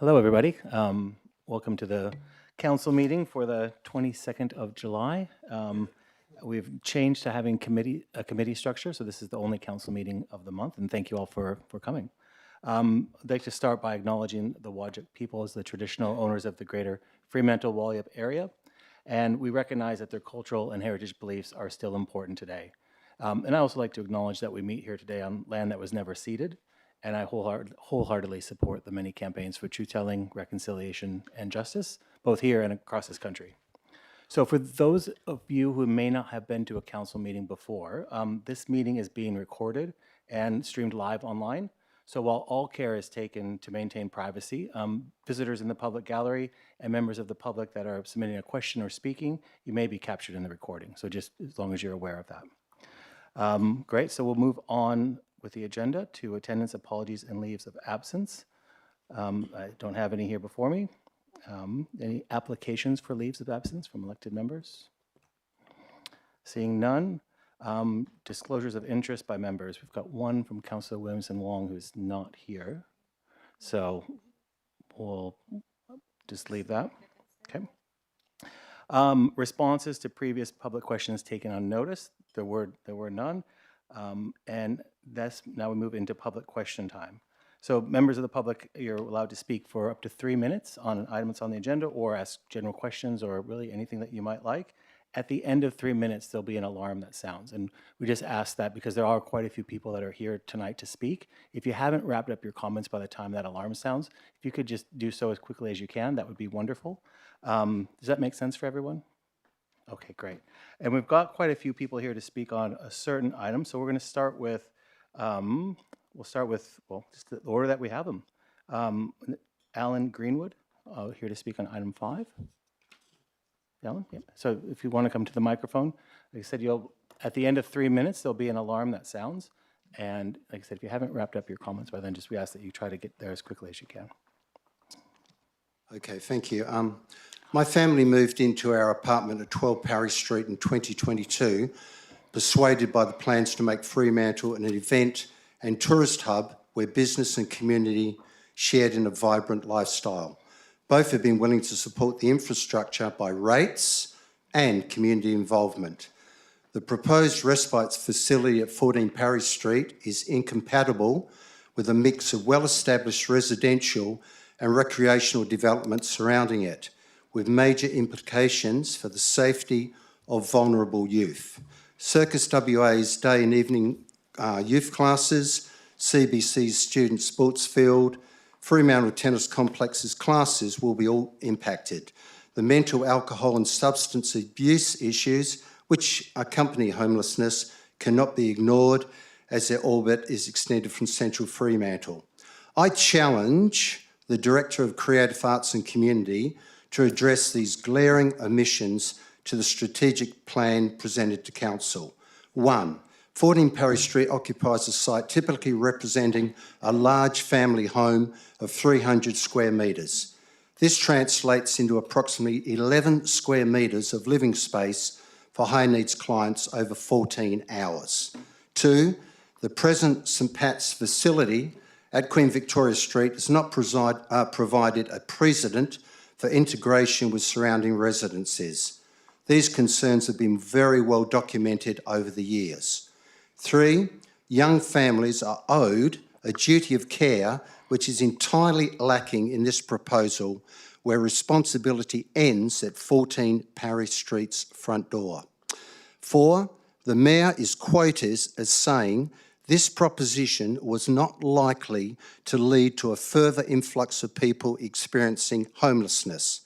Hello, everybody. Welcome to the council meeting for the 22nd of July. We've changed to having a committee structure, so this is the only council meeting of the month, and thank you all for coming. I'd like to start by acknowledging the Whadjuk people as the traditional owners of the greater Fremantle-Walyup area, and we recognize that their cultural and heritage beliefs are still important today. And I also like to acknowledge that we meet here today on land that was never ceded, and I wholeheartedly support the many campaigns for truth-telling, reconciliation, and justice, both here and across this country. So for those of you who may not have been to a council meeting before, this meeting is being recorded and streamed live online. So while all care is taken to maintain privacy, visitors in the public gallery and members of the public that are submitting a question or speaking, you may be captured in the recording. So just as long as you're aware of that. Great, so we'll move on with the agenda to attendance, apologies, and leaves of absence. I don't have any here before me. Any applications for leaves of absence from elected members? Seeing none. Disclosures of interest by members. We've got one from Councillor Williamson Wong who's not here. So we'll just leave that. Okay. Responses to previous public questions taken on notice. There were none. And now we move into public question time. So members of the public, you're allowed to speak for up to 3 minutes on an item that's on the agenda or ask general questions or really anything that you might like. At the end of 3 minutes, there'll be an alarm that sounds. And we just ask that because there are quite a few people that are here tonight to speak. If you haven't wrapped up your comments by the time that alarm sounds, if you could just do so as quickly as you can, that would be wonderful. Does that make sense for everyone? Okay, great. And we've got quite a few people here to speak on a certain item. So we're going to start with, just the order that we have them. Alan Greenwood, here to speak on item 5. Alan, yeah. So if you want to come to the microphone, like I said, at the end of 3 minutes, there'll be an alarm that sounds. And like I said, if you haven't wrapped up your comments by then, we ask that you try to get there as quickly as you can. Okay, thank you. My family moved into our apartment at 12 Parry Street in 2022, persuaded by the plans to make Fremantle an event and tourist hub where business and community shared in a vibrant lifestyle. Both have been willing to support the infrastructure by rates and community involvement. The proposed respite facility at 14 Parry Street is incompatible with a mix of well-established residential and recreational development surrounding it, with major implications for the safety of vulnerable youth. Circus WA's day and evening youth classes, CBC's student sports field, Fremantle Tennis Complex's classes will be all impacted. The mental, alcohol and substance abuse issues which accompany homelessness cannot be ignored as their orbit is extended from central Fremantle. I challenge the Director of Creative Arts and Community to address these glaring omissions to the strategic plan presented to Council. 1. 14 Parry Street occupies a site typically representing a large family home of 300 square metres. This translates into approximately 11 square metres of living space for high needs clients over 14 hours. 2. The present St Pat's facility at Queen Victoria Street has not provided a precedent for integration with surrounding residences. These concerns have been very well documented over the years. 3, young families are owed a duty of care which is entirely lacking in this proposal, where responsibility ends at 14 Parry Street's front door. 4, the Mayor is quoted as saying this proposition was not likely to lead to a further influx of people experiencing homelessness.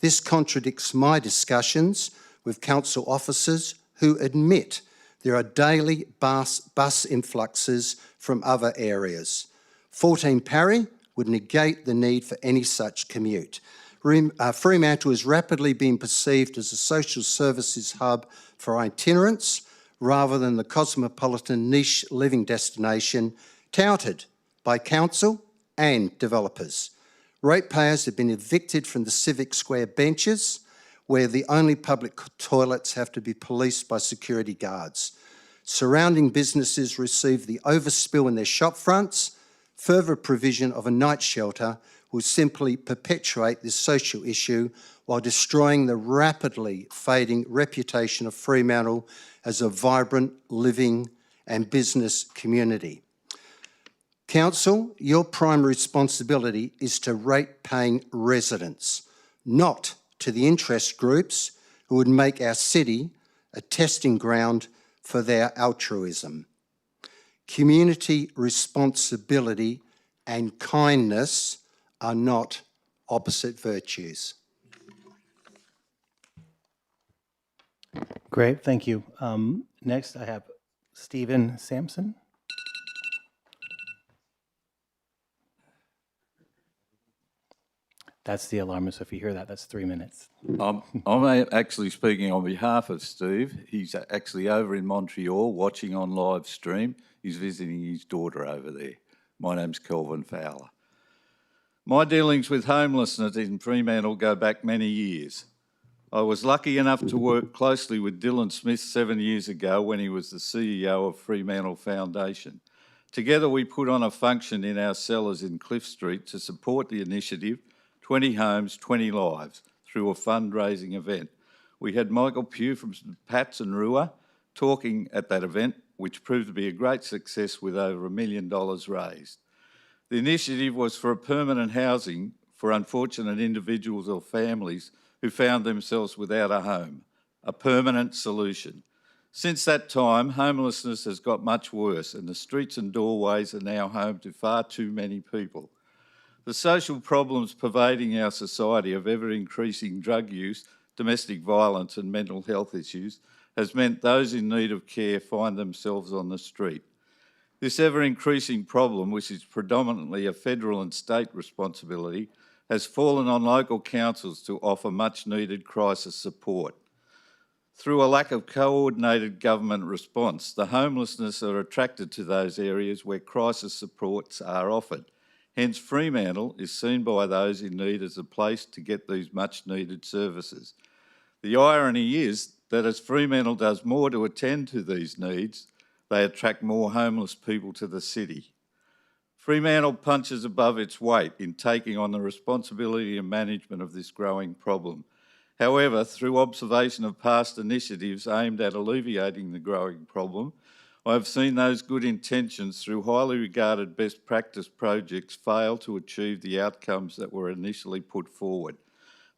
This contradicts my discussions with council officers who admit there are daily bus influxes from other areas. 14 Parry would negate the need for any such commute. Fremantle is rapidly being perceived as a social services hub for itinerants rather than the cosmopolitan niche living destination touted by council and developers. Ratepayers have been evicted from the Civic Square benches, where the only public toilets have to be policed by security guards. Surrounding businesses receive the overspill in their shop fronts, Further provision of a night shelter will simply perpetuate this social issue while destroying the rapidly fading reputation of Fremantle as a vibrant, living and business community. Council, your primary responsibility is to rate-paying residents, not to the interest groups who would make our city a testing ground for their altruism. Community responsibility and kindness are not opposite virtues. Great, thank you. Next, I have Stephen Sampson. That's the alarm, so if you hear that, that's 3 minutes. I'm actually speaking on behalf of Steve. He's actually over in Montreal watching on live stream. He's visiting his daughter over there. My name's Kelvin Fowler. My dealings with homelessness in Fremantle go back many years. I was lucky enough to work closely with Dylan Smith 7 years ago when he was the CEO of Fremantle Foundation. Together we put on a function in our cellars in Cliff Street to support the initiative 20 Homes, 20 Lives, through a fundraising event. We had Michael Pugh from Pats and Rua talking at that event, which proved to be a great success with over $1 million raised. The initiative was for a permanent housing for unfortunate individuals or families who found themselves without a home, a permanent solution. Since that time, homelessness has got much worse and the streets and doorways are now home to far too many people. The social problems pervading our society of ever-increasing drug use, domestic violence and mental health issues has meant those in need of care find themselves on the street. This ever-increasing problem, which is predominantly a federal and state responsibility, has fallen on local councils to offer much-needed crisis support. Through a lack of coordinated government response, the homelessness are attracted to those areas where crisis supports are offered. Hence, Fremantle is seen by those in need as a place to get these much-needed services. The irony is that as Fremantle does more to attend to these needs, they attract more homeless people to the city. Fremantle punches above its weight in taking on the responsibility and management of this growing problem. However, through observation of past initiatives aimed at alleviating the growing problem, I have seen those good intentions through highly regarded best practice projects fail to achieve the outcomes that were initially put forward.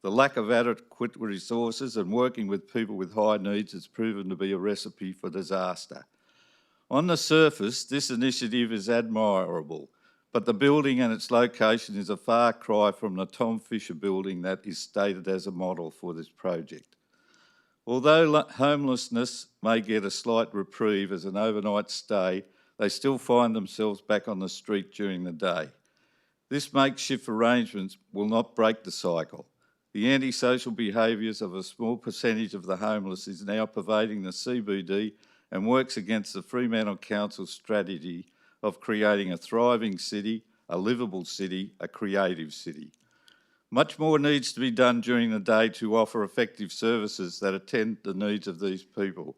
The lack of adequate resources and working with people with high needs has proven to be a recipe for disaster. On the surface, this initiative is admirable, but the building and its location is a far cry from the Tom Fisher building that is stated as a model for this project. Although homelessness may get a slight reprieve as an overnight stay, they still find themselves back on the street during the day. This makeshift arrangements will not break the cycle. The antisocial behaviours of a small percentage of the homeless is now pervading the CBD and works against the Fremantle Council's strategy of creating a thriving city, a livable city, a creative city. Much more needs to be done during the day to offer effective services that attend the needs of these people.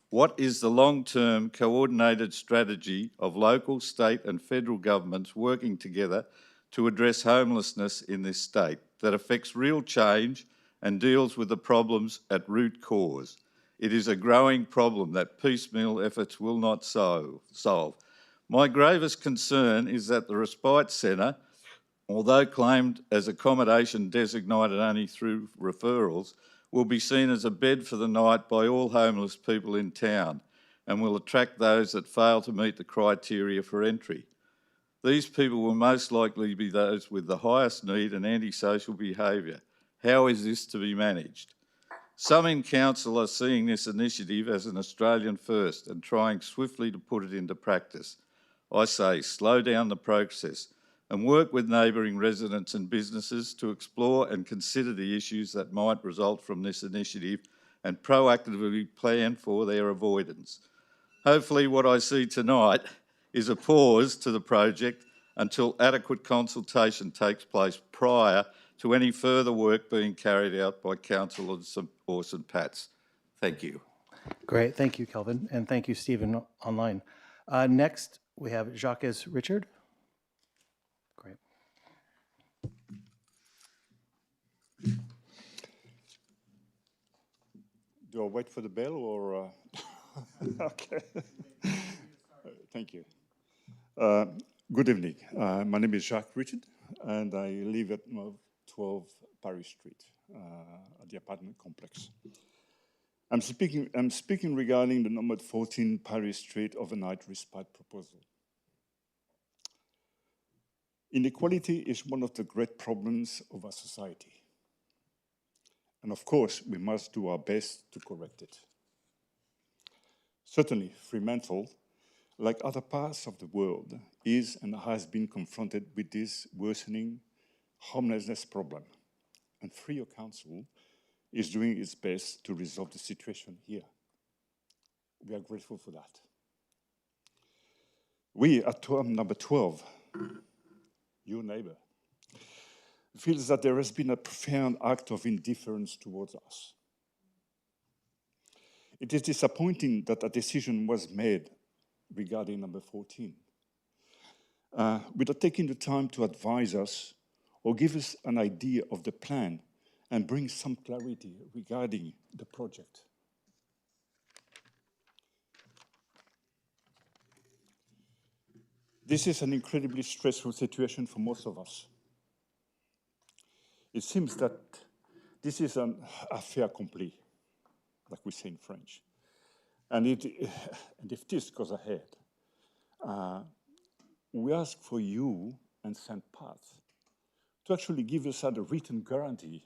What is the long-term coordinated strategy of local, state and federal governments working together to address homelessness in this state that affects real change and deals with the problems at root cause? It is a growing problem that piecemeal efforts will not solve. My gravest concern is that the Respite Centre, although claimed as accommodation designated only through referrals, will be seen as a bed for the night by all homeless people in town and will attract those that fail to meet the criteria for entry. These people will most likely be those with the highest need and antisocial behaviour. How is this to be managed? Some in council are seeing this initiative as an Australian first and trying swiftly to put it into practice. I say slow down the process and work with neighbouring residents and businesses to explore and consider the issues that might result from this initiative and proactively plan for their avoidance. Hopefully what I see tonight is a pause to the project until adequate consultation takes place prior to any further work being carried out by Council or St Pat's. Thank you. Great, thank you, Kelvin, and thank you, Stephen, online. Next, we have Jacques Richard. wait for the bell or? Okay. Thank you. Good evening. My name is Jacques Richard, and I live at 12 Paris Street, at the apartment complex. I'm speaking regarding the number 14 Paris Street overnight respite proposal. Inequality is one of the great problems of our society. And of course, we must do our best to correct it. Certainly, Fremantle, like other parts of the world, is and has been confronted with this worsening homelessness problem. And Freo Council is doing its best to resolve the situation here. We are grateful for that. We at number 12, your neighbor, feels that there has been a profound act of indifference towards us. It is disappointing that a decision was made regarding number 14, without taking the time to advise us or give us an idea of the plan and bring some clarity regarding the project. This is an incredibly stressful situation for most of us. It seems that this is an affair accompli, like we say in French. And if this goes ahead, we ask for you and St. Pat's to actually give us a written guarantee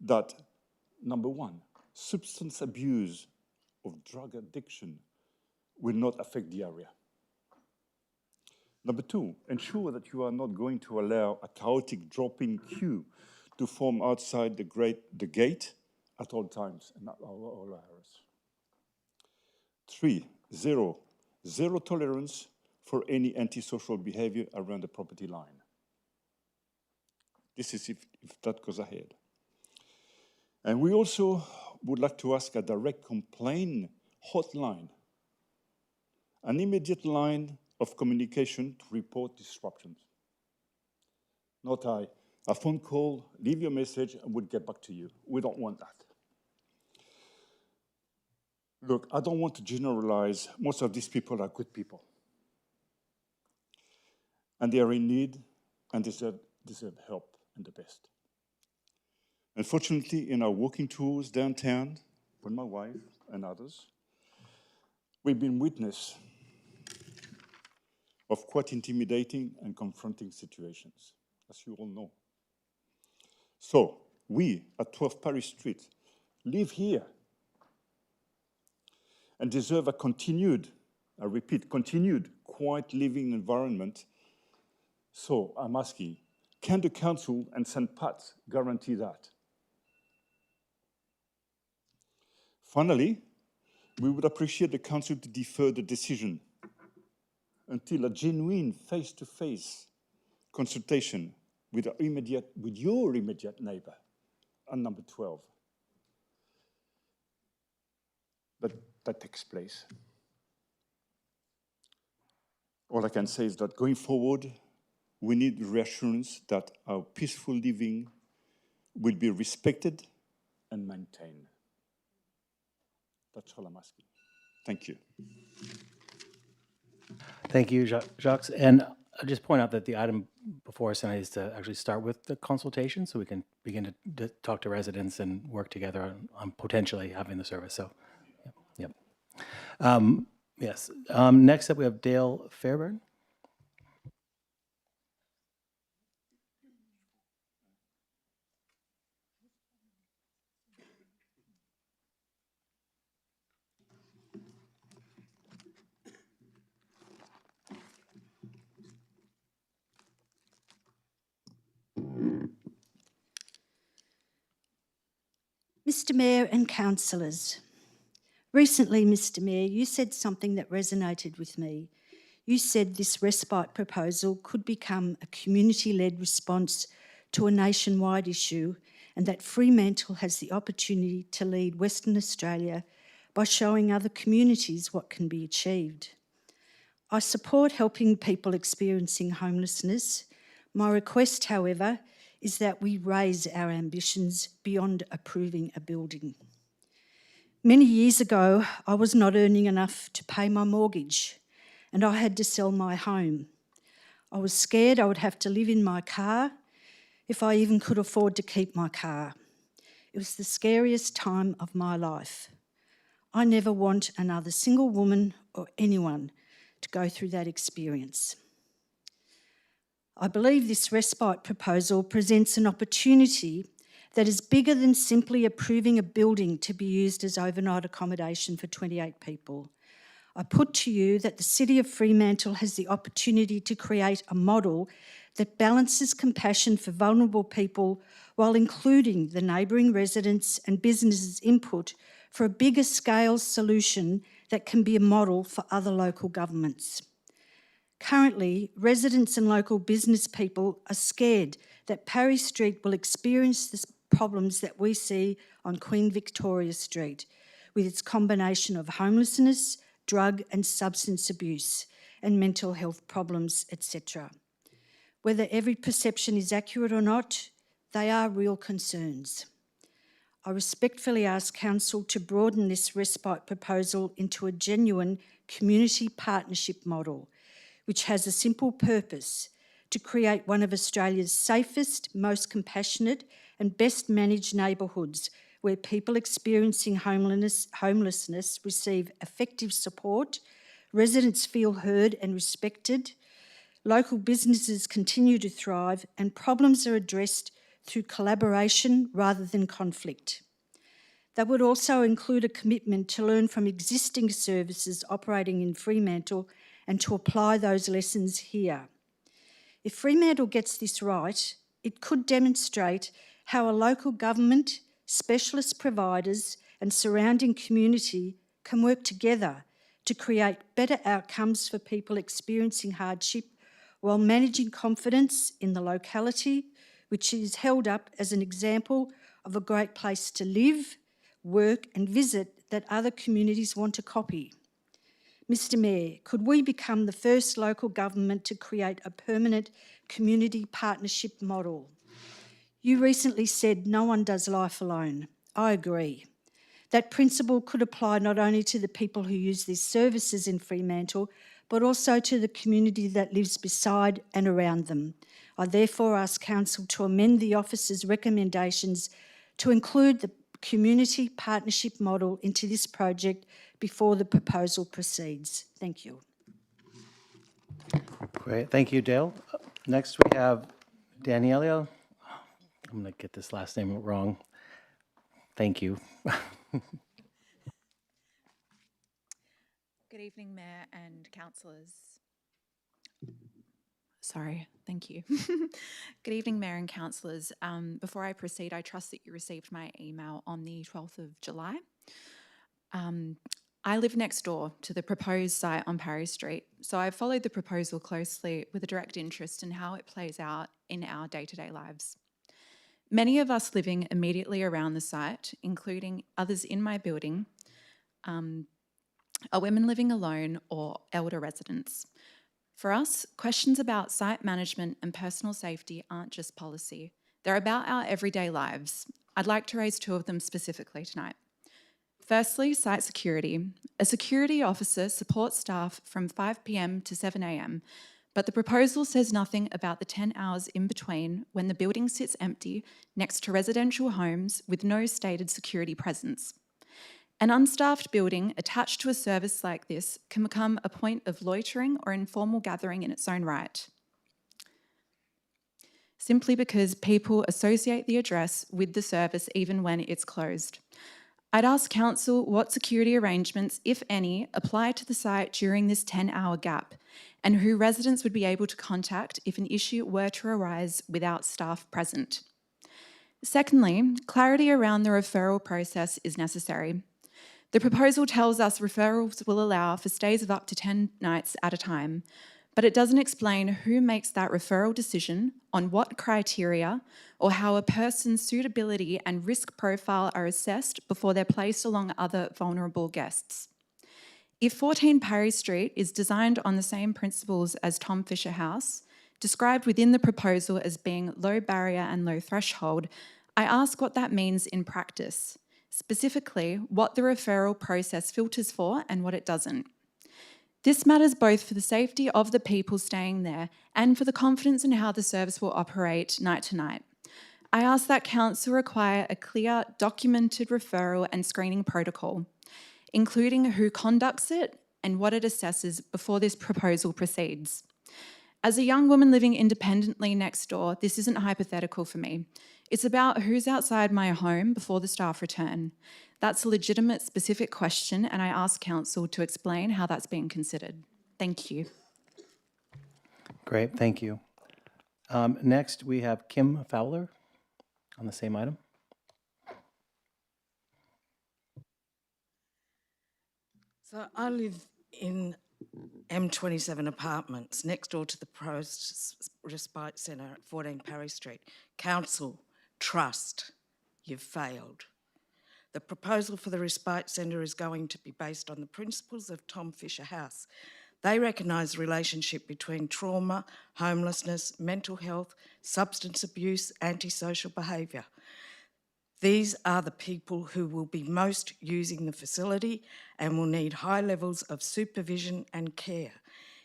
that, number one, substance abuse or drug addiction will not affect the area. Number two, ensure that you are not going to allow a chaotic drop-in queue to form outside the gate at all times and at all hours. 3, zero tolerance for any antisocial behavior around the property line. This is if that goes ahead. And we also would like to ask a direct complaint hotline, an immediate line of communication to report disruptions. Not a phone call, leave your message, and we'll get back to you. We don't want that. Look, I don't want to generalize. Most of these people are good people. And they are in need and deserve help and the best. Unfortunately, in our walking tours downtown with my wife and others, we've been witness of quite intimidating and confronting situations, as you all know. So, we at 12 Paris Street live here and deserve a continued, I repeat, continued quiet living environment. So, I'm asking, can the council and St. Pat's guarantee that? Finally, we would appreciate the council to defer the decision until a genuine face-to-face consultation with your immediate neighbor on number 12. That takes place. All I can say is that going forward, we need reassurance that our peaceful living will be respected and maintained. That's all I'm asking. Thank you. Thank you, Jacques. And I'll just point out that the item before us tonight is to actually start with the consultation so we can begin to talk to residents and work together on potentially having the service. So, yep. Yes. Next up, we have Dale Fairburn. Mr. Mayor and councillors, recently, Mr. Mayor, you said something that resonated with me. You said this respite proposal could become a community-led response to a nationwide issue and that Fremantle has the opportunity to lead Western Australia by showing other communities what can be achieved. I support helping people experiencing homelessness. My request, however, is that we raise our ambitions beyond approving a building. Many years ago, I was not earning enough to pay my mortgage and I had to sell my home. I was scared I would have to live in my car if I even could afford to keep my car. It was the scariest time of my life. I never want another single woman or anyone to go through that experience. I believe this respite proposal presents an opportunity that is bigger than simply approving a building to be used as overnight accommodation for 28 people. I put to you that the City of Fremantle has the opportunity to create a model that balances compassion for vulnerable people while including the neighbouring residents and businesses' input for a bigger scale solution that can be a model for other local governments. Currently, residents and local business people are scared that Parry Street will experience the problems that we see on Queen Victoria Street, with its combination of homelessness, drug and substance abuse, and mental health problems, etc. Whether every perception is accurate or not, they are real concerns. I respectfully ask Council to broaden this respite proposal into a genuine community partnership model, which has a simple purpose: to create one of Australia's safest, most compassionate and best managed neighbourhoods where people experiencing homelessness receive effective support, residents feel heard and respected, local businesses continue to thrive, and problems are addressed through collaboration rather than conflict. That would also include a commitment to learn from existing services operating in Fremantle and to apply those lessons here. If Fremantle gets this right, it could demonstrate how a local government, specialist providers and surrounding community can work together to create better outcomes for people experiencing hardship while managing confidence in the locality, which is held up as an example of a great place to live, work and visit that other communities want to copy. Mr Mayor, could we become the first local government to create a permanent community partnership model? You recently said no one does life alone. I agree. That principle could apply not only to the people who use these services in Fremantle, but also to the community that lives beside and around them. I therefore ask Council to amend the office's recommendations to include the community partnership model into this project before the proposal proceeds. Thank you. Great, thank you, Dale. Next we have Daniela. I'm going to get this last name wrong. Thank you. Good evening, Mayor and councillors. Sorry, thank you. Good evening, Mayor and councillors. Before I proceed, I trust that you received my email on the 12th of July. I live next door to the proposed site on Parry Street, so I've followed the proposal closely with a direct interest in how it plays out in our day-to-day lives. Many of us living immediately around the site, including others in my building, are women living alone or elder residents. For us, questions about site management and personal safety aren't just policy. They're about our everyday lives. I'd like to raise two of them specifically tonight. Firstly, site security. A security officer supports staff from 5 p.m. to 7 a.m, but the proposal says nothing about the 10 hours in between when the building sits empty next to residential homes with no stated security presence. An unstaffed building attached to a service like this can become a point of loitering or informal gathering in its own right, simply because people associate the address with the service even when it's closed. I'd ask Council what security arrangements, if any, apply to the site during this 10-hour gap, and who residents would be able to contact if an issue were to arise without staff present. Secondly, clarity around the referral process is necessary. The proposal tells us referrals will allow for stays of up to 10 nights at a time, but it doesn't explain who makes that referral decision, on what criteria, or how a person's suitability and risk profile are assessed before they're placed along other vulnerable guests. If 14 Parry Street is designed on the same principles as Tom Fisher House, described within the proposal as being low barrier and low threshold, I ask what that means in practice. specifically what the referral process filters for and what it doesn't. This matters both for the safety of the people staying there and for the confidence in how the service will operate night to night. I ask that Council require a clear, documented referral and screening protocol, including who conducts it and what it assesses before this proposal proceeds. As a young woman living independently next door, this isn't hypothetical for me. It's about who's outside my home before the staff return. That's a legitimate, specific question, and I ask Council to explain how that's being considered. Thank you. Great, thank you. Next, we have Kim Fowler on the same item. So I live in M27 apartments next door to the proposed respite centre at 14 Parry Street. Council, trust, you've failed. The proposal for the respite centre is going to be based on the principles of Tom Fisher House. They recognise the relationship between trauma, homelessness, mental health, substance abuse, antisocial behaviour. These are the people who will be most using the facility and will need high levels of supervision and care.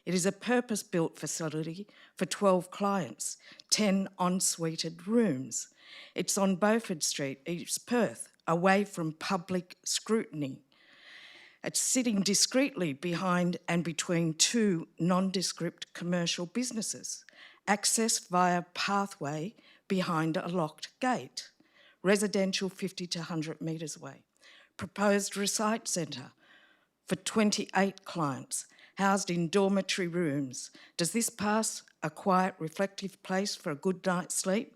It is a purpose-built facility for 12 clients, 10 en-suited rooms. It's on Beaufort Street, East Perth, away from public scrutiny. It's sitting discreetly behind and between two nondescript commercial businesses, accessed via pathway behind a locked gate. Residential 50 to 100 metres away. Proposed recite centre for 28 clients, housed in dormitory rooms. Does this pass a quiet, reflective place for a good night's sleep?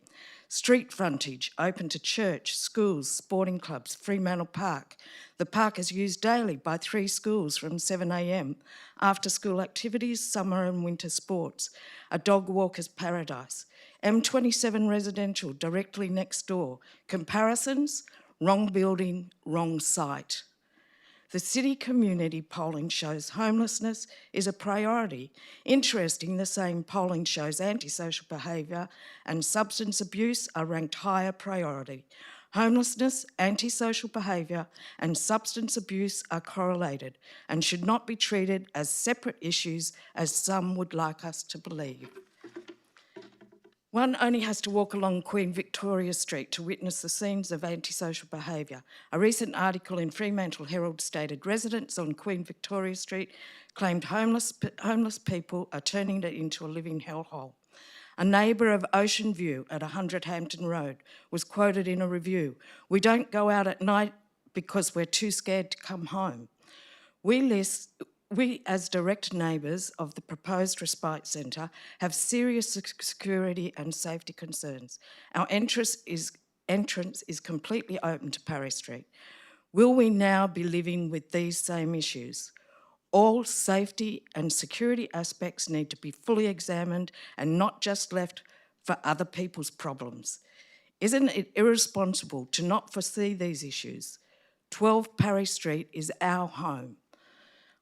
Street frontage, open to church, schools, sporting clubs, Fremantle Park. The park is used daily by 3 schools from 7 a.m, after school activities, summer and winter sports. A dog walker's paradise. M27 residential directly next door. Comparisons, wrong building, wrong site. The city community polling shows homelessness is a priority. Interesting, the same polling shows antisocial behaviour and substance abuse are ranked higher priority. Homelessness, antisocial behaviour and substance abuse are correlated and should not be treated as separate issues as some would like us to believe. One only has to walk along Queen Victoria Street to witness the scenes of antisocial behaviour. A recent article in Fremantle Herald stated residents on Queen Victoria Street claimed homeless people are turning it into a living hellhole. A neighbour of Ocean View at 100 Hampton Road was quoted in a review, "We don't go out at night because we're too scared to come home." We, as direct neighbours of the proposed respite centre, have serious security and safety concerns. Our entrance is completely open to Parry Street. Will we now be living with these same issues? All safety and security aspects need to be fully examined and not just left for other people's problems. Isn't it irresponsible to not foresee these issues? 12 Parry Street is our home.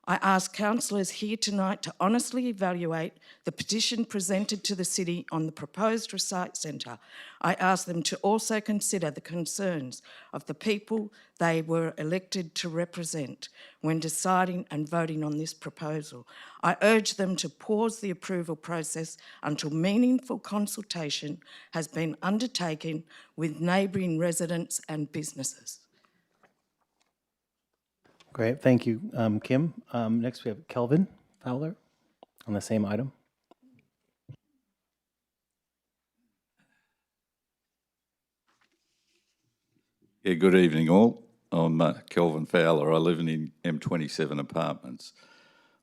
I ask councillors here tonight to honestly evaluate the petition presented to the city on the proposed recite centre. I ask them to also consider the concerns of the people they were elected to represent when deciding and voting on this proposal. I urge them to pause the approval process until meaningful consultation has been undertaken with neighbouring residents and businesses. Great, thank you, Kim. Next, we have Kelvin Fowler on the same item. Yeah, good evening all. I'm Kelvin Fowler. I live in M27 apartments.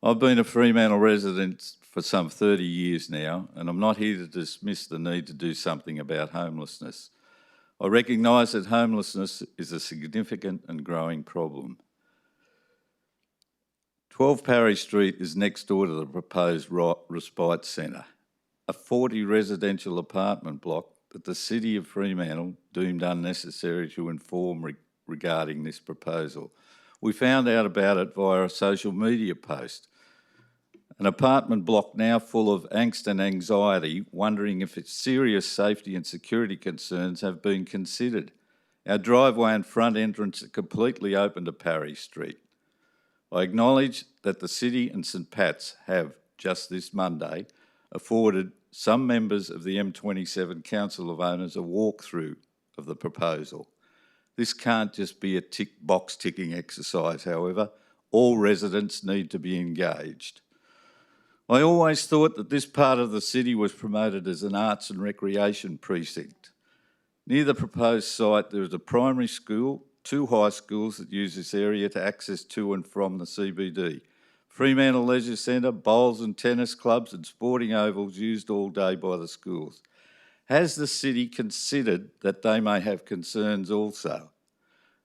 I've been a Fremantle resident for some 30 years now, and I'm not here to dismiss the need to do something about homelessness. I recognise that homelessness is a significant and growing problem. 12 Parry Street is next door to the proposed respite centre, a 40 residential apartment block that the City of Fremantle deemed unnecessary to inform regarding this proposal. We found out about it via a social media post. An apartment block now full of angst and anxiety, wondering if its serious safety and security concerns have been considered. Our driveway and front entrance are completely open to Parry Street. I acknowledge that the City and St Pat's have, just this Monday, afforded some members of the M27 Council of Owners a walkthrough of the proposal. This can't just be a box ticking exercise, however. All residents need to be engaged. I always thought that this part of the city was promoted as an arts and recreation precinct. Near the proposed site, there is a primary school, 2 high schools that use this area to access to and from the CBD. Fremantle Leisure Centre, bowls and tennis clubs and sporting ovals used all day by the schools. Has the city considered that they may have concerns also?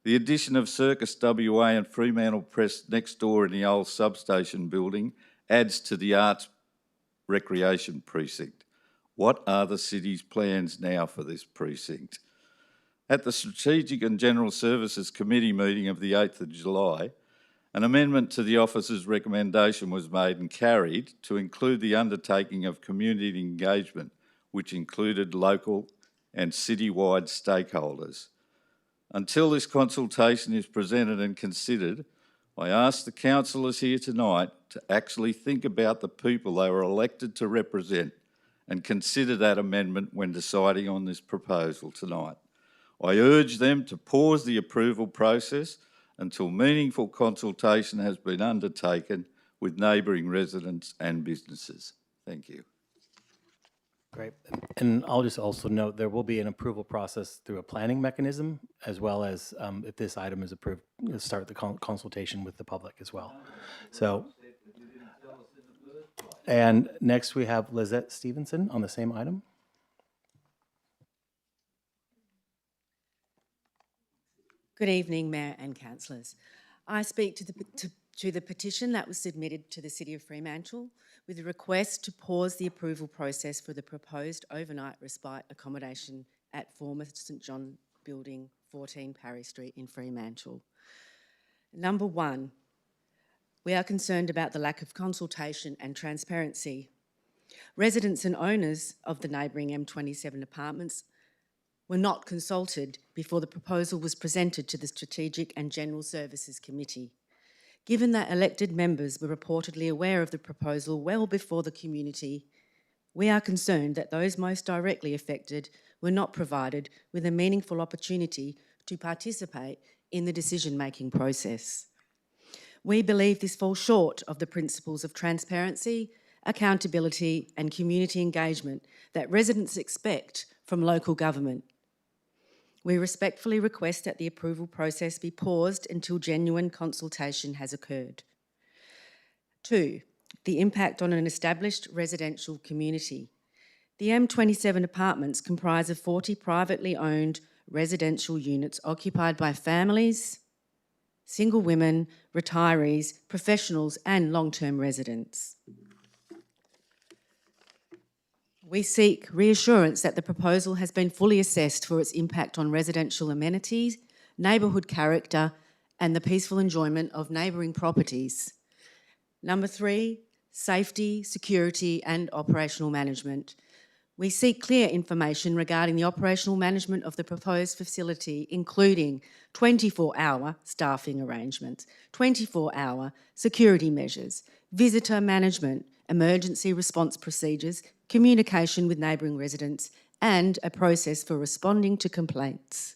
The addition of Circus WA and Fremantle Press next door in the old substation building adds to the arts recreation precinct. What are the city's plans now for this precinct? At the Strategic and General Services Committee meeting of the 8th of July, an amendment to the officer's recommendation was made and carried to include the undertaking of community engagement, which included local and citywide stakeholders. Until this consultation is presented and considered, I ask the councillors here tonight to actually think about the people they were elected to represent and consider that amendment when deciding on this proposal tonight. I urge them to pause the approval process until meaningful consultation has been undertaken with neighbouring residents and businesses. Thank you. Great. And I'll just also note there will be an approval process through a planning mechanism, as well as if this item is approved, we'll start the consultation with the public as well. So, and next we have Lizette Stevenson on the same item. Good evening, Mayor and councillors. I speak to the petition that was submitted to the City of Fremantle with a request to pause the approval process for the proposed overnight respite accommodation at former St John Building, 14 Parry Street in Fremantle. Number one, we are concerned about the lack of consultation and transparency. Residents and owners of the neighbouring M27 apartments were not consulted before the proposal was presented to the Strategic and General Services Committee. Given that elected members were reportedly aware of the proposal well before the community, we are concerned that those most directly affected were not provided with a meaningful opportunity to participate in the decision-making process. We believe this falls short of the principles of transparency, accountability and community engagement that residents expect from local government. We respectfully request that the approval process be paused until genuine consultation has occurred. 2, the impact on an established residential community. The M27 apartments comprise of 40 privately owned residential units occupied by families, single women, retirees, professionals and long-term residents. We seek reassurance that the proposal has been fully assessed for its impact on residential amenities, neighbourhood character and the peaceful enjoyment of neighbouring properties. Number 3, safety, security and operational management. We seek clear information regarding the operational management of the proposed facility, including 24-hour staffing arrangements, 24-hour security measures, visitor management, emergency response procedures, communication with neighbouring residents, and a process for responding to complaints.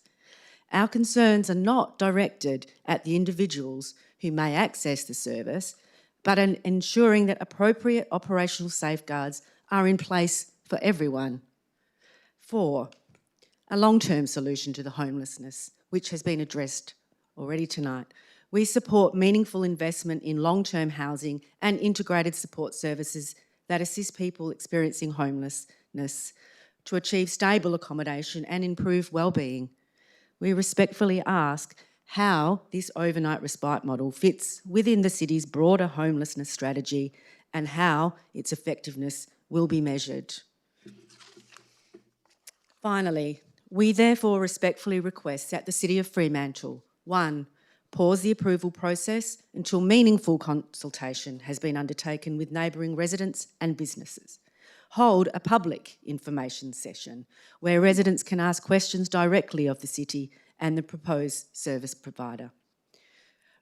Our concerns are not directed at the individuals who may access the service, but in ensuring that appropriate operational safeguards are in place for everyone. 4, a long-term solution to the homelessness, which has been addressed already tonight. We support meaningful investment in long-term housing and integrated support services that assist people experiencing homelessness to achieve stable accommodation and improve well-being. We respectfully ask how this overnight respite model fits within the city's broader homelessness strategy and how its effectiveness will be measured. Finally, we therefore respectfully request that the City of Fremantle, 1, pause the approval process until meaningful consultation has been undertaken with neighbouring residents and businesses. Hold a public information session where residents can ask questions directly of the city and the proposed service provider.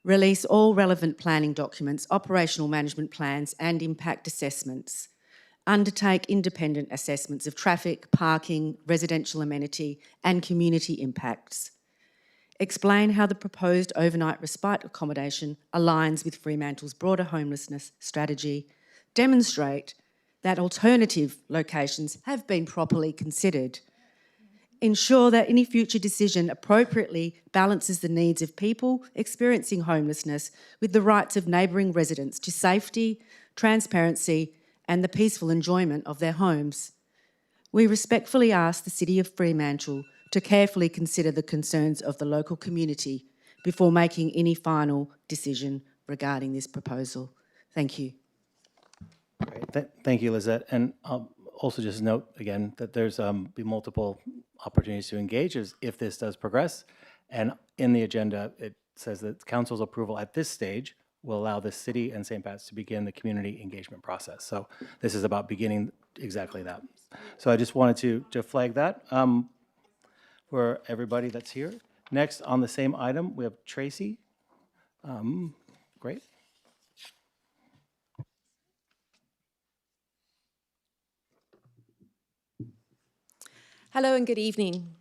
Release all relevant planning documents, operational management plans and impact assessments. Undertake independent assessments of traffic, parking, residential amenity and community impacts. Explain how the proposed overnight respite accommodation aligns with Fremantle's broader homelessness strategy. Demonstrate that alternative locations have been properly considered. Ensure that any future decision appropriately balances the needs of people experiencing homelessness with the rights of neighbouring residents to safety, transparency and the peaceful enjoyment of their homes. We respectfully ask the City of Fremantle to carefully consider the concerns of the local community before making any final decision regarding this proposal. Thank you. Great. Thank you, Lizette. And I'll also just note again that there's be multiple opportunities to engage if this does progress. And in the agenda, it says that council's approval at this stage will allow the city and St. Pat's to begin the community engagement process. So this is about beginning exactly that. So I just wanted to flag that for everybody that's here. Next, on the same item, we have Tracy. Great. Hello and good evening.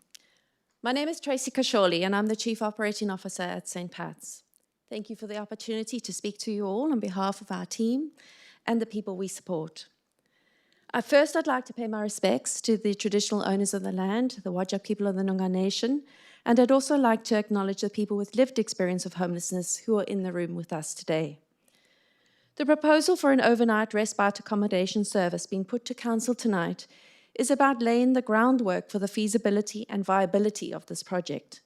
My name is Tracy Kasholi and I'm the Chief Operating Officer at St. Pat's. Thank you for the opportunity to speak to you all on behalf of our team and the people we support. First, I'd like to pay my respects to the traditional owners of the land, the Whadjuk people of the Noongar Nation, and I'd also like to acknowledge the people with lived experience of homelessness who are in the room with us today. The proposal for an overnight respite accommodation service being put to Council tonight is about laying the groundwork for the feasibility and viability of this project.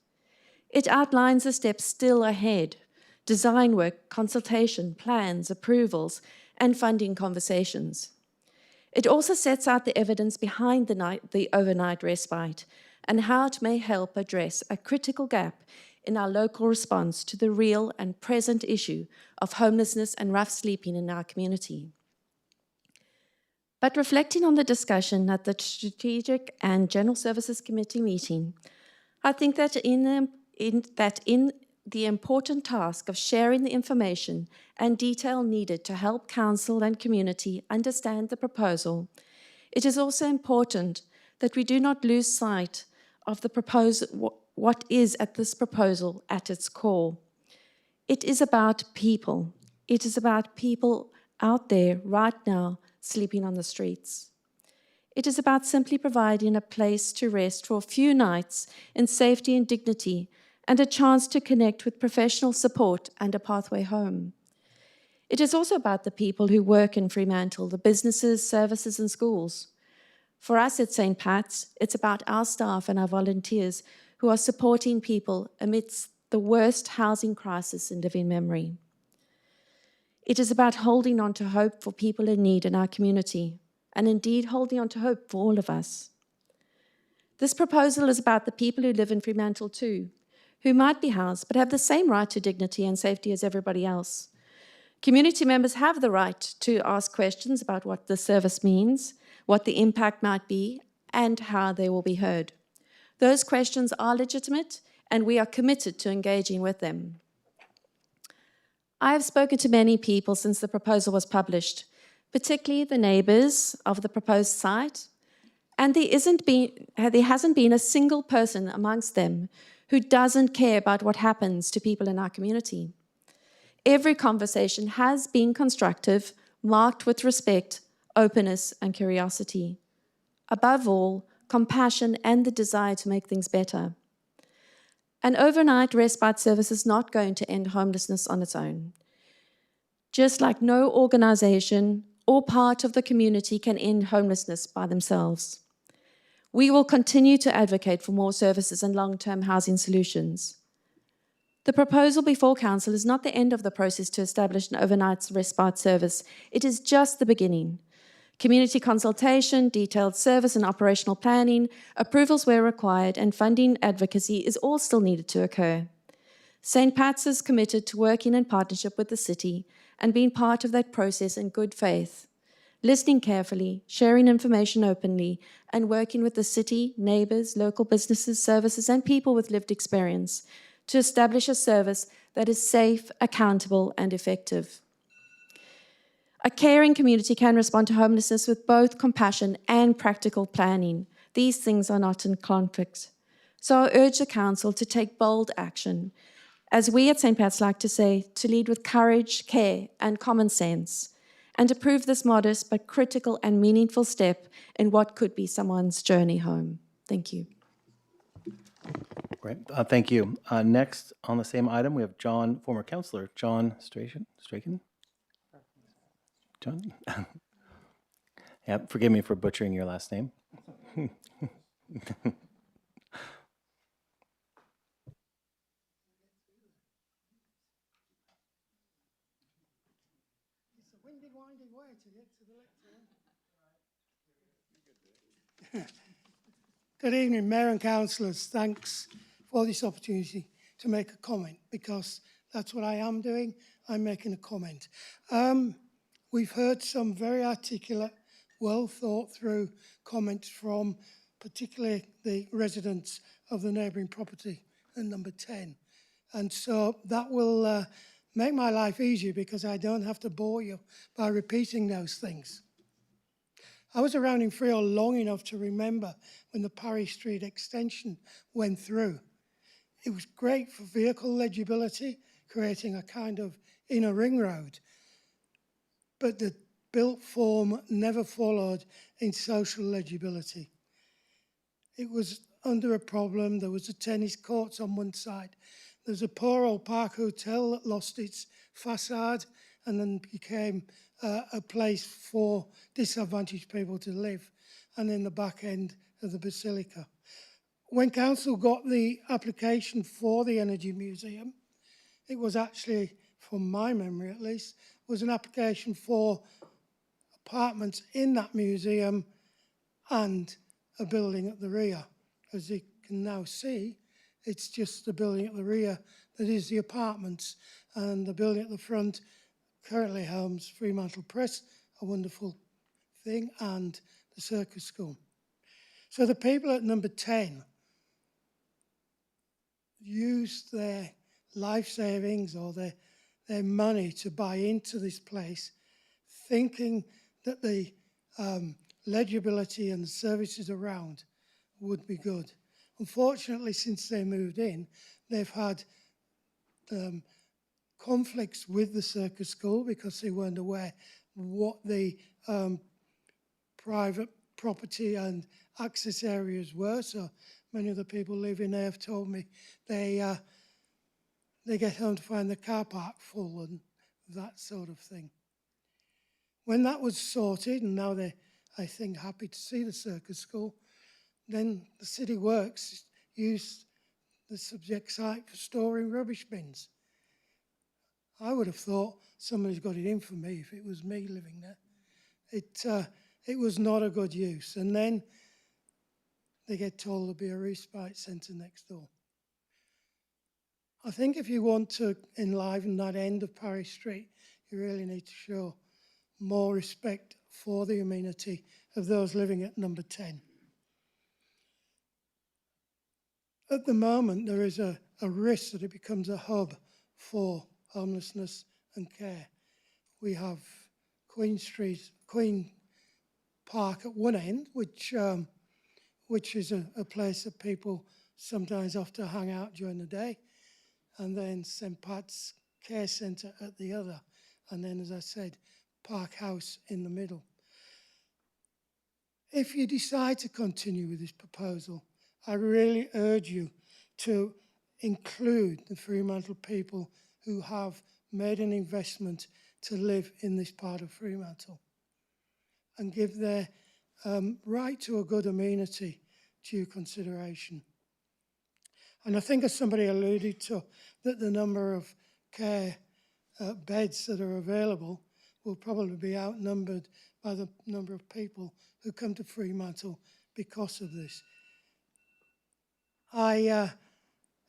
It outlines the steps still ahead: design work, consultation, plans, approvals, and funding conversations. It also sets out the evidence behind the overnight respite and how it may help address a critical gap in our local response to the real and present issue of homelessness and rough sleeping in our community. But reflecting on the discussion at the Strategic and General Services Committee meeting, I think that in the important task of sharing the information and detail needed to help council and community understand the proposal, it is also important that we do not lose sight of the proposal, what is at this proposal at its core. It is about people. It is about people out there right now sleeping on the streets. It is about simply providing a place to rest for a few nights in safety and dignity and a chance to connect with professional support and a pathway home. It is also about the people who work in Fremantle, the businesses, services and schools. For us at St. Pat's, it's about our staff and our volunteers who are supporting people amidst the worst housing crisis in living memory. It is about holding on to hope for people in need in our community, and indeed holding on to hope for all of us. This proposal is about the people who live in Fremantle too, who might be housed but have the same right to dignity and safety as everybody else. Community members have the right to ask questions about what the service means, what the impact might be, and how they will be heard. Those questions are legitimate, and we are committed to engaging with them. I have spoken to many people since the proposal was published, particularly the neighbours of the proposed site, and there hasn't been a single person amongst them who doesn't care about what happens to people in our community. Every conversation has been constructive, marked with respect, openness and curiosity. Above all, compassion and the desire to make things better. An overnight respite service is not going to end homelessness on its own. Just like no organisation or part of the community can end homelessness by themselves. We will continue to advocate for more services and long-term housing solutions. The proposal before Council is not the end of the process to establish an overnight respite service. It is just the beginning. Community consultation, detailed service and operational planning, approvals where required, and funding advocacy is all still needed to occur. St. Pat's is committed to working in partnership with the city and being part of that process in good faith, listening carefully, sharing information openly, and working with the city, neighbours, local businesses, services, and people with lived experience to establish a service that is safe, accountable, and effective. A caring community can respond to homelessness with both compassion and practical planning. These things are not in conflict. So I urge the Council to take bold action, as we at St. Pat's like to say, to lead with courage, care, and common sense, and approve this modest but critical and meaningful step in what could be someone's journey home. Thank you. Great, thank you. Next, on the same item, we have John, former councillor, John Strachan? John? Yeah, forgive me for butchering your last name. Good evening, Mayor and councillors. Thanks for this opportunity to make a comment, because that's what I am doing. I'm making a comment. We've heard some very articulate, well thought through comments from particularly the residents of the neighbouring property at number 10. And so that will make my life easier, because I don't have to bore you by repeating those things. I was around in Freehold long enough to remember when the Parry Street extension went through. It was great for vehicle legibility, creating a kind of inner ring road. But the built form never followed in social legibility. It was under a problem. There was a tennis courts on one side. There's a poor old park hotel that lost its facade and then became a place for disadvantaged people to live, and in the back end of the Basilica. When council got the application for the Energy Museum, it was actually, from my memory at least, was an application for apartments in that museum and a building at the rear. As you can now see, it's just the building at the rear that is the apartments, and the building at the front currently homes Fremantle Press, a wonderful thing, and the Circus School. So the people at number 10 used their life savings or their money to buy into this place, thinking that the legibility and the services around would be good. Unfortunately, since they moved in, they've had conflicts with the Circus School because they weren't aware what the private property and access areas were. So many of the people living there have told me they get home to find the car park full and that sort of thing. When that was sorted, and now they're, I think, happy to see the Circus School, then the City Works used the subject site for storing rubbish bins. I would have thought somebody's got it in for me if it was me living there. It was not a good use. And then they get told there'll be a respite centre next door. I think if you want to enliven that end of Parry Street, you really need to show more respect for the amenity of those living at number 10. At the moment, there is a risk that it becomes a hub for homelessness and care. We have Queen Park at one end, which is a place that people sometimes have to hang out during the day, and then St. Pat's Care Centre at the other, and then, as I said, Park House in the middle. If you decide to continue with this proposal, I really urge you to include the Fremantle people who have made an investment to live in this part of Fremantle and give their right to a good amenity due consideration. And I think, as somebody alluded to, that the number of care beds that are available will probably be outnumbered by the number of people who come to Fremantle because of this.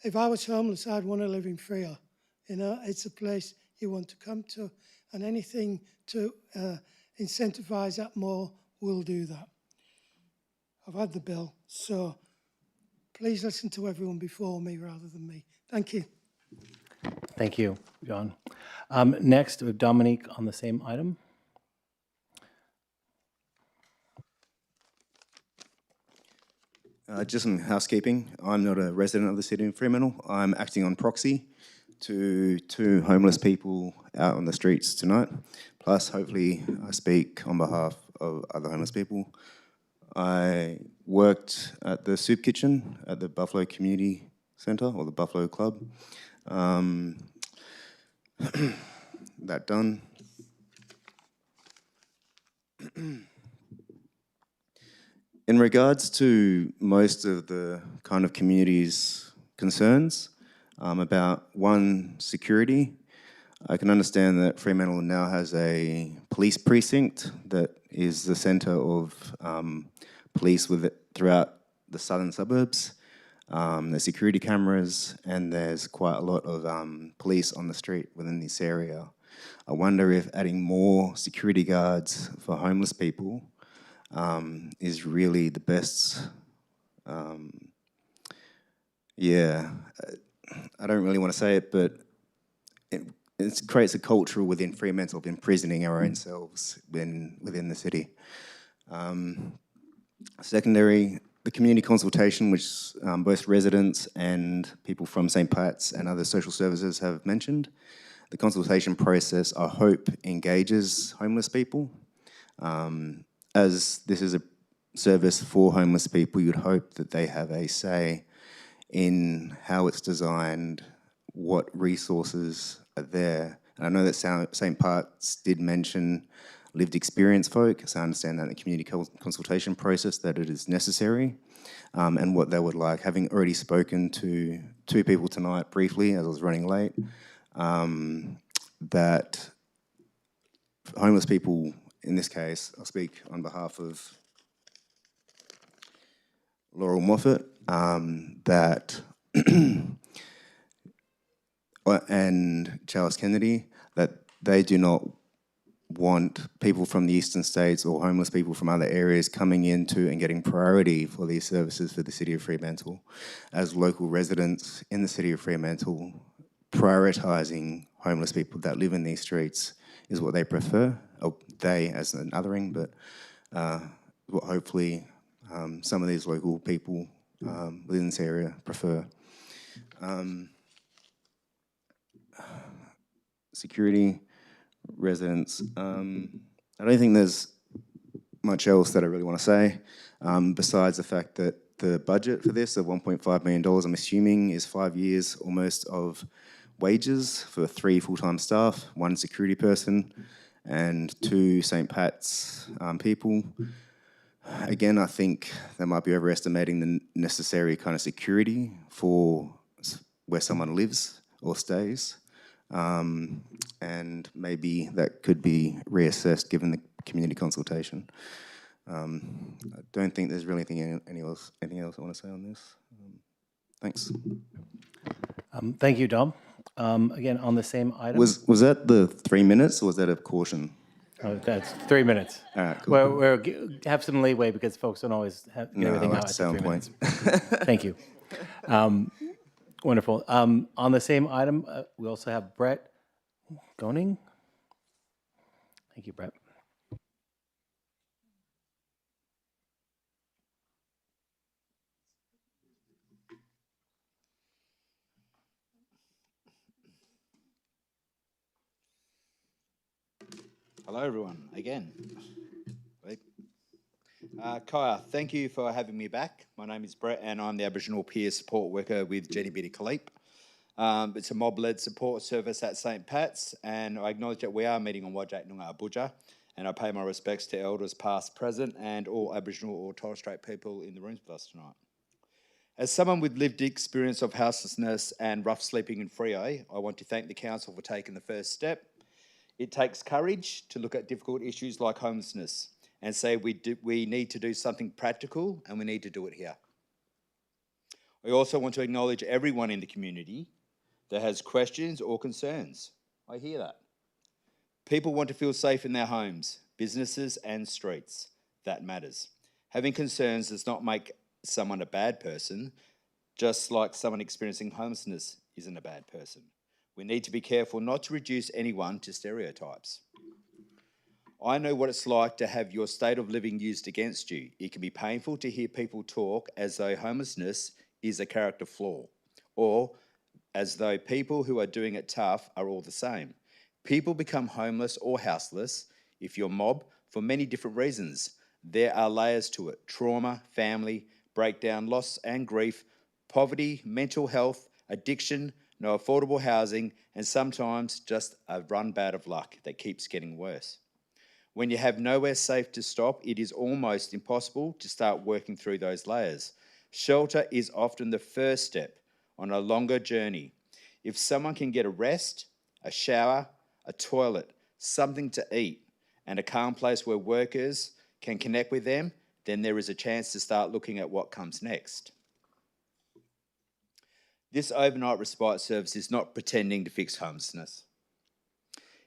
If I was homeless, I'd want to live in Freehold. You know, it's a place you want to come to, and anything to incentivise that more, we'll do that. I've had the bill, so please listen to everyone before me rather than me. Thank you. Thank you, John. Next, we have Dominique on the same item. Just some housekeeping. I'm not a resident of the city of Fremantle. I'm acting on proxy to 2 homeless people out on the streets tonight. Plus, hopefully, I speak on behalf of other homeless people. I worked at the soup kitchen at the Buffalo Community Centre, or the Buffalo Club. That done. In regards to most of the kind of community's concerns about, one, security, I can understand that Fremantle now has a police precinct that is the centre of police throughout the southern suburbs. There's security cameras and there's quite a lot of police on the street within this area. I wonder if adding more security guards for homeless people is really the best. Yeah, I don't really want to say it, but it creates a culture within Fremantle of imprisoning our own selves within the city. Secondary, the community consultation, which both residents and people from St. Pat's and other social services have mentioned. The consultation process, I hope, engages homeless people. As this is a service for homeless people, you'd hope that they have a say in how it's designed, what resources are there. And I know that St. Pat's did mention lived experience folk, so I understand that in the community consultation process that it is necessary, and what they would like. Having already spoken to 2 people tonight briefly, as I was running late, that homeless people, in this case, I'll speak on behalf of Laurel Moffat, that and Charles Kennedy, that they do not want people from the eastern states or homeless people from other areas coming into and getting priority for these services for the city of Fremantle. As local residents in the city of Fremantle, prioritising homeless people that live in these streets is what they prefer, or they as an othering, but what hopefully some of these local people within this area prefer. Security, residents, I don't think there's much else that I really want to say, besides the fact that the budget for this of $1.5 million, I'm assuming, is 5 years almost of wages for 3 full-time staff, 1 security person, and 2 St. Pat's people. Again, I think they might be overestimating the necessary kind of security for where someone lives or stays. And maybe that could be reassessed given the community consultation. I don't think there's really anything else I want to say on this. Thanks. Thank you, Dom. Again, on the same item. Was that the 3 minutes or was that a caution? Oh, that's 3 minutes. All right, cool. Have some leeway because folks don't always get everything out at the 3 minutes. Thank you. Wonderful. On the same item, we also have Brett Goning. Thank you, Brett. Hello, everyone, again. Kaya, thank you for having me back. My name is Brett and I'm the Aboriginal peer support worker with Jenny Bitty Kaleep. It's a mob-led support service at St. Pat's, and I acknowledge that we are meeting on Wajak Noongar Abuja, and I pay my respects to elders past, present, and all Aboriginal or Torres Strait people in the rooms with us tonight. As someone with lived experience of houselessness and rough sleeping in Freo, I want to thank the council for taking the first step. It takes courage to look at difficult issues like homelessness and say we need to do something practical and we need to do it here. I also want to acknowledge everyone in the community that has questions or concerns. I hear that. People want to feel safe in their homes. businesses and streets. That matters. Having concerns does not make someone a bad person, just like someone experiencing homelessness isn't a bad person. We need to be careful not to reduce anyone to stereotypes. I know what it's like to have your state of living used against you. It can be painful to hear people talk as though homelessness is a character flaw, or as though people who are doing it tough are all the same. People become homeless or houseless if you're mob for many different reasons. There are layers to it: trauma, family, breakdown, loss and grief, poverty, mental health, addiction, no affordable housing, and sometimes just a run bad of luck that keeps getting worse. When you have nowhere safe to stop, it is almost impossible to start working through those layers. Shelter is often the first step on a longer journey. If someone can get a rest, a shower, a toilet, something to eat, and a calm place where workers can connect with them, then there is a chance to start looking at what comes next. This overnight respite service is not pretending to fix homelessness.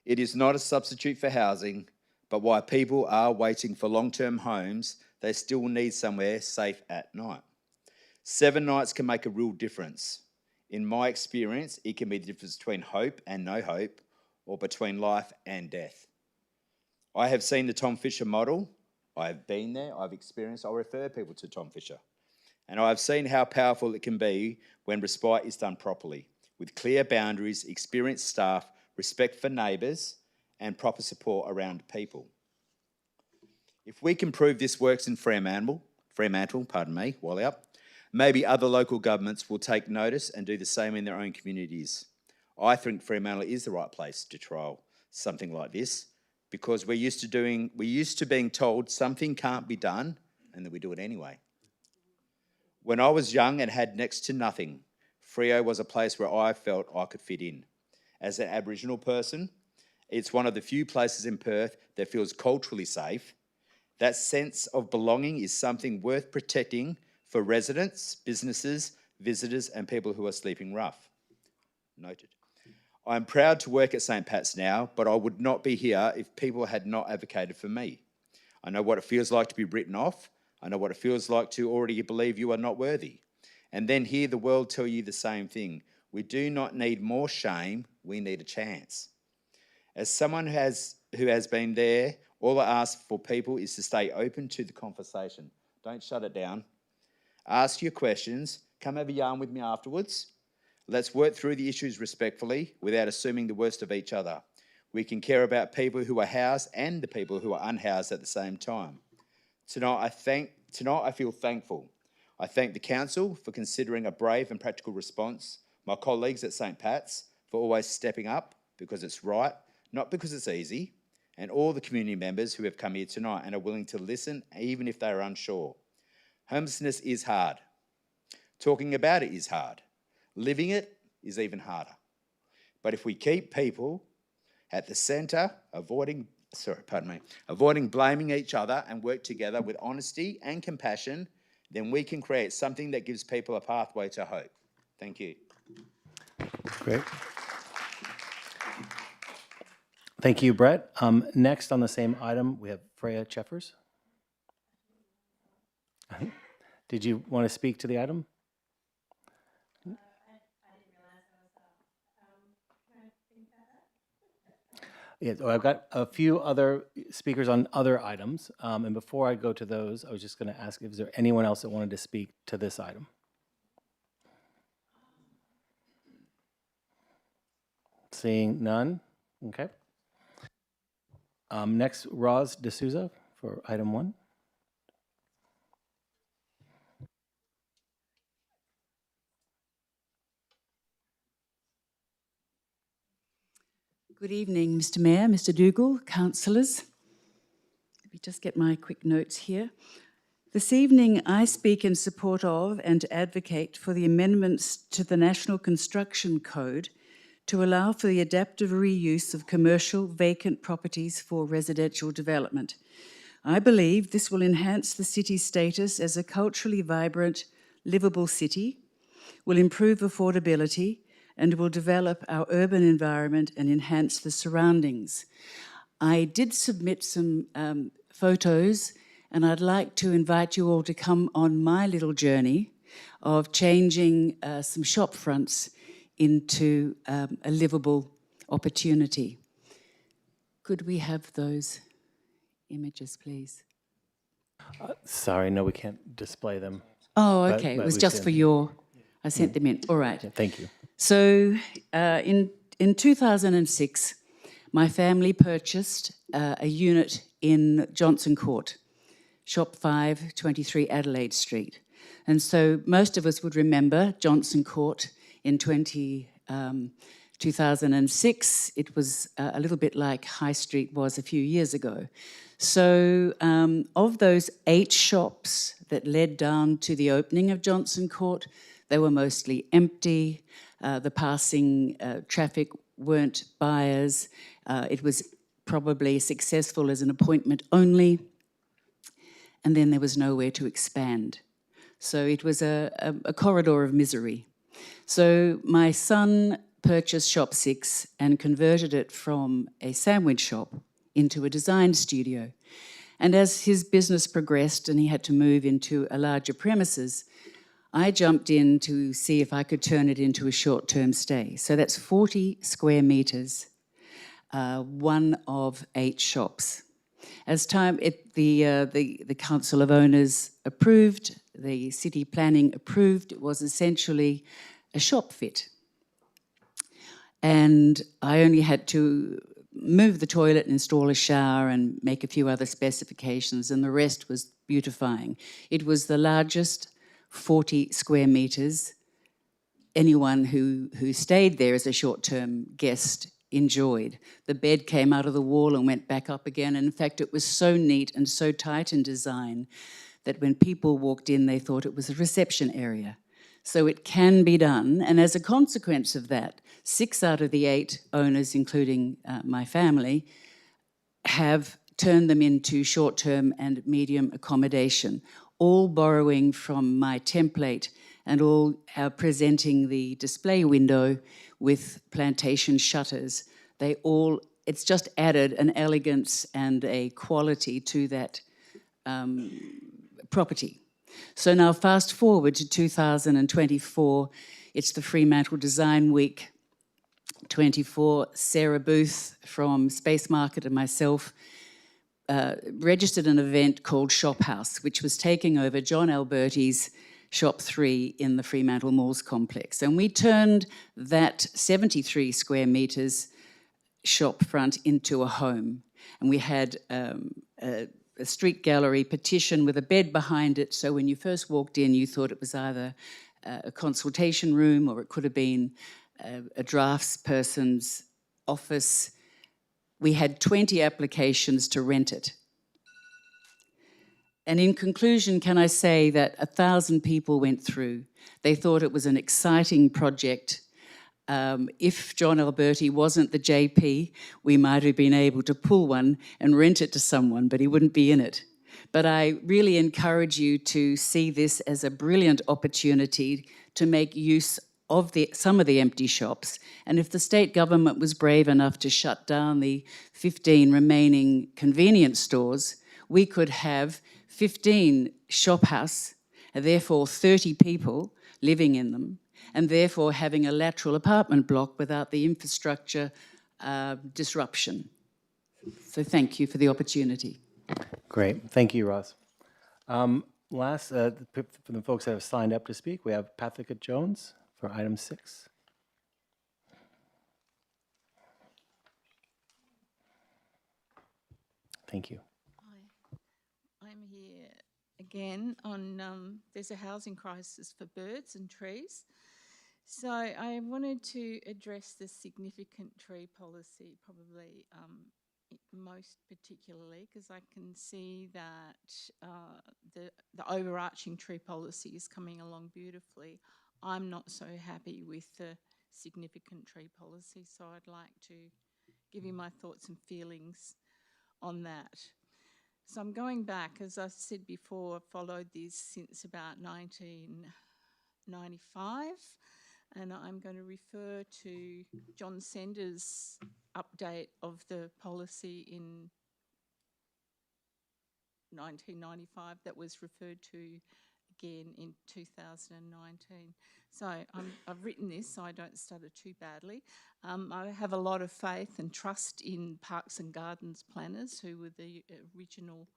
It is not a substitute for housing, but while people are waiting for long-term homes, they still need somewhere safe at night. 7 nights can make a real difference. In my experience, it can be the difference between hope and no hope, or between life and death. I have seen the Tom Fisher model. I have been there, I've experienced, I refer people to Tom Fisher. And I've seen how powerful it can be when respite is done properly, with clear boundaries, experienced staff, respect for neighbours, and proper support around people. If we can prove this works in Fremantle, while out, maybe other local governments will take notice and do the same in their own communities. I think Fremantle is the right place to trial something like this, because we're used to being told something can't be done, and then we do it anyway. When I was young and had next to nothing, Freo was a place where I felt I could fit in. As an Aboriginal person, it's one of the few places in Perth that feels culturally safe. That sense of belonging is something worth protecting for residents, businesses, visitors, and people who are sleeping rough. Noted. I'm proud to work at St. Pat's now, but I would not be here if people had not advocated for me. I know what it feels like to be written off. I know what it feels like to already believe you are not worthy. And then hear the world tell you the same thing. We do not need more shame, we need a chance. As someone who has been there, all I ask for people is to stay open to the conversation. Don't shut it down. Ask your questions. Come have a yarn with me afterwards. Let's work through the issues respectfully without assuming the worst of each other. We can care about people who are housed and the people who are unhoused at the same time. Tonight I feel thankful. I thank the Council for considering a brave and practical response, my colleagues at St. Pat's for always stepping up because it's right, not because it's easy, and all the community members who have come here tonight and are willing to listen even if they are unsure. Homelessness is hard. Talking about it is hard. Living it is even harder. But if we keep people at the centre, avoiding blaming each other and work together with honesty and compassion, then we can create something that gives people a pathway to hope. Thank you. Great. Thank you, Brett. Next on the same item, we have Freya Cheffers. Did you want to speak to the item? Yeah, so I've got a few other speakers on other items. And before I go to those, I was just going to ask if there anyone else that wanted to speak to this item. Seeing none. Okay. Next, Roz D'Souza for item 1. Good evening, Mr. Mayor, Mr. Dougal, councillors. Let me just get my quick notes here. This evening, I speak in support of and advocate for the amendments to the National Construction Code to allow for the adaptive reuse of commercial vacant properties for residential development. I believe this will enhance the city's status as a culturally vibrant, livable city, will improve affordability, and will develop our urban environment and enhance the surroundings. I did submit some photos, and I'd like to invite you all to come on my little journey of changing some shop fronts into a livable opportunity. Could we have those images, please? Sorry, no, we can't display them. Oh, But- okay. but It was we just sent for them. your. I sent them in. All right. Thank you. So in 2006, my family purchased a unit in Johnson Court, Shop 5, 23 Adelaide Street. And so most of us would remember Johnson Court in 2006. It was a little bit like High Street was a few years ago. So of those 8 shops that led down to the opening of Johnson Court, they were mostly empty. The passing traffic weren't buyers. It was probably successful as an appointment only. And then there was nowhere to expand. So it was a corridor of misery. So my son purchased Shop 6 and converted it from a sandwich shop into a design studio. And as his business progressed and he had to move into a larger premises, I jumped in to see if I could turn it into a short-term stay. So that's 40 square metres, one of 8 shops. As time, the Council of Owners approved, the city planning approved, it was essentially a shop fit. And I only had to move the toilet and install a shower and make a few other specifications, and the rest was beautifying. It was the largest 40 square metres anyone who stayed there as a short-term guest enjoyed. The bed came out of the wall and went back up again. And in fact, it was so neat and so tight in design that when people walked in, they thought it was a reception area. So it can be done. And as a consequence of that, 6 out of the 8 owners, including my family, have turned them into short-term and medium accommodation, all borrowing from my template and all presenting the display window with plantation shutters. It's just added an elegance and a quality to that property. So now fast forward to 2024, it's the Fremantle Design Week 24. Sarah Booth from Space Market and myself registered an event called Shop House, which was taking over John Alberti's Shop 3 in the Fremantle Malls complex. And we turned that 73 square metres shop front into a home. And we had a street gallery petition with a bed behind it. So when you first walked in, you thought it was either a consultation room or it could have been a draftsperson's office. We had 20 applications to rent it. And in conclusion, can I say that 1,000 people went through. They thought it was an exciting project. If John Alberti wasn't the JP, we might have been able to pull one and rent it to someone, but he wouldn't be in it. But I really encourage you to see this as a brilliant opportunity to make use of some of the empty shops. And if the state government was brave enough to shut down the 15 remaining convenience stores, we could have 15 shop house, and therefore 30 people living in them, and therefore having a lateral apartment block without the infrastructure disruption. So thank you for the opportunity. Great. Thank you, Ross. Last, for the folks that have signed up to speak, we have Pathika Jones for item 6. Thank you. I'm here again on, there's a housing crisis for birds and trees. So I wanted to address the significant tree policy, probably most particularly, because I can see that the overarching tree policy is coming along beautifully. I'm not so happy with the significant tree policy, so I'd like to give you my thoughts and feelings on that. So I'm going back, as I said before, I've followed this since about 1995. And I'm going to refer to John Sender's update of the policy in 1995 that was referred to again in 2019. So I've written this so I don't stutter too badly. I have a lot of faith and trust in Parks and Gardens planners, who were the original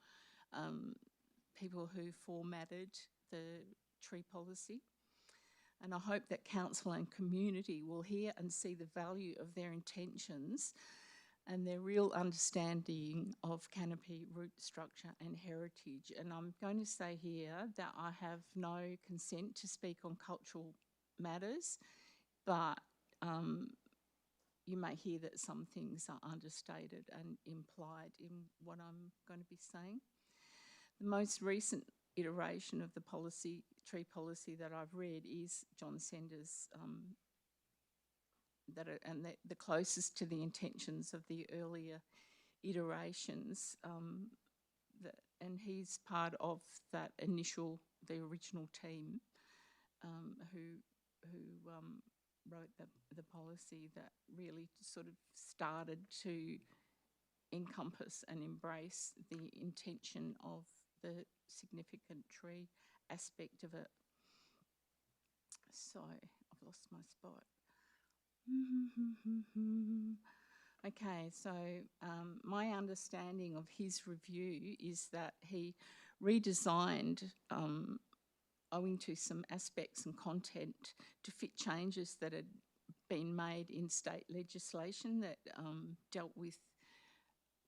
people who formatted the tree policy. And I hope that council and community will hear and see the value of their intentions and their real understanding of canopy, root structure and heritage. And I'm going to say here that I have no consent to speak on cultural matters, but you may hear that some things are understated and implied in what I'm going to be saying. The most recent iteration of the tree policy that I've read is John Sender's, the closest to the intentions of the earlier iterations, and he's part of that the original team who wrote the policy that really sort of started to encompass and embrace the intention of the significant tree aspect of it. So I've lost my spot. Okay, so my understanding of his review is that he redesigned, owing to some aspects and content, to fit changes that had been made in state legislation that dealt with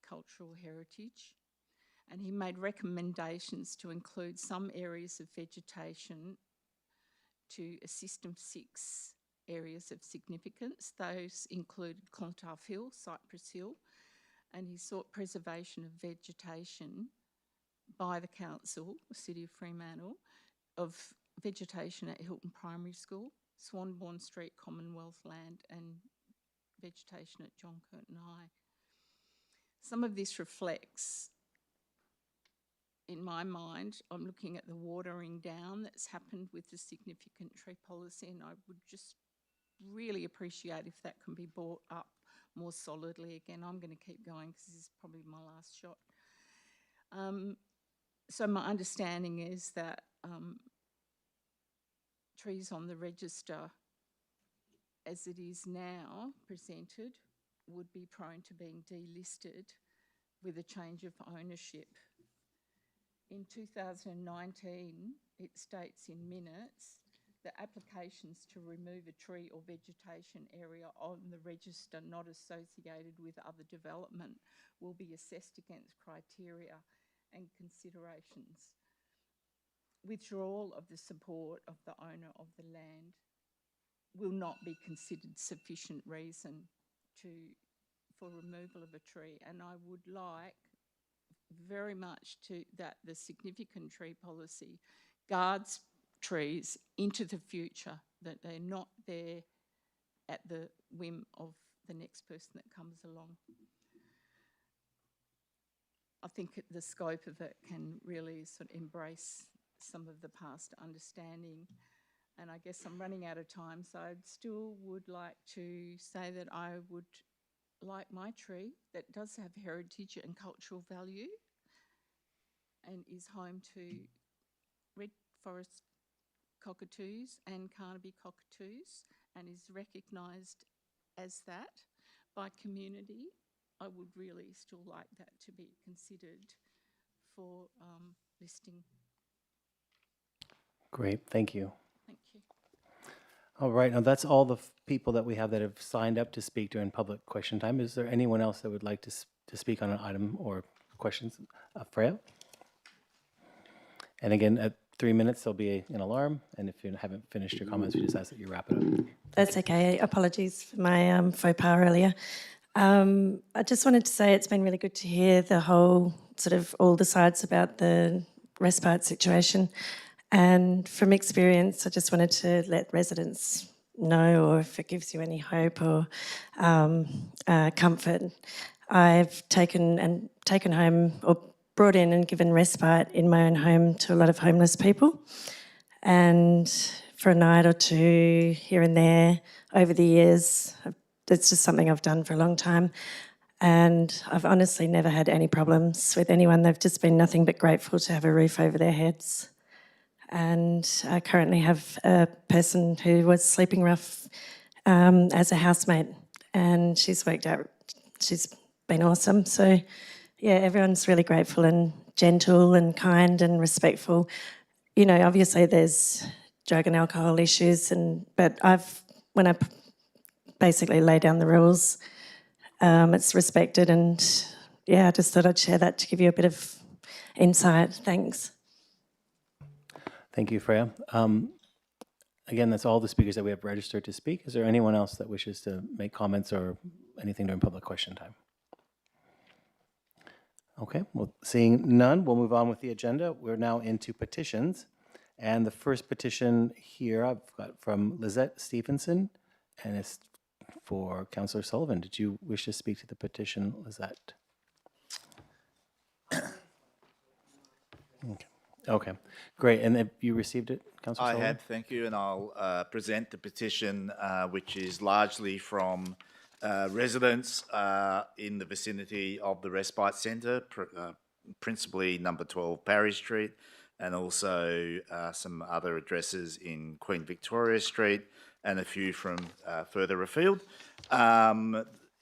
cultural heritage. And he made recommendations to include some areas of vegetation to a system 6 areas of significance. Those included Clontarf Hill, Cypress Hill, and he sought preservation of vegetation by the council, the City of Fremantle, of vegetation at Hilton Primary School, Swanbourne Street Commonwealth Land, and vegetation at John Curtin High. Some of this reflects, in my mind, I'm looking at the watering down that's happened with the significant tree policy, and I would just really appreciate if that can be brought up more solidly. Again, I'm going to keep going because this is probably my last shot. So my understanding is that trees on the register, as it is now presented, would be prone to being delisted with a change of ownership. In 2019, it states in minutes that applications to remove a tree or vegetation area on the register not associated with other development will be assessed against criteria and considerations. Withdrawal of the support of the owner of the land will not be considered sufficient reason for removal of a tree, and I would like very much that the significant tree policy guards trees into the future, that they're not there at the whim of the next person that comes along. I think the scope of it can really sort of embrace some of the past understanding, and I guess I'm running out of time, so I still would like to say that I would like my tree that does have heritage and cultural value and is home to red forest cockatoos and Carnaby cockatoos and is recognised as that by community. I would really still like that to be considered for listing. Great, thank you. Thank you. All right, now that's all the people that we have that have signed up to speak during public question time. Is there anyone else that would like to speak on an item or questions? Freya? And again, at 3 minutes, there'll be an alarm, and if you haven't finished your comments, we just ask that you wrap it up. That's okay. Apologies for my faux pas earlier. I just wanted to say it's been really good to hear the whole, sort of all the sides about the respite situation. And from experience, I just wanted to let residents know, or if it gives you any hope or comfort, I've taken home or brought in and given respite in my own home to a lot of homeless people. And for a night or two here and there over the years. It's just something I've done for a long time. And I've honestly never had any problems with anyone. They've just been nothing but grateful to have a roof over their heads. And I currently have a person who was sleeping rough as a housemate, and she's worked out, she's been awesome. So yeah, everyone's really grateful and gentle and kind and respectful. You know, obviously there's drug and alcohol issues, but when I basically lay down the rules, it's respected, and yeah, I just thought I'd share that to give you a bit of insight. Thanks. Thank you, Freya. Again, that's all the speakers that we have registered to speak. Is there anyone else that wishes to make comments or anything during public question time? Okay, well, seeing none, we'll move on with the agenda. We're now into petitions. And the first petition here I've got from Lizette Stevenson, and it's for Councillor Sullivan. Did you wish to speak to the petition, Lizette? Okay, great. And have you received it, Councillor Sullivan? I have, thank you, and I'll present the petition, which is largely from residents in the vicinity of the Respite Centre, principally number 12 Parry Street, and also some other addresses in Queen Victoria Street, and a few from further afield.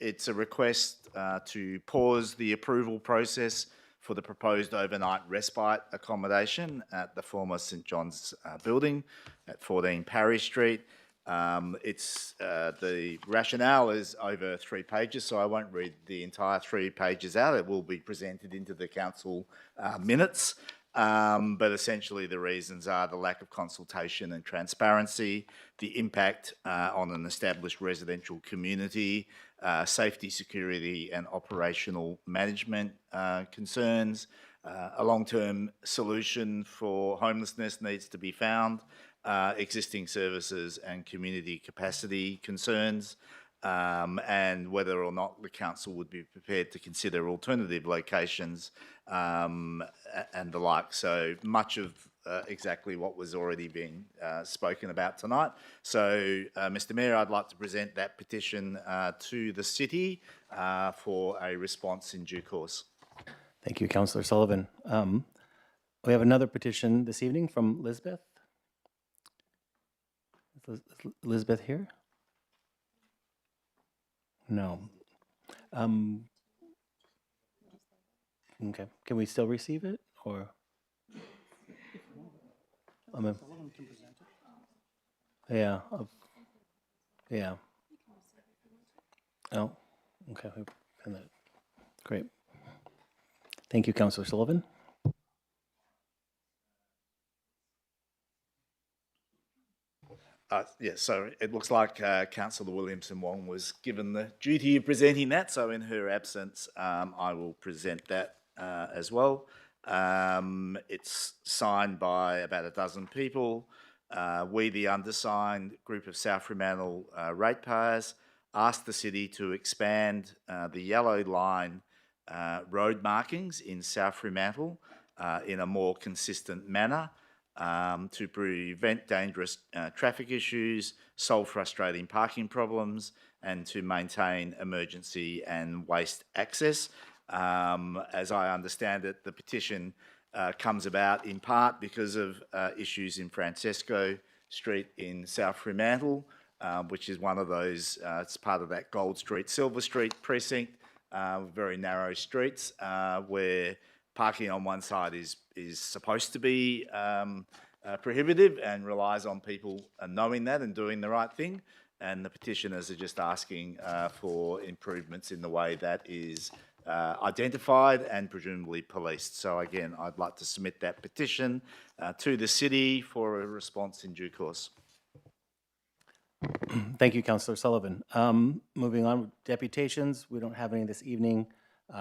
It's a request to pause the approval process for the proposed overnight respite accommodation at the former St John's building at 14 Parry Street. The rationale is over 3 pages, so I won't read the entire 3 pages out. It will be presented into the council minutes. But essentially the reasons are the lack of consultation and transparency, the impact on an established residential community, safety, security and operational management concerns. A long-term solution for homelessness needs to be found, existing services and community capacity concerns, and whether or not the council would be prepared to consider alternative locations and the like. So much of exactly what was already being spoken about tonight. So, Mr Mayor, I'd like to present that petition to the city for a response in due course. Thank you, Councillor Sullivan. We have another petition this evening from Lisbeth. Is Lisbeth here? No. Okay. Can we still receive it, or? Yeah. Yeah. Oh. Okay. Great. Thank you, Councillor Sullivan. Yes, so it looks like Councillor Williamson-Wong was given the duty of presenting that, so in her absence, I will present that as well. It's signed by about a dozen people. We, the undersigned group of South Fremantle ratepayers, asked the city to expand the yellow line road markings in South Fremantle in a more consistent manner, to prevent dangerous traffic issues, solve frustrating parking problems, and to maintain emergency and waste access. As I understand it, the petition comes about in part because of issues in Francesco Street in South Fremantle, which is one of those, it's part of that Gold Street, Silver Street precinct, very narrow streets where parking on one side is supposed to be prohibitive and relies on people knowing that and doing the right thing. And the petitioners are just asking for improvements in the way that is identified and presumably policed. So again, I'd like to submit that petition to the city for a response in due course. Thank you, Councillor Sullivan. Moving on, deputations. We don't have any this evening.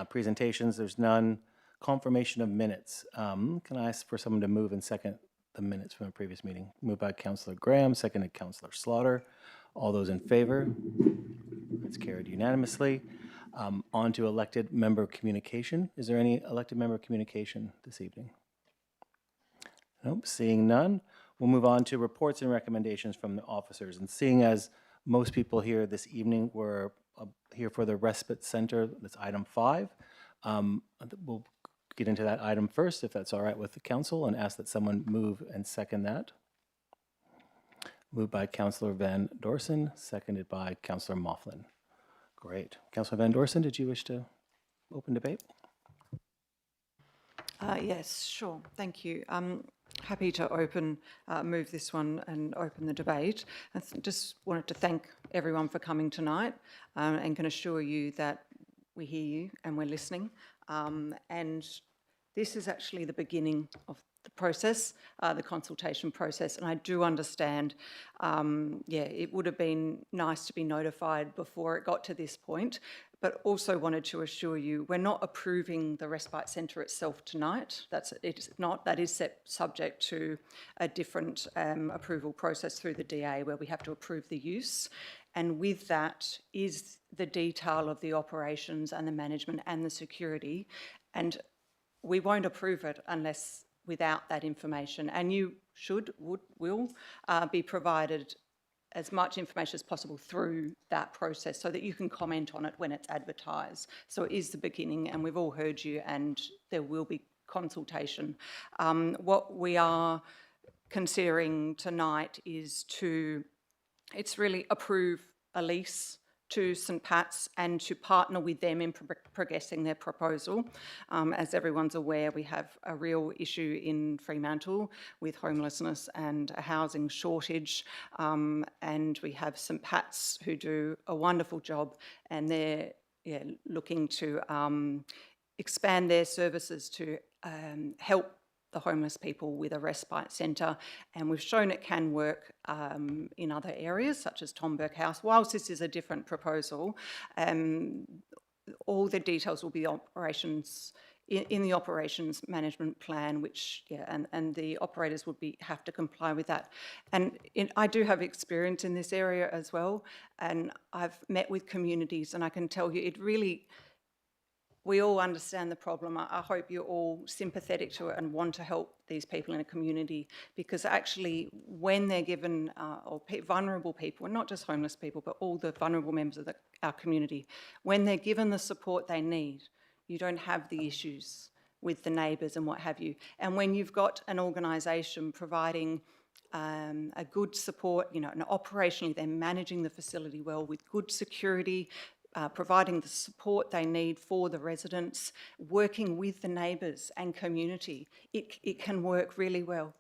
Presentations, there's none. Confirmation of minutes. Can I ask for someone to move and second the minutes from a previous meeting? Moved by Councillor Graham, seconded Councillor Slaughter. All those in favor? It's carried unanimously. On to elected member communication. Is there any elected member communication this evening? Nope, seeing none. we'll move on to reports and recommendations from the officers. And seeing as most people here this evening were here for the respite center, that's item 5, we'll get into that item first, if that's all right with the council, and ask that someone move and second that. Moved by Councillor Van Dorsen, seconded by Councillor Moughlin. Great. Councillor Van Dorsen, did you wish to open debate? Yes, sure. Thank you. Happy to move this one and open the debate. I just wanted to thank everyone for coming tonight and can assure you that we hear you and we're listening. And this is actually the beginning of the process, the consultation process, and I do understand, it would have been nice to be notified before it got to this point, but also wanted to assure you we're not approving the respite centre itself tonight. That is subject to a different approval process through the DA where we have to approve the use. And with that is the detail of the operations and the management and the security. And we won't approve it unless without that information. And you will be provided as much information as possible through that process so that you can comment on it when it's advertised. So it is the beginning, and we've all heard you, and there will be consultation. What we are considering tonight is it's really approve a lease to St Pat's and to partner with them in progressing their proposal. As everyone's aware, we have a real issue in Fremantle with homelessness and a housing shortage, and we have St Pat's who do a wonderful job, and they're looking to expand their services to help the homeless people with a respite centre, and we've shown it can work in other areas such as Tom Burke House. Whilst this is a different proposal, all the details will be operations in the operations management plan, which and the operators would have to comply with that. And I do have experience in this area as well, and I've met with communities, and I can tell you it really. We all understand the problem. I hope you're all sympathetic to it and want to help these people in a community, because actually when they're given, vulnerable people, and not just homeless people, but all the vulnerable members of our community, when they're given the support they need, you don't have the issues with the neighbours and what have you. And when you've got an organisation providing a good support, and operationally they're managing the facility well with good security, providing the support they need for the residents, working with the neighbours and community, it can work really well.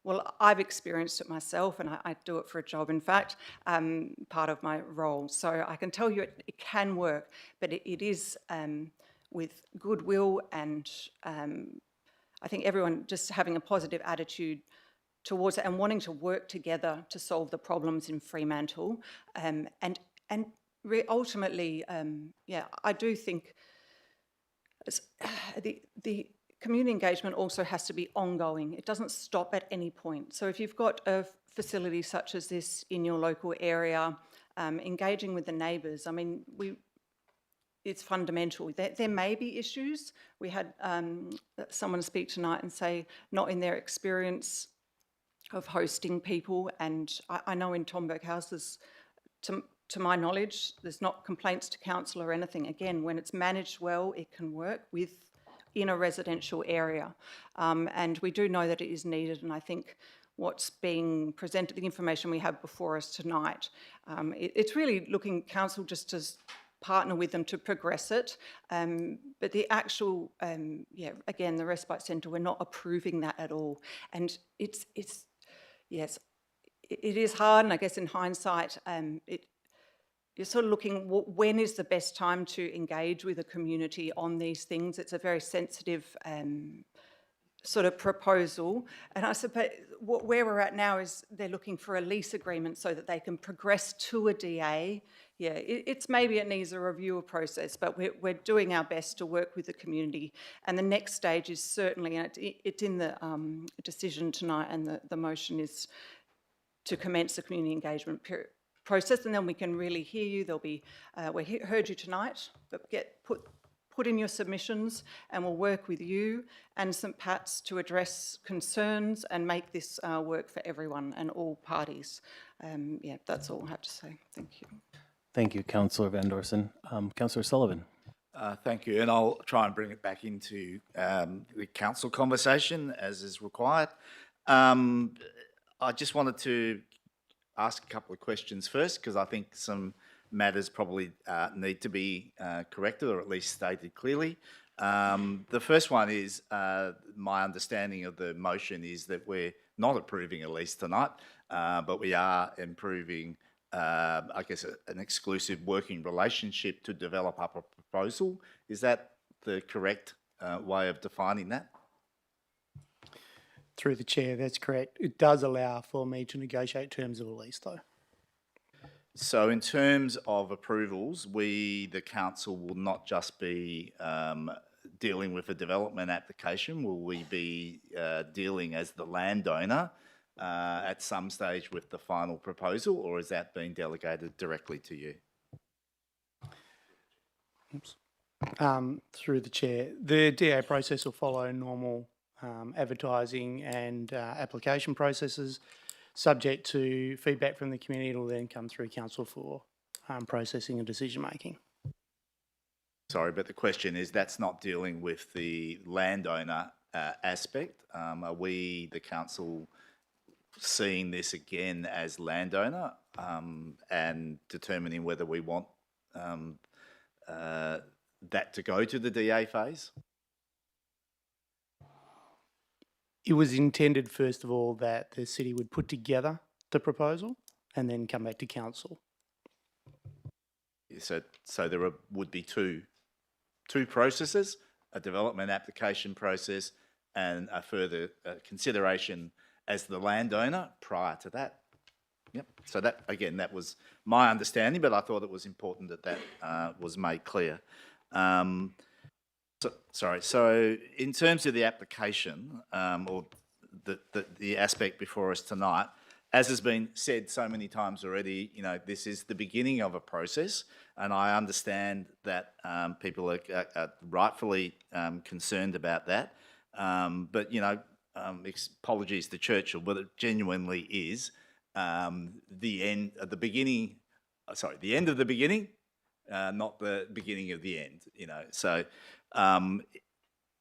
Well, I've experienced it myself, and I do it for a job, in fact, part of my role. So I can tell you it can work, but it is with goodwill and I think everyone just having a positive attitude towards it and wanting to work together to solve the problems in Fremantle. Ultimately, I do think the community engagement also has to be ongoing. It doesn't stop at any point. So if you've got a facility such as this in your local area, engaging with the neighbours, I mean, it's fundamental. There may be issues. We had someone speak tonight and say not in their experience of hosting people, and I know in Tom Burke House, to my knowledge, there's not complaints to council or anything. Again, when it's managed well, it can work in a residential area. And we do know that it is needed, and I think what's being presented, the information we have before us tonight, it's really looking council just to partner with them to progress it. But the actual, again, the respite centre, we're not approving that at all. And it is hard, and I guess in hindsight, you're sort of looking, when is the best time to engage with a community on these things? It's a very sensitive sort of proposal. And I suppose where we're at now is they're looking for a lease agreement so that they can progress to a DA. Maybe it needs a review process, but we're doing our best to work with the community. And the next stage is certainly, and it's in the decision tonight, and the motion is to commence the community engagement process, and then we can really hear you. There'll be, we heard you tonight, but put in your submissions and we'll work with you and St Pat's to address concerns and make this work for everyone and all parties. Yeah, that's all I have to say. Thank you. Thank you, Councillor Van Dorsen. Councillor Sullivan. Thank you, and I'll try and bring it back into the council conversation as is required. I just wanted to ask a couple of questions first, because I think some matters probably need to be corrected or at least stated clearly. The first one is my understanding of the motion is that we're not approving a lease tonight, but we are improving, I guess, an exclusive working relationship to develop up a proposal. Is that the correct way of defining that? Through the chair, that's correct. It does allow for me to negotiate terms of a lease, though. So in terms of approvals, we, the council, will not just be dealing with a development application. Will we be dealing as the landowner at some stage with the final proposal, or is that being delegated directly to you? Oops. Through the chair, the DA process will follow normal advertising and application processes. Subject to feedback from the community, it will then come through council for processing and decision making. Sorry, but the question is that's not dealing with the landowner aspect. Are we, the council, seeing this again as landowner and determining whether we want that to go to the DA phase? It was intended, first of all, that the city would put together the proposal and then come back to council. So there would be two processes, a development application process and a further consideration as the landowner prior to that. Yep. So that, again, that was my understanding, but I thought it was important that that was made clear. So in terms of the application or the aspect before us tonight, as has been said so many times already, you know, this is the beginning of a process, and I understand that people are rightfully concerned about that. But you know, apologies to Churchill, but it genuinely is the end of the beginning. Sorry, the end of the beginning, not the beginning of the end. You know, so.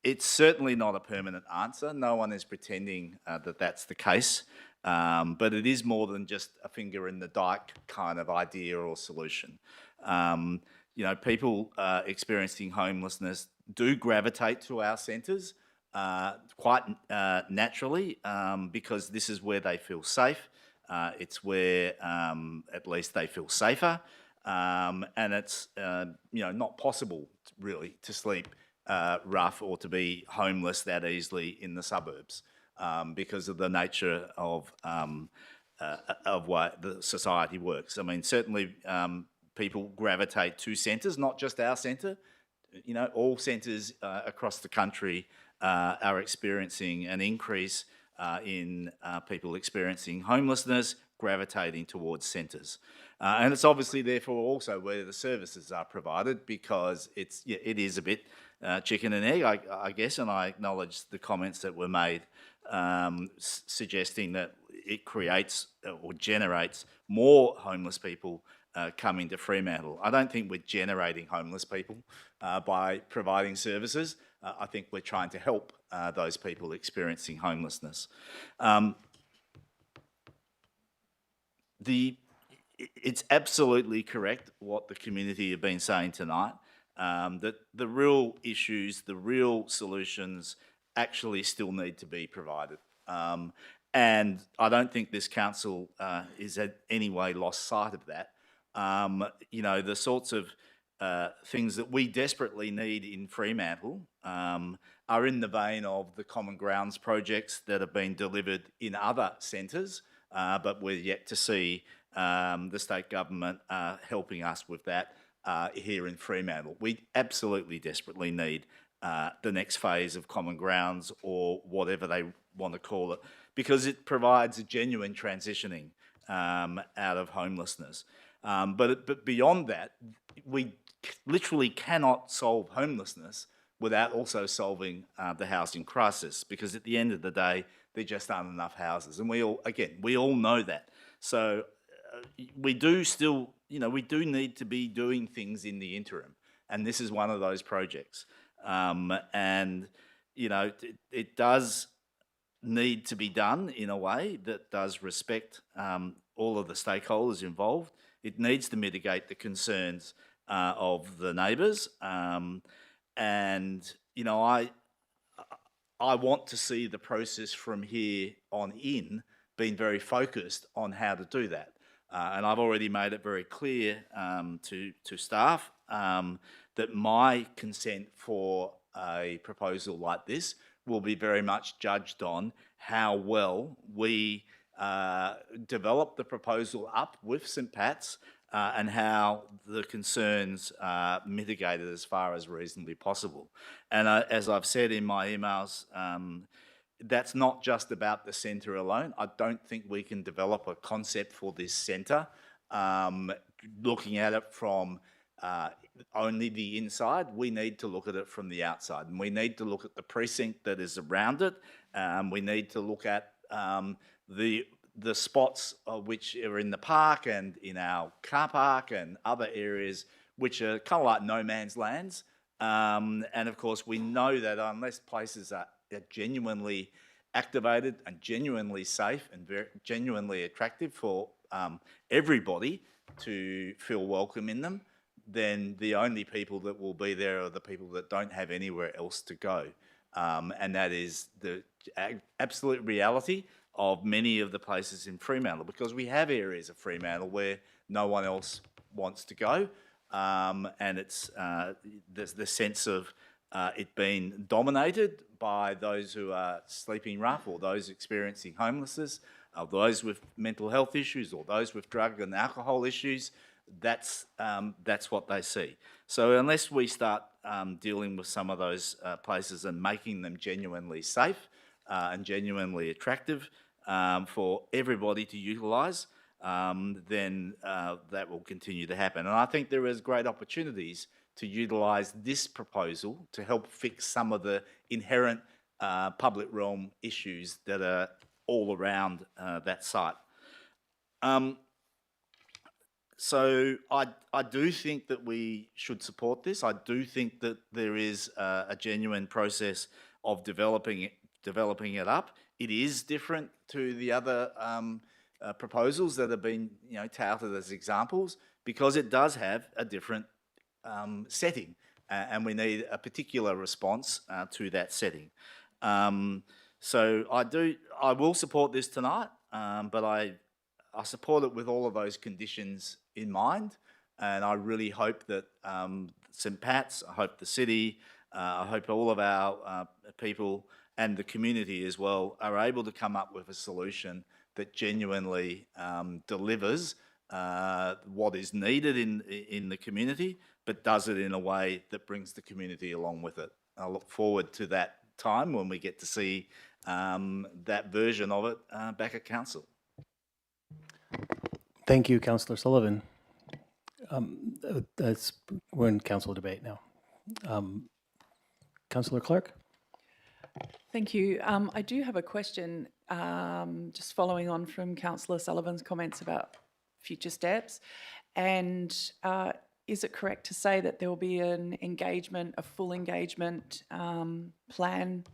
It's certainly not a permanent answer. No one is pretending that that's the case, but it is more than just a finger in the dike kind of idea or solution. You know, people experiencing homelessness do gravitate to our centres quite naturally because this is where they feel safe. It's where at least they feel safer. And it's you know, not possible really to sleep rough or to be homeless that easily in the suburbs because of the nature of what the society works. I mean, certainly people gravitate to centres, not just our centre. You know, all centres across the country are experiencing an increase in people experiencing homelessness, gravitating towards centres. And it's obviously therefore also where the services are provided, because it is a bit chicken and egg, I guess, and I acknowledge the comments that were made suggesting that it creates or generates more homeless people coming to Fremantle. I don't think we're generating homeless people by providing services. I think we're trying to help those people experiencing homelessness. It's absolutely correct what the community have been saying tonight, that the real issues, the real solutions actually still need to be provided. And I don't think this council is in any way lost sight of that. You know, the sorts of things that we desperately need in Fremantle are in the vein of the Common Grounds projects that have been delivered in other centres, but we're yet to see the state government helping us with that here in Fremantle. We absolutely desperately need the next phase of Common Grounds, or whatever they want to call it, because it provides a genuine transitioning out of homelessness. But beyond that, we literally cannot solve homelessness without also solving the housing crisis, because at the end of the day, there just aren't enough houses. And we all know that. So we do still, we do need to be doing things in the interim. And this is one of those projects. It does need to be done in a way that does respect all of the stakeholders involved. It needs to mitigate the concerns of the neighbours. I want to see the process from here on in being very focused on how to do that. And I've already made it very clear to staff that my consent for a proposal like this will be very much judged on how well we develop the proposal up with St Pat's and how the concerns are mitigated as far as reasonably possible. And as I've said in my emails, that's not just about the centre alone. I don't think we can develop a concept for this centre looking at it from only the inside. We need to look at it from the outside, and we need to look at the precinct that is around it. We need to look at the spots which are in the park and in our car park and other areas which are kind of like no man's lands. And of course, we know that unless places are genuinely activated and genuinely safe and genuinely attractive for everybody to feel welcome in them, then the only people that will be there are the people that don't have anywhere else to go. And that is the absolute reality of many of the places in Fremantle, because we have areas of Fremantle where no one else wants to go. And it's the sense of it being dominated by those who are sleeping rough, or those experiencing homelessness, or those with mental health issues, or those with drug and alcohol issues. That's what they see. So unless we start dealing with some of those places and making them genuinely safe and genuinely attractive for everybody to utilise, then that will continue to happen. And I think there is great opportunities to utilise this proposal to help fix some of the inherent public realm issues that are all around that site. So I do think that we should support this. I do think that there is a genuine process of developing it up. It is different to the other proposals that have been touted as examples, because it does have a different setting, and we need a particular response to that setting. So I will support this tonight, but I support it with all of those conditions in mind, and I really hope that St Pat's, I hope the city, I hope all of our people and the community as well are able to come up with a solution that genuinely delivers what is needed in the community, but does it in a way that brings the community along with it. I look forward to that time when we get to see that version of it back at council. Thank you, Councillor Sullivan. We're in council debate now. Councillor Clark? Thank you. I do have a question, just following on from Councillor Sullivan's comments about future steps. And is it correct to say that there will be an engagement, a full engagement plan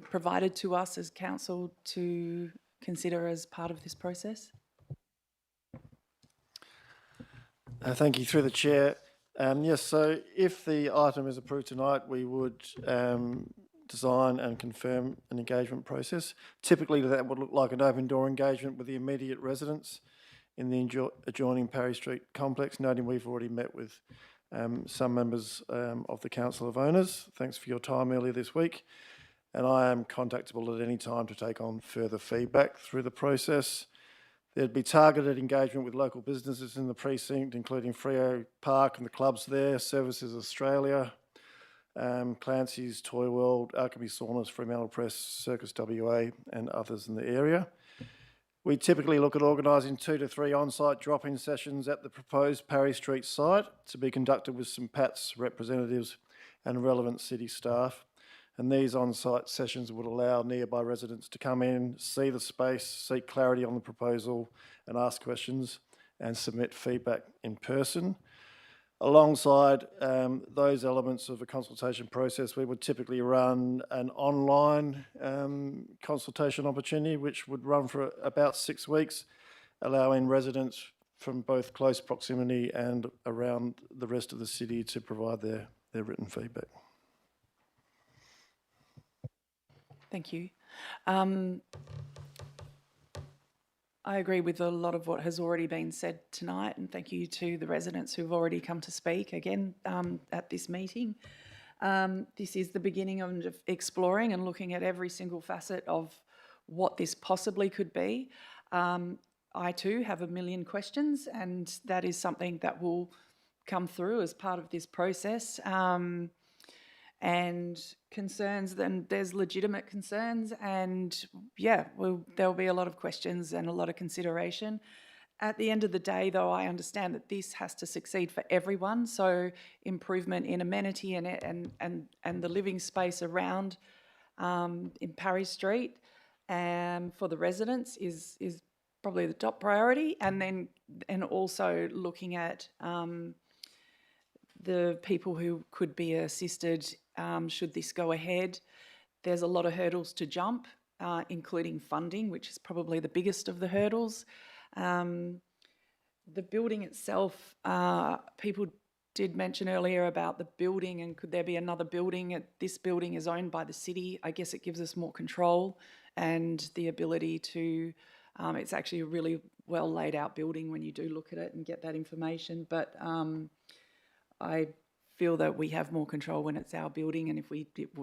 provided to us as council to consider as part of this process? Thank you. Through the chair. Yes, so if the item is approved tonight, we would design and confirm an engagement process. Typically that would look like an open door engagement with the immediate residents in the adjoining Parry Street complex, noting we've already met with some members of the Council of Owners. Thanks for your time earlier this week. And I am contactable at any time to take on further feedback through the process. There'd be targeted engagement with local businesses in the precinct, including Freo Park and the clubs there, Services Australia, Clancy's Toy World, Alchemy Saunas, Fremantle Press, Circus WA, and others in the area. We typically look at organising 2 to 3 on-site drop-in sessions at the proposed Parry Street site to be conducted with St Pat's representatives and relevant city staff. And these on-site sessions would allow nearby residents to come in, see the space, seek clarity on the proposal and ask questions and submit feedback in person. Alongside those elements of a consultation process, we would typically run an online consultation opportunity, which would run for about 6 weeks, allowing residents from both close proximity and around the rest of the city to provide their written feedback. Thank you. I agree with a lot of what has already been said tonight, and thank you to the residents who've already come to speak again at this meeting. This is the beginning of exploring and looking at every single facet of what this possibly could be. I too have a million questions, and that is something that will come through as part of this process. And concerns, then there's legitimate concerns, and yeah, there'll be a lot of questions and a lot of consideration. At the end of the day, though, I understand that this has to succeed for everyone, so improvement in amenity and the living space around in Parry Street for the residents is probably the top priority, and also looking at the people who could be assisted should this go ahead. There's a lot of hurdles to jump, including funding, which is probably the biggest of the hurdles. The building itself, people did mention earlier about the building and could there be another building. This building is owned by the city. I guess it gives us more control and the ability to, it's actually a really well laid out building when you do look at it and get that information. But I feel that we have more control when it's our building, and if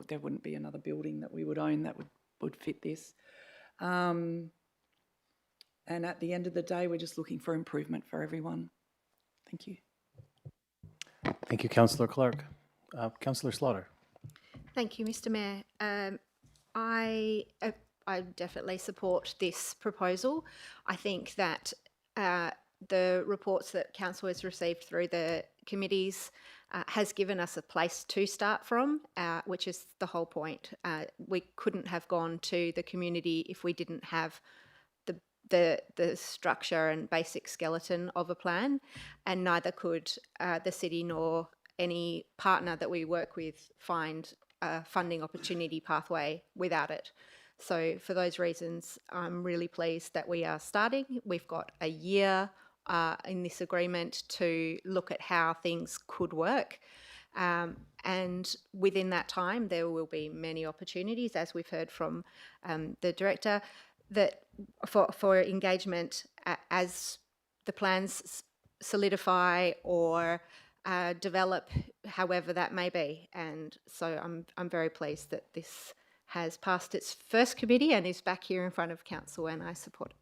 there wouldn't be another building that we would own that would fit this. And at the end of the day, we're just looking for improvement for everyone. Thank you. Thank you, Councillor Clark. Councillor Slaughter. Thank you, Mr. Mayor. I definitely support this proposal. I think that the reports that Council has received through the committees has given us a place to start from, which is the whole point. We couldn't have gone to the community if we didn't have the structure and basic skeleton of a plan, and neither could the city nor any partner that we work with find a funding opportunity pathway without it. So for those reasons, I'm really pleased that we are starting. We've got a year in this agreement to look at how things could work. And within that time, there will be many opportunities, as we've heard from the director, that for engagement as the plans solidify or develop, however that may be. And so I'm very pleased that this has passed its first committee and is back here in front of Council, and I support it.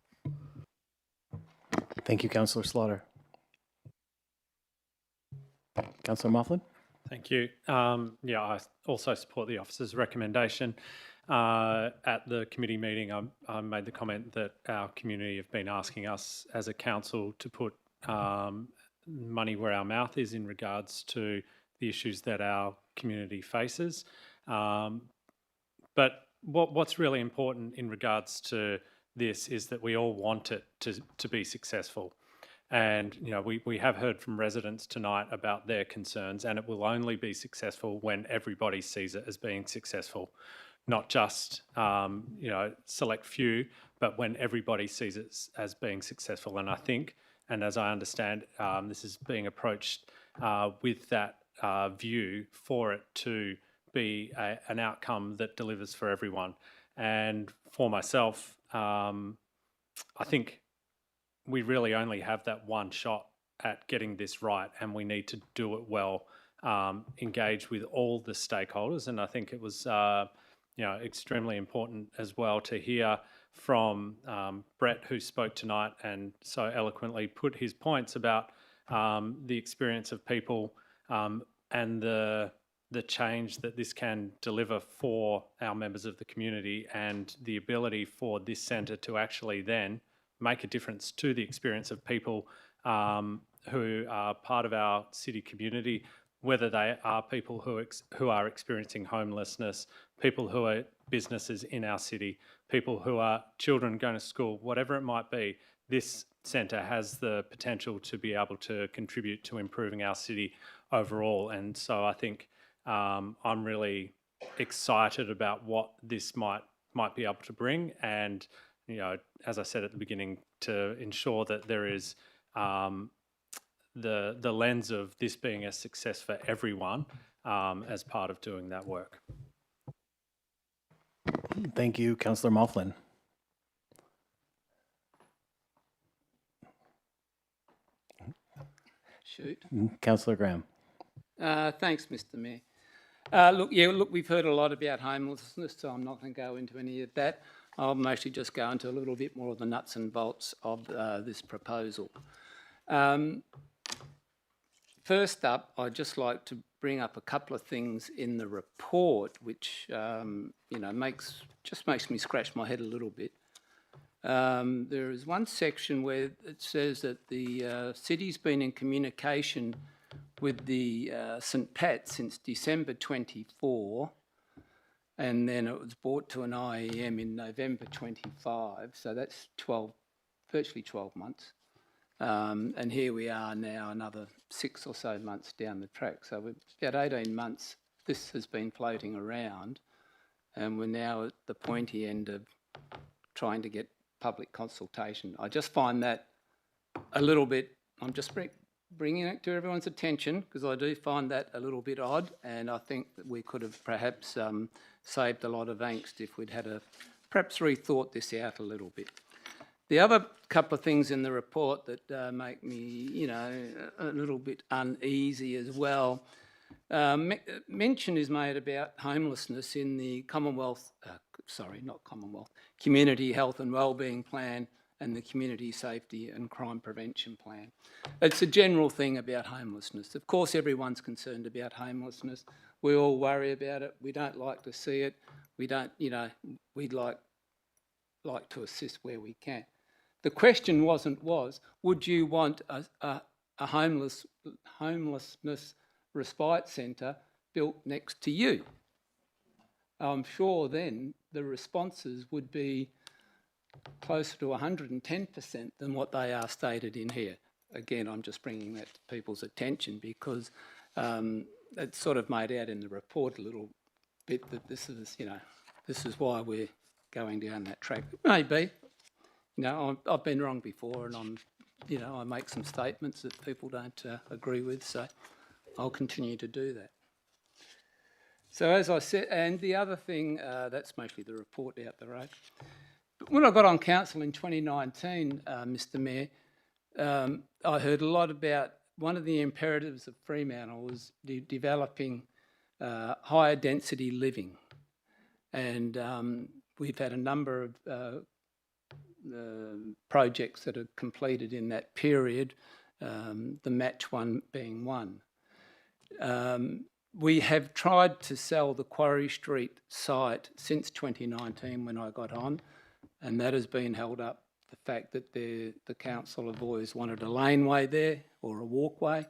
Thank you, Councillor Slaughter. Councillor Mofflin. Thank you. Yeah, I also support the officer's recommendation. At the committee meeting, I made the comment that our community have been asking us as a council to put money where our mouth is in regards to the issues that our community faces. But what's really important in regards to this is that we all want it to be successful. And, you know, we have heard from residents tonight about their concerns, and it will only be successful when everybody sees it as being successful. Not just, you know, select few, but when everybody sees it as being successful. And I think, and as I understand, this is being approached with that view for it to be an outcome that delivers for everyone. And for myself, I think we really only have that one shot at getting this right, and we need to do it well, engage with all the stakeholders. And I think it was you know, extremely important as well to hear from Brett, who spoke tonight and so eloquently put his points about the experience of people and the change that this can deliver for our members of the community, and the ability for this centre to actually then make a difference to the experience of people who are part of our city community, whether they are people who are experiencing homelessness, people who are businesses in our city, people who are children going to school, whatever it might be. This centre has the potential to be able to contribute to improving our city overall. And so I think I'm really excited about what this might be able to bring, and as I said at the beginning, to ensure that there is the lens of this being a success for everyone as part of doing that work. Thank you, Councillor Moughlin. Shoot. Councillor Graham. Thanks, Mr. Mayor. Look, we've heard a lot about homelessness, so I'm not going to go into any of that. I'll mostly just go into a little bit more of the nuts and bolts of this proposal. First up, I'd just like to bring up a couple of things in the report, which makes me scratch my head a little bit. There is one section where it says that the city's been in communication with the St Pat since December 24, and then it was brought to an IEM in November 25, so that's virtually 12 months. And here we are now, another 6 or so months down the track. So we're about 18 months this has been floating around, and we're now at the pointy end of trying to get public consultation. I just find that a little bit, I'm just bringing it to everyone's attention, because I do find that a little bit odd, and I think that we could have perhaps saved a lot of angst if we'd had perhaps rethought this out a little bit. The other couple of things in the report that make me, a little bit uneasy as well. Mention is made about homelessness in the Community Health and Wellbeing Plan and the Community Safety and Crime Prevention Plan. It's a general thing about homelessness. Of course, everyone's concerned about homelessness. We all worry about it. We don't like to see it. We don't, we'd like to assist where we can. The question was, would you want a homelessness respite centre built next to you? I'm sure then the responses would be closer to 110% than what they are stated in here. Again, I'm just bringing that to people's attention because it's sort of made out in the report a little bit that this is why we're going down that track. Maybe. I've been wrong before, and I make some statements that people don't agree with, so I'll continue to do that. So as I said, and the other thing, that's mostly the report out the road. But when I got on council in 2019, Mr. Mayor, I heard a lot about one of the imperatives of Fremantle was developing higher density living. And we've had a number of projects that are completed in that period, the match one being one. We have tried to sell the Quarry Street site since 2019 when I got on, and that has been held up. The fact that the council have always wanted a laneway there or a walkway,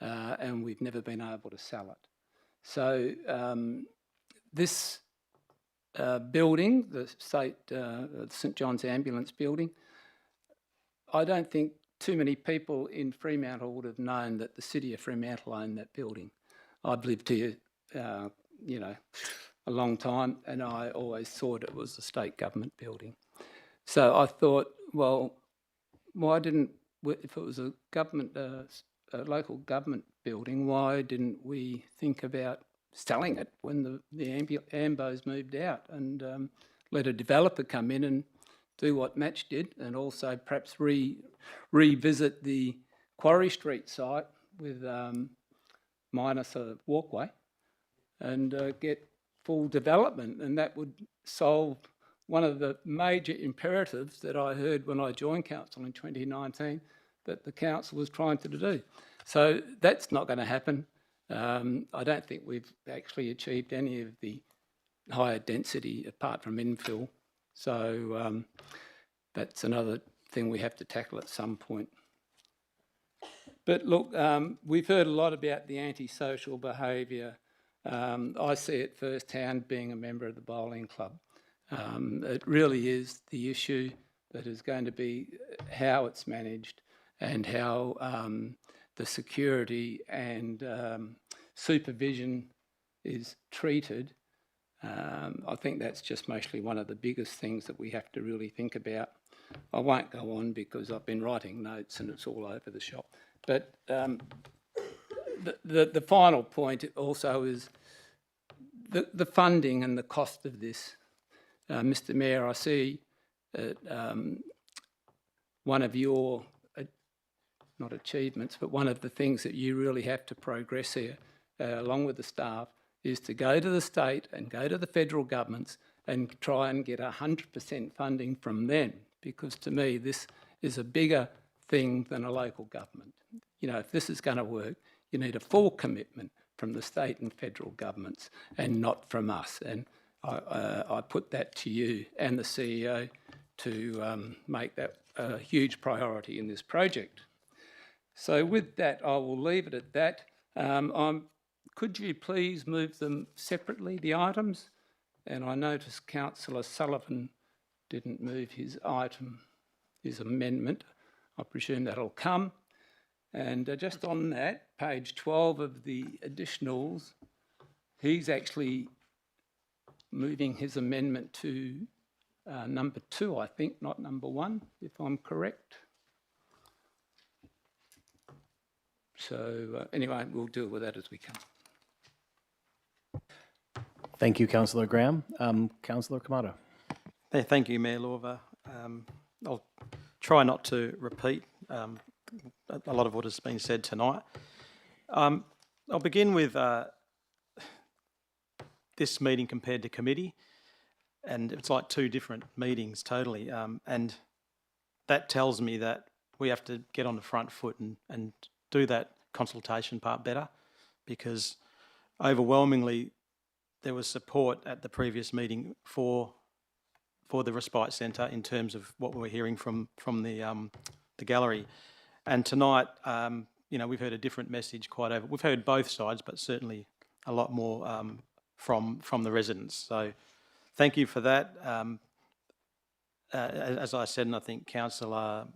and we've never been able to sell it. So this building, the St John's Ambulance building, I don't think too many people in Fremantle would have known that the City of Fremantle owned that building. I've lived here, a long time, and I always thought it was a state government building. So I thought, well, why didn't, if it was a government, a local government building, why didn't we think about selling it when the Ambos moved out and let a developer come in and do what Match did, and also perhaps revisit the Quarry Street site with minus a walkway and get full development, and that would solve one of the major imperatives that I heard when I joined council in 2019 that the council was trying to do. So that's not going to happen. I don't think we've actually achieved any of the higher density apart from infill. So that's another thing we have to tackle at some point. But look, we've heard a lot about the antisocial behaviour. I see it firsthand being a member of the bowling club. It really is the issue that is going to be how it's managed and how the security and supervision is treated. I think that's just mostly one of the biggest things that we have to really think about. I won't go on because I've been writing notes and it's all over the shop. But the final point also is the funding and the cost of this. Mr. Mayor, I see one of your, not achievements, but one of the things that you really have to progress here, along with the staff, is to go to the state and go to the federal governments and try and get 100% funding from them, because to me this is a bigger thing than a local government. You know, if this is going to work, you need a full commitment from the state and federal governments and not from us. And I put that to you and the CEO to make that a huge priority in this project. So with that, I will leave it at that. Could you please move them separately, the items? And I noticed Councillor Sullivan didn't move his item, his amendment. I presume that'll come. And just on that, page 12 of the additionals, he's actually moving his amendment to number 2, I think, not number 1, if I'm correct. So anyway, we'll deal with that as we come. Thank you, Councillor Graham. Councillor Kamado. Thank you, Mayor Lorva. I'll try not to repeat a lot of what has been said tonight. I'll begin with this meeting compared to committee, and it's like 2 different meetings totally, and that tells me that we have to get on the front foot and do that consultation part better, because overwhelmingly there was support at the previous meeting for the Respite Centre in terms of what we were hearing from the gallery. And tonight, you know, we've heard a different message we've heard both sides, but certainly a lot more from the residents. So thank you for that. As I said, and I think Councillor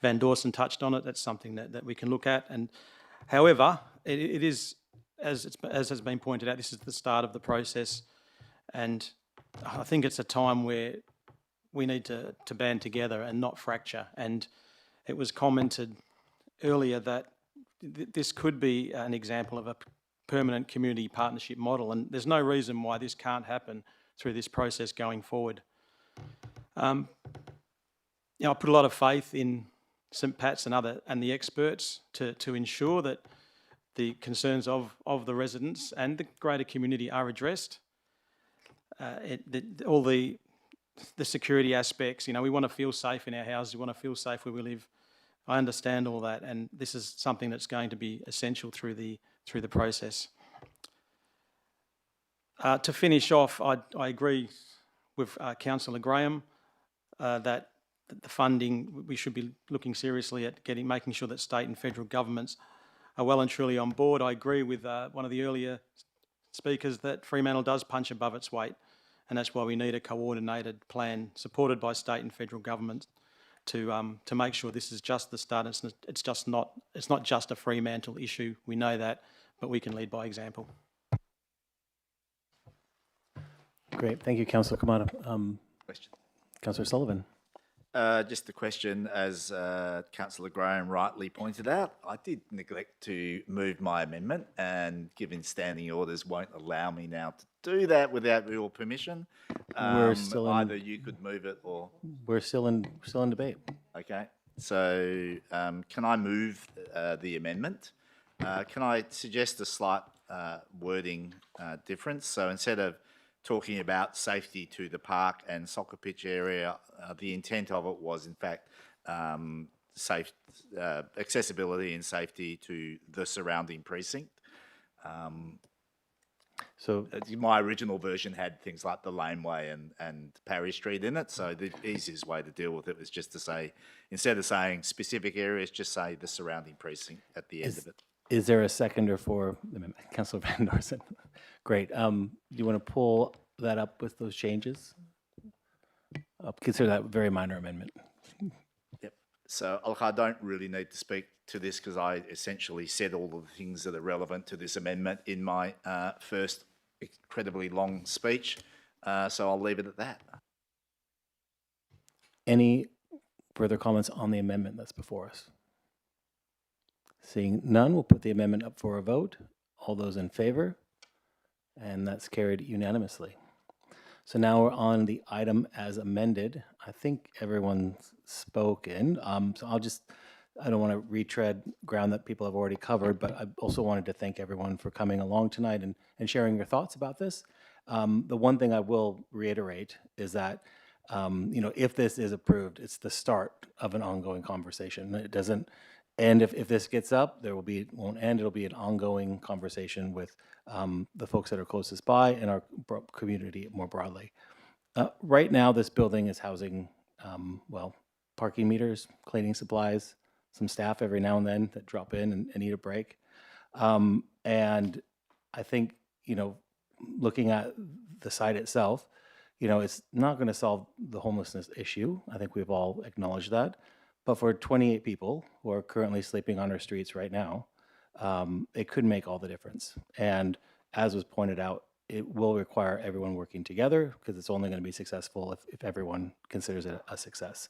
Van Dawson touched on it, that's something that we can look at. And however, it is, as has been pointed out, this is the start of the process, and I think it's a time where we need to band together and not fracture. And it was commented earlier that this could be an example of a permanent community partnership model, and there's no reason why this can't happen through this process going forward. You know, I put a lot of faith in St Pat's and the experts to ensure that the concerns of the residents and the greater community are addressed. All the security aspects, you know, we want to feel safe in our houses, we want to feel safe where we live. I understand all that, and this is something that's going to be essential through the process. To finish off, I agree with Councillor Graham that the funding, we should be looking seriously at making sure that state and federal governments are well and truly on board. I agree with one of the earlier speakers that Fremantle does punch above its weight, and that's why we need a coordinated plan supported by state and federal governments to make sure this is just the start. It's not just a Fremantle issue. We know that, but we can lead by example. Great, thank you, Councillor Kamado. Question. Councillor Sullivan. Just a question, as Councillor Graham rightly pointed out, I did neglect to move my amendment, and given standing orders won't allow me now to do that without your permission, either you could move it or... We're still in debate. Okay, so can I move the amendment? Can I suggest a slight wording difference? So instead of talking about safety to the park and soccer pitch area, the intent of it was, in fact, accessibility and safety to the surrounding precinct. So my original version had things like the laneway and Parry Street in it. So the easiest way to deal with it was just to say, instead of saying specific areas, just say the surrounding precinct at the end of it. is there a seconder for Councillor Van Dorsen? Great. Do you want to pull that up with those changes? I'll consider that a very minor amendment. Yep. So look, I don't really need to speak to this because I essentially said all of the things that are relevant to this amendment in my first incredibly long speech. So I'll leave it at that. Any further comments on the amendment that's before us? Seeing none, we'll put the amendment up for a vote. All those in favor? And that's carried unanimously. So now we're on the item as amended. I think everyone's spoken. So I don't want to retread ground that people have already covered, but I also wanted to thank everyone for coming along tonight and sharing your thoughts about this. The one thing I will reiterate is that, if this is approved, it's the start of an ongoing conversation. It doesn't end if this gets up, won't end. It'll be an ongoing conversation with the folks that are closest by and our community more broadly. Right now, this building is housing, parking meters, cleaning supplies, some staff every now and then that drop in and need a break. And I think, looking at the site itself, it's not going to solve the homelessness issue. I think we've all acknowledged that. But for 28 people who are currently sleeping on our streets right now, it could make all the difference. And as was pointed out, it will require everyone working together because it's only going to be successful if everyone considers it a success.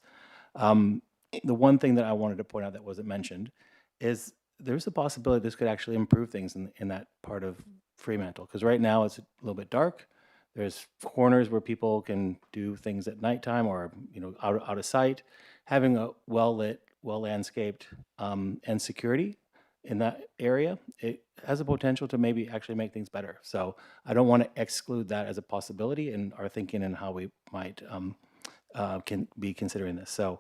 The one thing that I wanted to point out that wasn't mentioned is there's a possibility this could actually improve things in that part of Fremantle, because right now it's a little bit dark. There's corners where people can do things at nighttime or out of sight. Having a well-lit, well-landscaped and security in that area, it has a potential to maybe actually make things better. So I don't want to exclude that as a possibility in our thinking and how we might can be considering this. So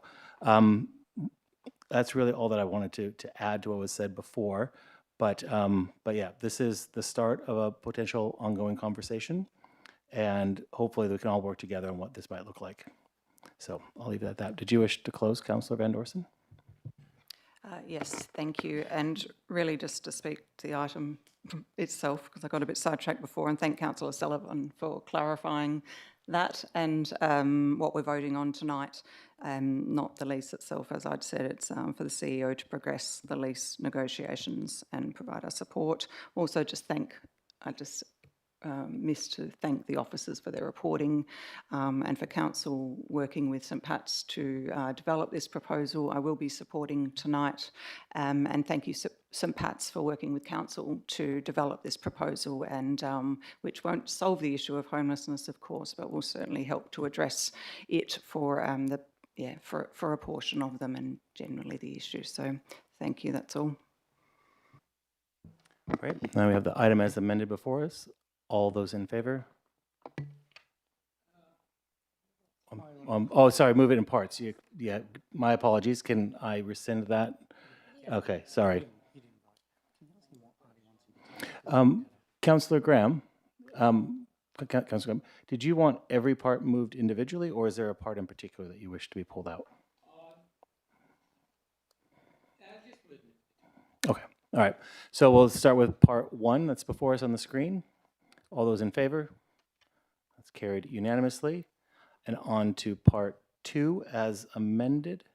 that's really all that I wanted to add to what was said before. But yeah, this is the start of a potential ongoing conversation, and hopefully we can all work together on what this might look like. So I'll leave it at that. Did you wish to close, Councillor Van Dorsen? Yes, thank you. And really just to speak to the item itself, because I got a bit sidetracked before, and thank Councillor Sullivan for clarifying that and what we're voting on tonight, not the lease itself. As I'd said, it's for the CEO to progress the lease negotiations and provide us support. Also missed to thank the officers for their reporting and for council working with St Pat's to develop this proposal. I will be supporting tonight, and thank you St Pat's for working with council to develop this proposal, and which won't solve the issue of homelessness, of course, but will certainly help to address it for a portion of them and generally the issue. So thank you, that's all. Great. Now we have the item as amended before us. All those in favor? Oh, sorry, move it in parts. Yeah, my apologies. Can I rescind that? Okay, sorry. Councillor Graham, Councillor Graham, did you want every part moved individually, or is there a part in particular that you wish to be pulled out? Okay, all right. So we'll start with part 1 that's before us on the screen. All those in favor? That's carried unanimously. And on to part 2 as amended.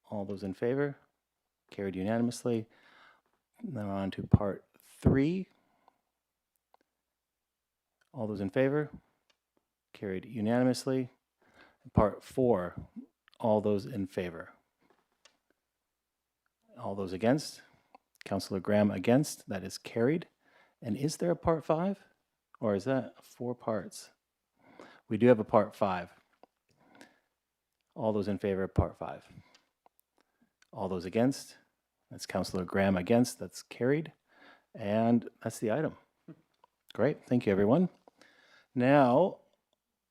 All those in favor? Carried unanimously. Then on to part 3. All those in favor? Carried unanimously. Part 4. All those in favor? All those against? Councillor Graham against. That is carried. And is there a part 5? Or is that 4 parts? We do have a part 5. All those in favor of part 5? All those against? That's Councillor Graham against. That's carried. And that's the item. Great. Thank you, everyone. Now,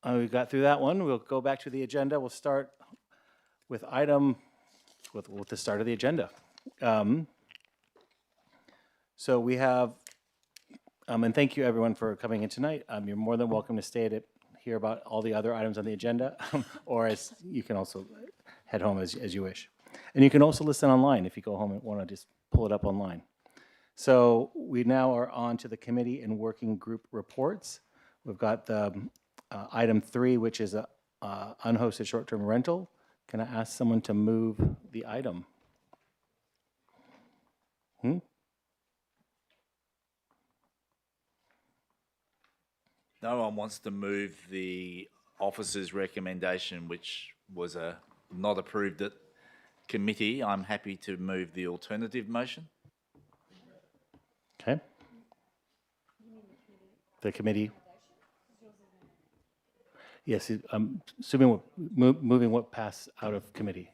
we got through that one. We'll go back to the agenda. We'll start with with the start of the agenda. So we have And thank you, everyone, for coming in tonight. You're more than welcome to stay to hear about all the other items on the agenda, or as you can also head home as you wish. And you can also listen online if you go home and want to just pull it up online. So we now are on to the committee and working group reports. We've got the item 3, which is a unhosted short-term rental. Can I ask someone to move the item? No one wants to move the officer's recommendation, which was not approved at committee. I'm happy to move the alternative motion. Okay. The committee. Yes, I'm assuming moving what passed out of committee.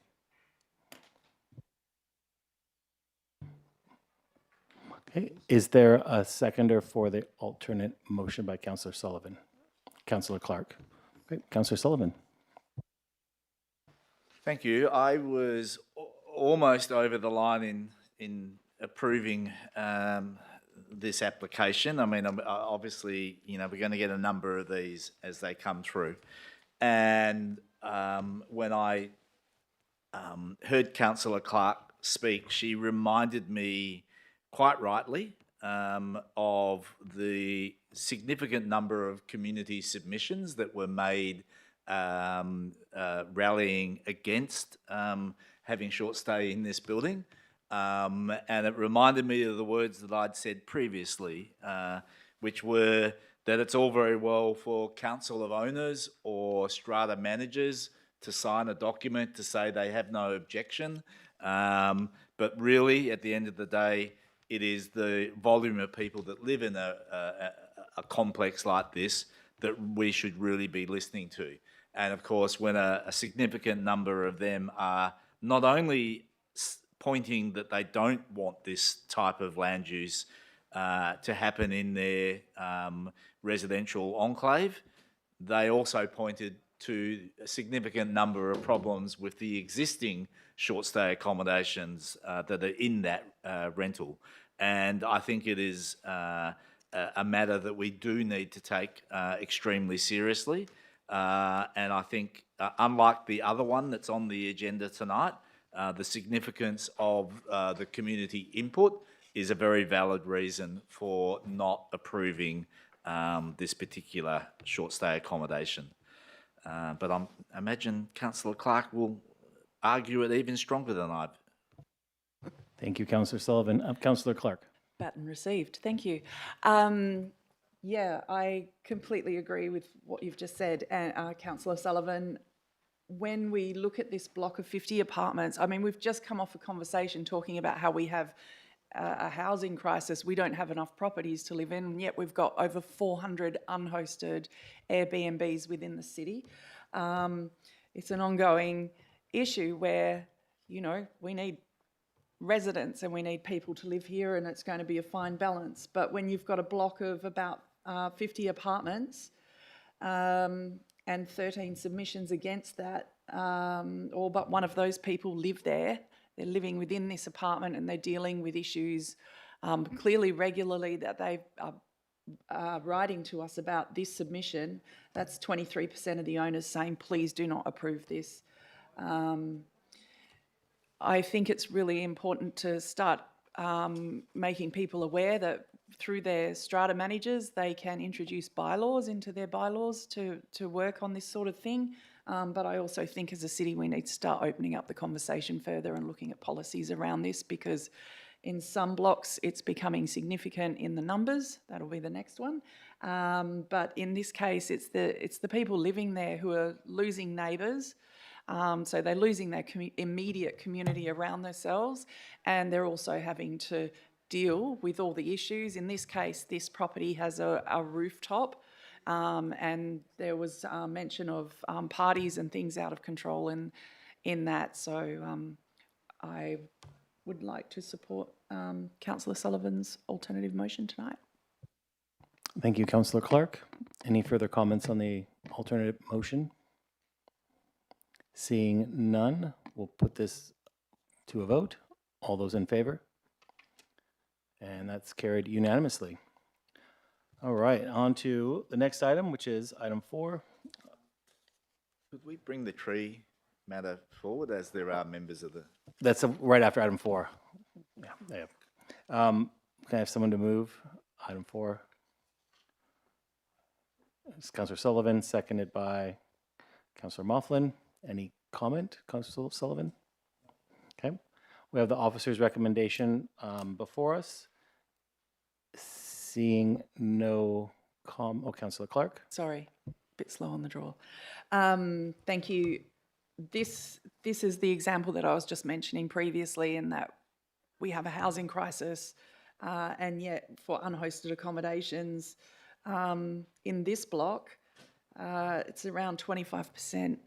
Okay, is there a seconder for the alternate motion by Councillor Sullivan? Councillor Clark. Okay, Councillor Sullivan. Thank you. I was almost over the line in approving this application. I mean, obviously, you know, we're going to get a number of these as they come through. And when I heard Councillor Clark speak, she reminded me quite rightly of the significant number of community submissions that were made rallying against having short stay in this building. And it reminded me of the words that I'd said previously, which were that it's all very well for council of owners or strata managers to sign a document to say they have no objection. But really, at the end of the day, it is the volume of people that live in a complex like this that we should really be listening to. And of course, when a significant number of them are not only pointing that they don't want this type of land use to happen in their residential enclave, they also pointed to a significant number of problems with the existing short stay accommodations that are in that rental. And I think it is a matter that we do need to take extremely seriously. And I think, unlike the other one that's on the agenda tonight, the significance of the community input is a very valid reason for not approving this particular short stay accommodation. But I imagine Councillor Clark will argue it even stronger than I've. Thank you, Councillor Sullivan. Councillor Clark. Baton received. Thank you. Yeah, I completely agree with what you've just said, Councillor Sullivan. When we look at this block of 50 apartments, I mean, we've just come off a conversation talking about how we have a housing crisis. We don't have enough properties to live in, and yet we've got over 400 unhosted Airbnbs within the city. It's an ongoing issue where, you know, we need residents and we need people to live here, and it's going to be a fine balance. But when you've got a block of about 50 apartments and 13 submissions against that, all but one of those people live there, they're living within this apartment and they're dealing with issues clearly regularly that they are writing to us about this submission, that's 23% of the owners saying, please do not approve this. I think it's really important to start making people aware that through their strata managers, they can introduce bylaws into their bylaws to work on this sort of thing. But I also think as a city, we need to start opening up the conversation further and looking at policies around this, because in some blocks, it's becoming significant in the numbers. That'll be the next one. But in this case, it's the people living there who are losing neighbours. So they're losing their immediate community around themselves, and they're also having to deal with all the issues. In this case, this property has a rooftop, and there was mention of parties and things out of control in that. So I would like to support Councillor Sullivan's alternative motion tonight. Thank you, Councillor Clark. Any further comments on the alternative motion? Seeing none, we'll put this to a vote. All those in favor? And that's carried unanimously. All right, on to the next item, which is item 4. Could we bring the tree matter forward as there are members of the... That's right after item 4. Yeah. Can I have someone to move item 4? It's Councillor Sullivan, seconded by Councillor Moughlin. Any comment, Councillor Sullivan? Okay. We have the officer's recommendation before us. Seeing no Councillor Clark. Sorry, a bit slow on the draw. Thank you. This is the example that I was just mentioning previously, in that we have a housing crisis, and yet for unhosted accommodations in this block, it's around 25%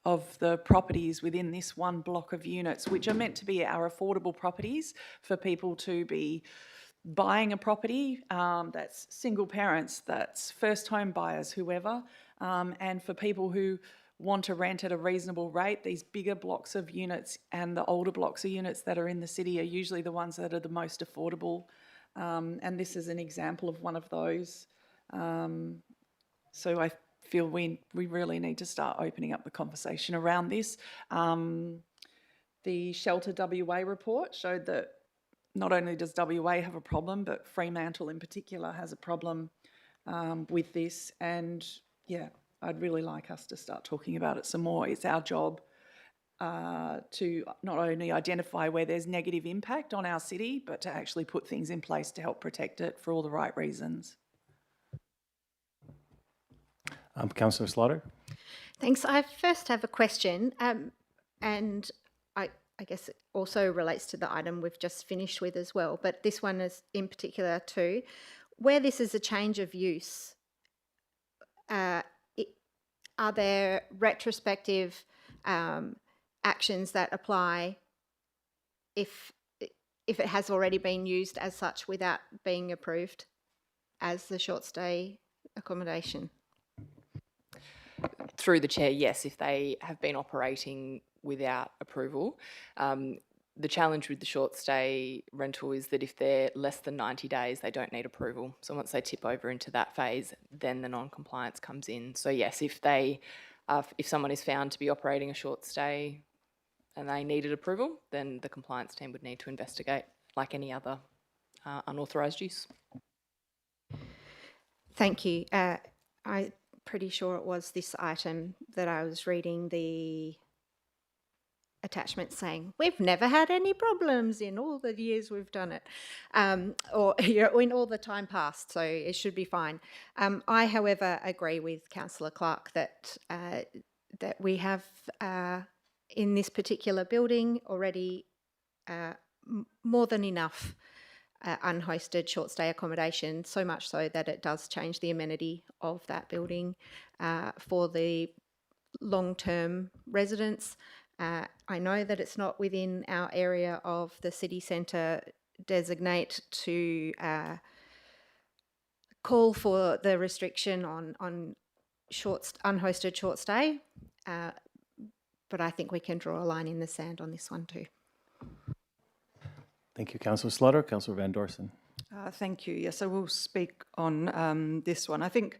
of the properties within this one block of units, which are meant to be our affordable properties for people to be buying a property, that's single parents, that's first home buyers, whoever, and for people who want to rent at a reasonable rate. These bigger blocks of units and the older blocks of units that are in the city are usually the ones that are the most affordable, and this is an example of one of those. So I feel we really need to start opening up the conversation around this. The Shelter WA report showed that not only does WA have a problem, but Fremantle in particular has a problem with this. And yeah, I'd really like us to start talking about it some more. It's our job to not only identify where there's negative impact on our city, but to actually put things in place to help protect it for all the right reasons. Councillor Slaughter. Thanks. I first have a question, and I guess it also relates to the item we've just finished with as well, but this one is in particular too. Where this is a change of use, are there retrospective actions that apply if it has already been used as such without being approved as the short stay accommodation? Through the chair, yes, if they have been operating without approval. The challenge with the short stay rental is that if they're less than 90 days, they don't need approval. So once they tip over into that phase, then the non-compliance comes in. So yes, if someone is found to be operating a short stay and they needed approval, then the compliance team would need to investigate like any other unauthorised use. Thank you. I'm pretty sure it was this item that I was reading the attachment saying, we've never had any problems in all the years we've done it, or in all the time past, so it should be fine. I, however, agree with Councillor Clark that we have in this particular building already more than enough unhosted short stay accommodation, so much so that it does change the amenity of that building for the long-term residents. I know that it's not within our area of the city centre designate to call for the restriction on unhosted short stay, but I think we can draw a line in the sand on this one too. Thank you, Councillor Slaughter. Councillor Van Dorsen. Thank you. Yes, I will speak on this one. I think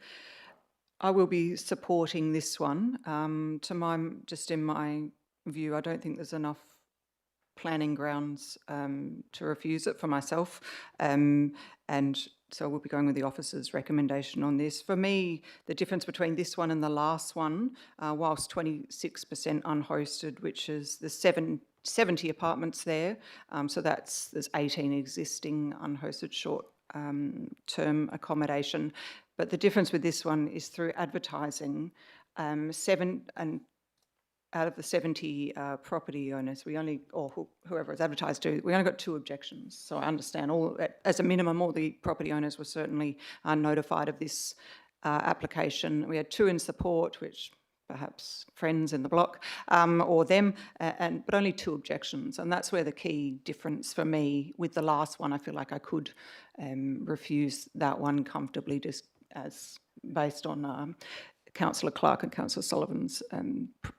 I will be supporting this one. Just in my view, I don't think there's enough planning grounds to refuse it for myself, and so we'll be going with the officer's recommendation on this. For me, the difference between this one and the last one, whilst 26% unhosted, which is the 70 apartments there, so there's 18 existing unhosted short-term accommodation. But the difference with this one is through advertising, out of the 70 property owners, whoever is advertised to, we only got 2 objections. So I understand as a minimum, all the property owners were certainly notified of this application. We had 2 in support, which perhaps friends in the block or them, but only 2 objections. And that's where the key difference for me with the last one, I feel like I could refuse that one comfortably just as based on Councillor Clark and Councillor Sullivan's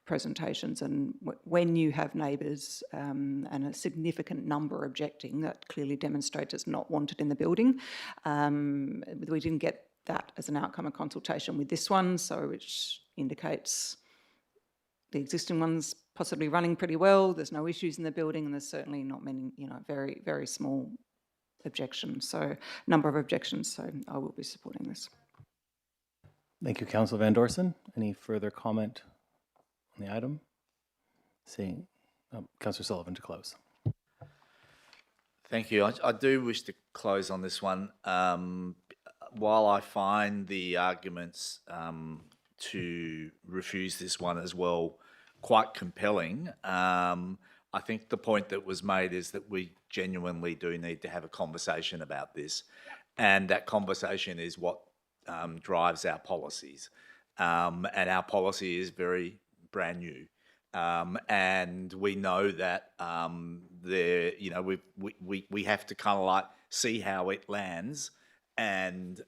presentations, and when you have neighbours and a significant number objecting, that clearly demonstrates it's not wanted in the building. We didn't get that as an outcome of consultation with this one, so which indicates the existing one's possibly running pretty well, there's no issues in the building, and there's certainly not many, very, very small objections, so number of objections, so I will be supporting this. Thank you, Councillor Van Dorsen. Any further comment on the item? Seeing Councillor Sullivan to close. Thank you. I do wish to close on this one. While I find the arguments to refuse this one as well quite compelling, I think the point that was made is that we genuinely do need to have a conversation about this, and that conversation is what drives our policies, and our policy is very brand new, and we know that we have to kind of like see how it lands and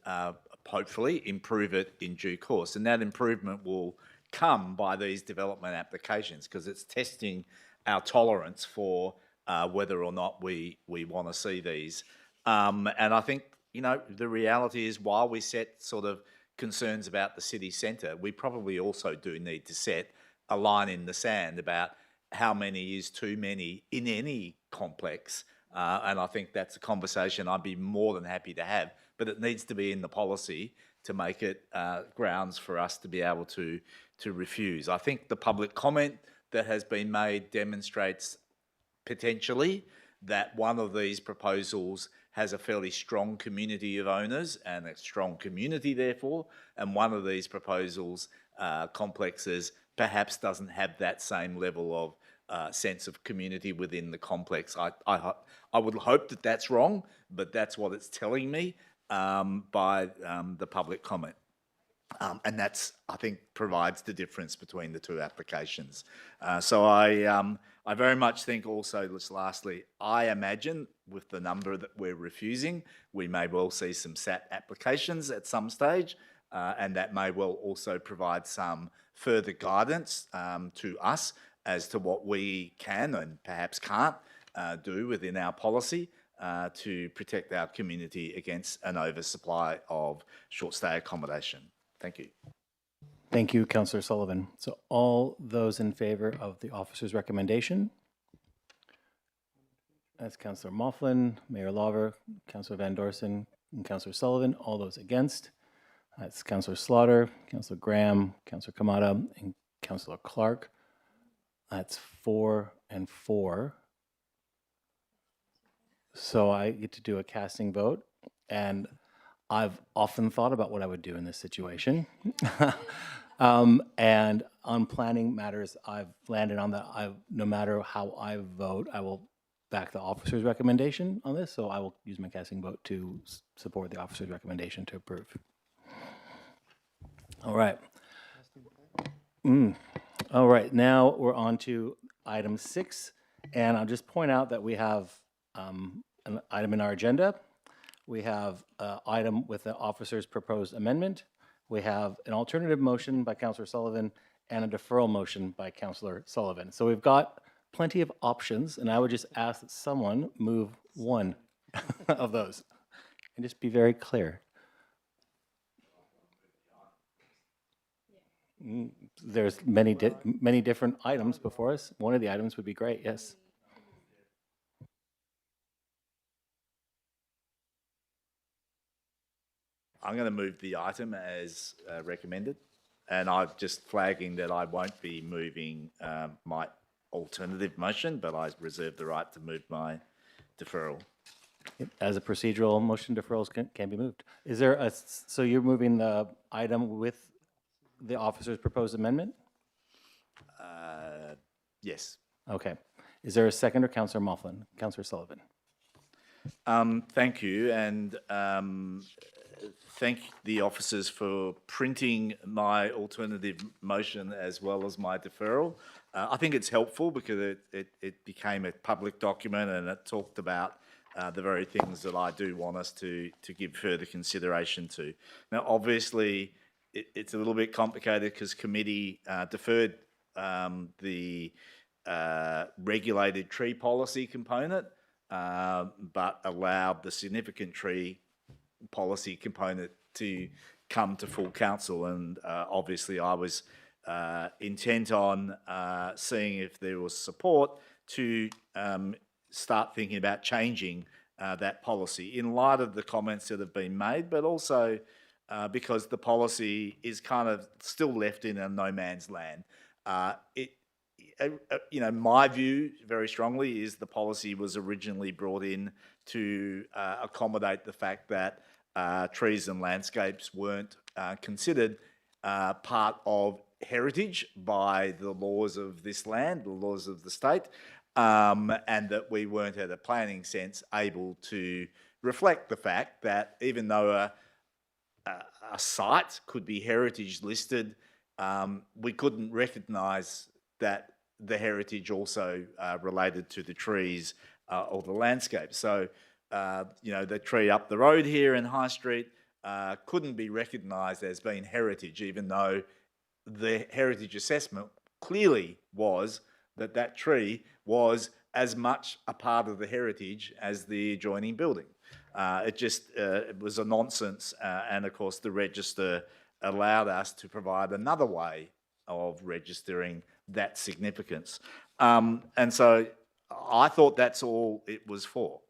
hopefully improve it in due course, and that improvement will come by these development applications because it's testing our tolerance for whether or not we want to see these, and I think the reality is while we set sort of concerns about the city centre, we probably also do need to set a line in the sand about how many is too many in any complex. And I think that's a conversation I'd be more than happy to have, but it needs to be in the policy to make it grounds for us to be able to refuse. I think the public comment that has been made demonstrates potentially that one of these proposals has a fairly strong community of owners and a strong community therefore, and one of these proposals, complexes, perhaps doesn't have that same level of sense of community within the complex. I would hope that that's wrong, but that's what it's telling me by the public comment. And that's, I think, provides the difference between the two applications. So I very much think also, just lastly, I imagine with the number that we're refusing, we may well see some SAT applications at some stage, and that may well also provide some further guidance to us as to what we can and perhaps can't do within our policy to protect our community against an oversupply of short-stay accommodation. Thank you. Thank you, Councillor Sullivan. So all those in favour of the officer's recommendation? That's Councillor Moughlin, Mayor Lawver, Councillor Van Dorsen, and Councillor Sullivan. All those against? That's Councillor Slaughter, Councillor Graham, Councillor Kamada, and Councillor Clark. That's 4 and 4. So I get to do a casting vote, and I've often thought about what I would do in this situation. And on planning matters, I've landed on that. No matter how I vote, I will back the officer's recommendation on this. So I will use my casting vote to support the officer's recommendation to approve. All right. All right. Now we're on to item 6. And I'll just point out that we have an item in our agenda. We have an item with the officer's proposed amendment. We have an alternative motion by Councillor Sullivan and a deferral motion by Councillor Sullivan. So we've got plenty of options, and I would just ask that someone move one of those and just be very clear. There's many different items before us. One of the items would be great, yes. I'm going to move the item as recommended, and I'm just flagging that I won't be moving my alternative motion, but I reserve the right to move my deferral. As a procedural motion, deferrals can be moved. Is there a, so you're moving the item with the officer's proposed amendment? Yes. Okay. Is there a second, or Councillor Moughlin? Councillor Sullivan. Thank you, and thank the officers for printing my alternative motion as well as my deferral. I think it's helpful because it became a public document and it talked about the very things that I do want us to give further consideration to. Now, obviously, it's a little bit complicated because committee deferred the regulated tree policy component, but allowed the significant tree policy component to come to full council. And obviously I was intent on seeing if there was support to start thinking about changing that policy in light of the comments that have been made, but also because the policy is kind of still left in a no man's land. My view very strongly is the policy was originally brought in to accommodate the fact that trees and landscapes weren't considered part of heritage by the laws of this land, the laws of the state, and that we weren't, at a planning sense, able to reflect the fact that even though a site could be heritage listed, we couldn't recognise that the heritage also related to the trees or the landscape. So, the tree up the road here in High Street couldn't be recognised as being heritage, even though the heritage assessment clearly was that that tree was as much a part of the heritage as the adjoining building. It was a nonsense, and of course the register allowed us to provide another way of registering that significance. And so I thought that's all it was for.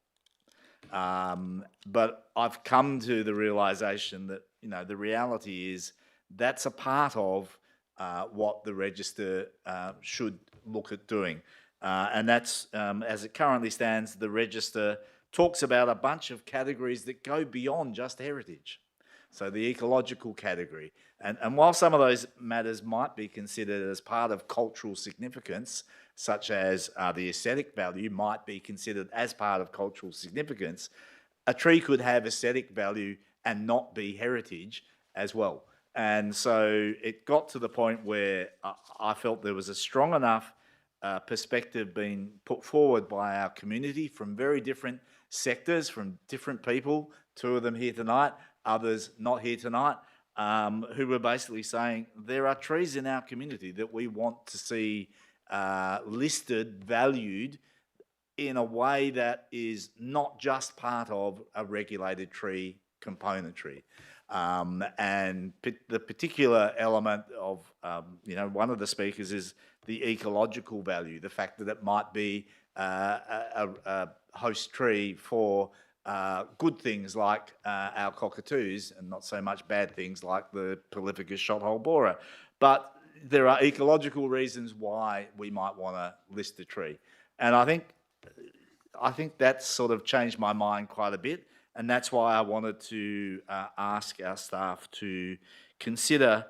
But I've come to the realisation that, the reality is that's a part of what the register should look at doing. And that's, as it currently stands, the register talks about a bunch of categories that go beyond just heritage. So the ecological category. And while some of those matters might be considered as part of cultural significance, such as the aesthetic value might be considered as part of cultural significance, a tree could have aesthetic value and not be heritage as well. And so it got to the point where I felt there was a strong enough perspective being put forward by our community from very different sectors, from different people, 2 of them here tonight, others not here tonight, who were basically saying there are trees in our community that we want to see listed, valued in a way that is not just part of a regulated tree componentry. And the particular element of, one of the speakers is the ecological value, the fact that it might be a host tree for good things like our cockatoos and not so much bad things like the Prolificus shothole borer. But there are ecological reasons why we might want to list a tree. And I think that's sort of changed my mind quite a bit. And that's why I wanted to ask our staff to consider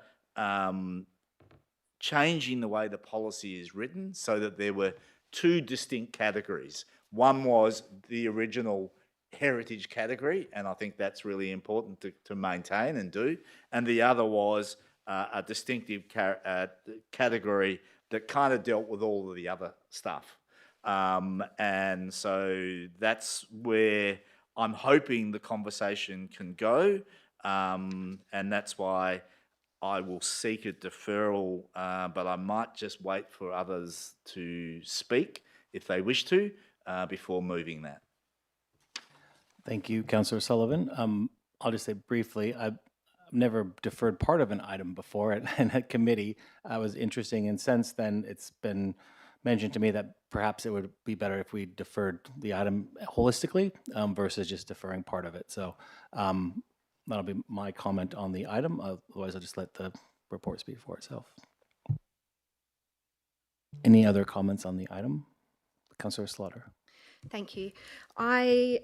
changing the way the policy is written so that there were 2 distinct categories. One was the original heritage category, and I think that's really important to maintain and do. And the other was a distinctive category that kind of dealt with all of the other stuff. And so that's where I'm hoping the conversation can go, and that's why I will seek a deferral, but I might just wait for others to speak if they wish to before moving that. Thank you, Councillor Sullivan. I'll just say briefly, I've never deferred part of an item before in a committee. I was interesting, and since then it's been mentioned to me that perhaps it would be better if we deferred the item holistically versus just deferring part of it. So that'll be my comment on the item. Otherwise, I'll just let the report speak for itself. Any other comments on the item? Councillor Slaughter. Thank you. I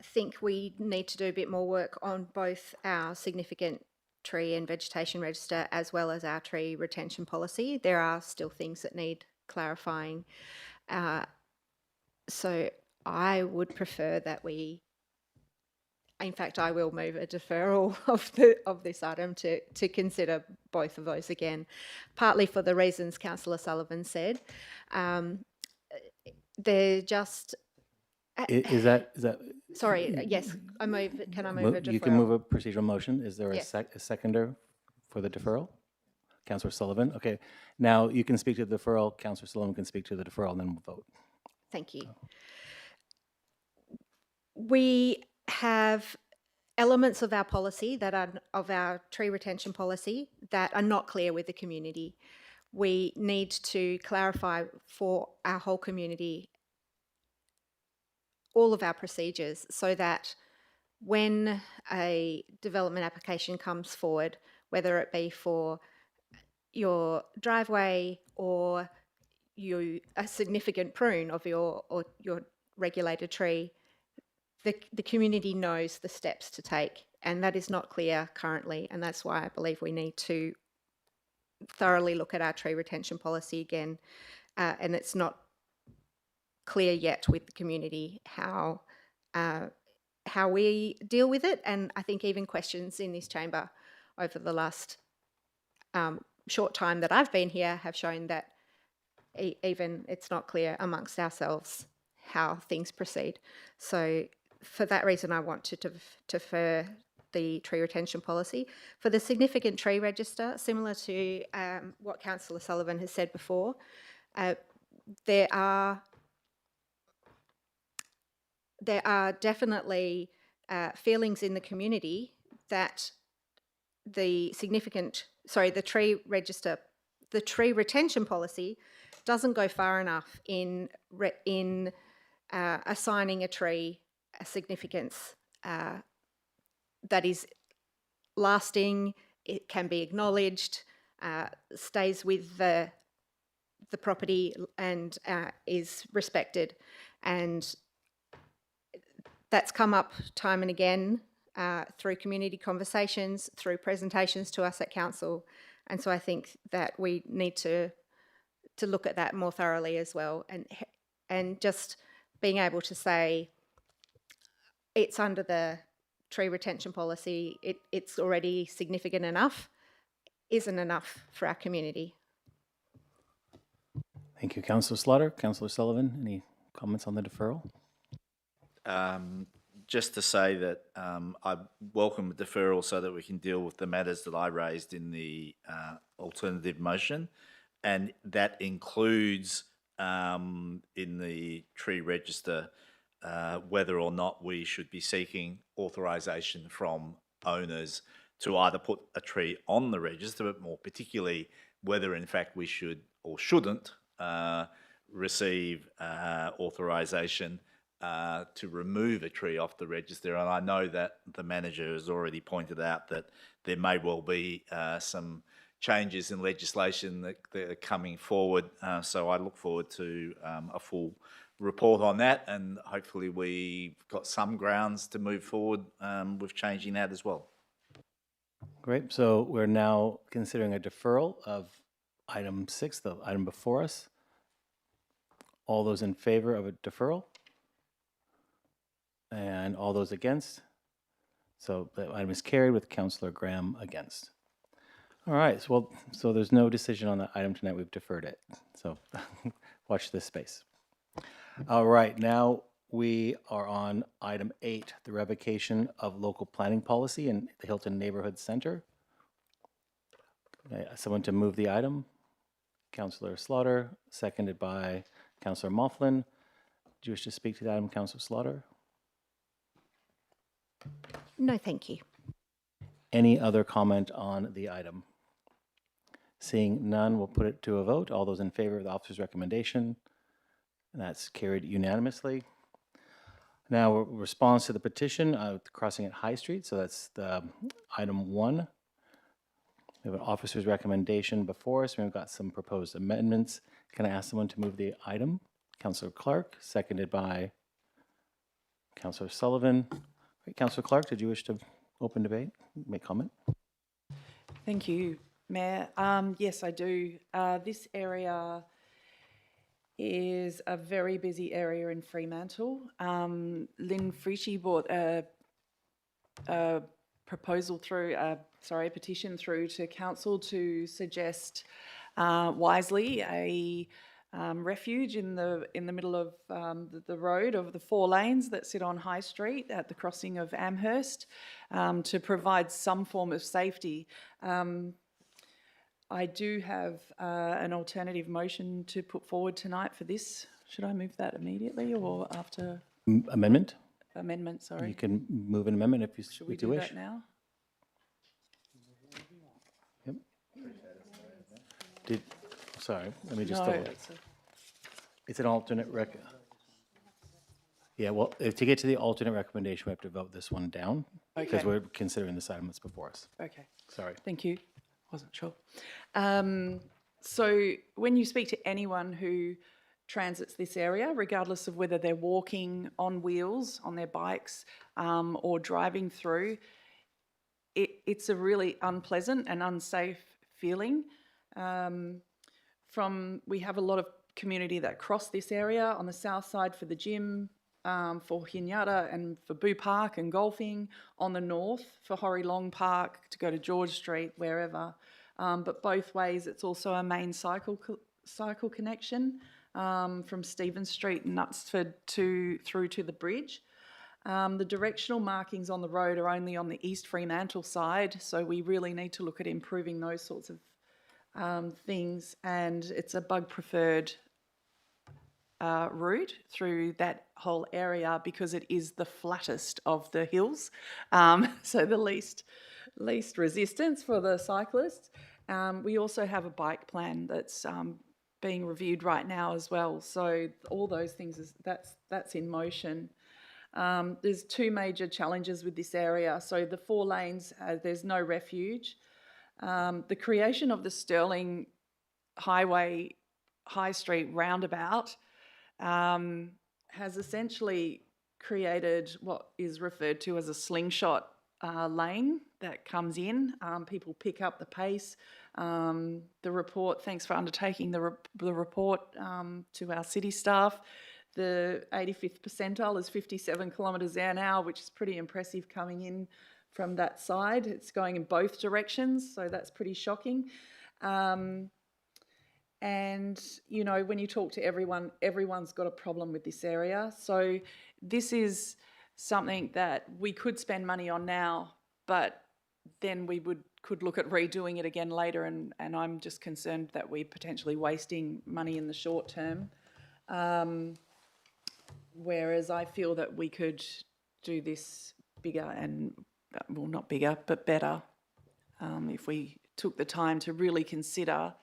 think we need to do a bit more work on both our significant tree and vegetation register as well as our tree retention policy. There are still things that need clarifying. So I would prefer that we, in fact, I will move a deferral of this item to consider both of those again, partly for the reasons Councillor Sullivan said. They're just... Is that? Sorry, yes, I move. Can I move a deferral? You can move a procedural motion. Is there a, Yes. a seconder for the deferral? Councillor Sullivan, okay. Now you can speak to the deferral, Councillor Sullivan can speak to the deferral, and then we'll vote. Thank you. We have elements of our policy that are of our tree retention policy that are not clear with the community. We need to clarify for our whole community all of our procedures so that when a development application comes forward, whether it be for your driveway or a significant prune of your regulated tree, the community knows the steps to take, and that is not clear currently, and that's why I believe we need to thoroughly look at our tree retention policy again, and it's not clear yet with the community how we deal with it, and I think even questions in this chamber over the last short time that I've been here have shown that even it's not clear amongst ourselves how things proceed. So for that reason, I want to defer the tree retention policy. For the significant tree register, similar to what Councillor Sullivan has said before, there are definitely feelings in the community that the tree retention policy doesn't go far enough in assigning a tree a significance that is lasting, it can be acknowledged, stays with the property and is respected. And that's come up time and again through community conversations, through presentations to us at council. And so I think that we need to look at that more thoroughly as well. And just being able to say it's under the tree retention policy, it's already significant enough, isn't enough for our community. Thank you, Councillor Slaughter. Councillor Sullivan, any comments on the deferral? Just to say that I welcome the deferral so that we can deal with the matters that I raised in the alternative motion, and that includes in the tree register whether or not we should be seeking authorisation from owners to either put a tree on the register, but more particularly whether in fact we should or shouldn't receive authorisation to remove a tree off the register. And I know that the manager has already pointed out that there may well be some changes in legislation that are coming forward. So I look forward to a full report on that, and hopefully we've got some grounds to move forward with changing that as well. Great. So we're now considering a deferral of item 6, the item before us. All those in favor of a deferral? And all those against? So the item is carried with Councillor Graham against. All right, so there's no decision on the item tonight. We've deferred it. So watch this space. All right, now we are on item 8, the revocation of local planning policy in the Hilton Neighbourhood Centre. Someone to move the item? Councillor Slaughter, seconded by Councillor Moughlin. Do you wish to speak to the item, Councillor Slaughter? No, thank you. Any other comment on the item? Seeing none, we'll put it to a vote. All those in favor of the officer's recommendation? And that's carried unanimously. Now, response to the petition, crossing at High Street. So that's the item 1. We have an officer's recommendation before us. We've got some proposed amendments. Can I ask someone to move the item? Councillor Clark, seconded by Councillor Sullivan. Right, Councillor Clark, did you wish to open debate, make comment? Thank you, Mayor. Yes, I do. This area is a very busy area in Fremantle. Lynn Frischie brought a proposal through, a petition through to council to suggest wisely a refuge in the middle of the road of the 4 lanes that sit on High Street at the crossing of Amherst to provide some form of safety. I do have an alternative motion to put forward tonight for this. Should I move that immediately or after Amendment? amendment, sorry? You can move an amendment if you, Should we if you do wish. that now? Yep. Sorry, let me just No, double. it's It's an alternate Yeah, well, to get to the alternate recommendation, we have to vote this one down. Because Okay. we're considering this item that's before us. Okay. Sorry. Thank you. Wasn't sure. So when you speak to anyone who transits this area, regardless of whether they're walking on wheels, on their bikes, or driving through, it's a really unpleasant and unsafe feeling. We have a lot of community that cross this area on the south side for the gym, for Hinyata and for Boo Park and golfing, on the north for Horry Long Park to go to George Street, wherever. But both ways, it's also a main cycle connection from Stephen Street, Knutsford through to the bridge. The directional markings on the road are only on the East Fremantle side, so we really need to look at improving those sorts of things, and it's a bug preferred route through that whole area because it is the flattest of the hills, so the least resistance for the cyclists. We also have a bike plan that's being reviewed right now as well, so all those things that's in motion. There's two major challenges with this area. So the 4 lanes, there's no refuge. The creation of the Stirling Highway High Street roundabout has essentially created what is referred to as a slingshot lane that comes in. People pick up the pace. The report, thanks for undertaking the report to our city staff. The 85th percentile is 57 kilometres an hour, which is pretty impressive coming in from that side. It's going in both directions, so that's pretty shocking. And, you know, when you talk to everyone, everyone's got a problem with this area. So this is something that we could spend money on now, but then we could look at redoing it again later, and I'm just concerned that we're potentially wasting money in the short term. Whereas I feel that we could do this bigger and, well, not bigger, but better if we took the time to really consider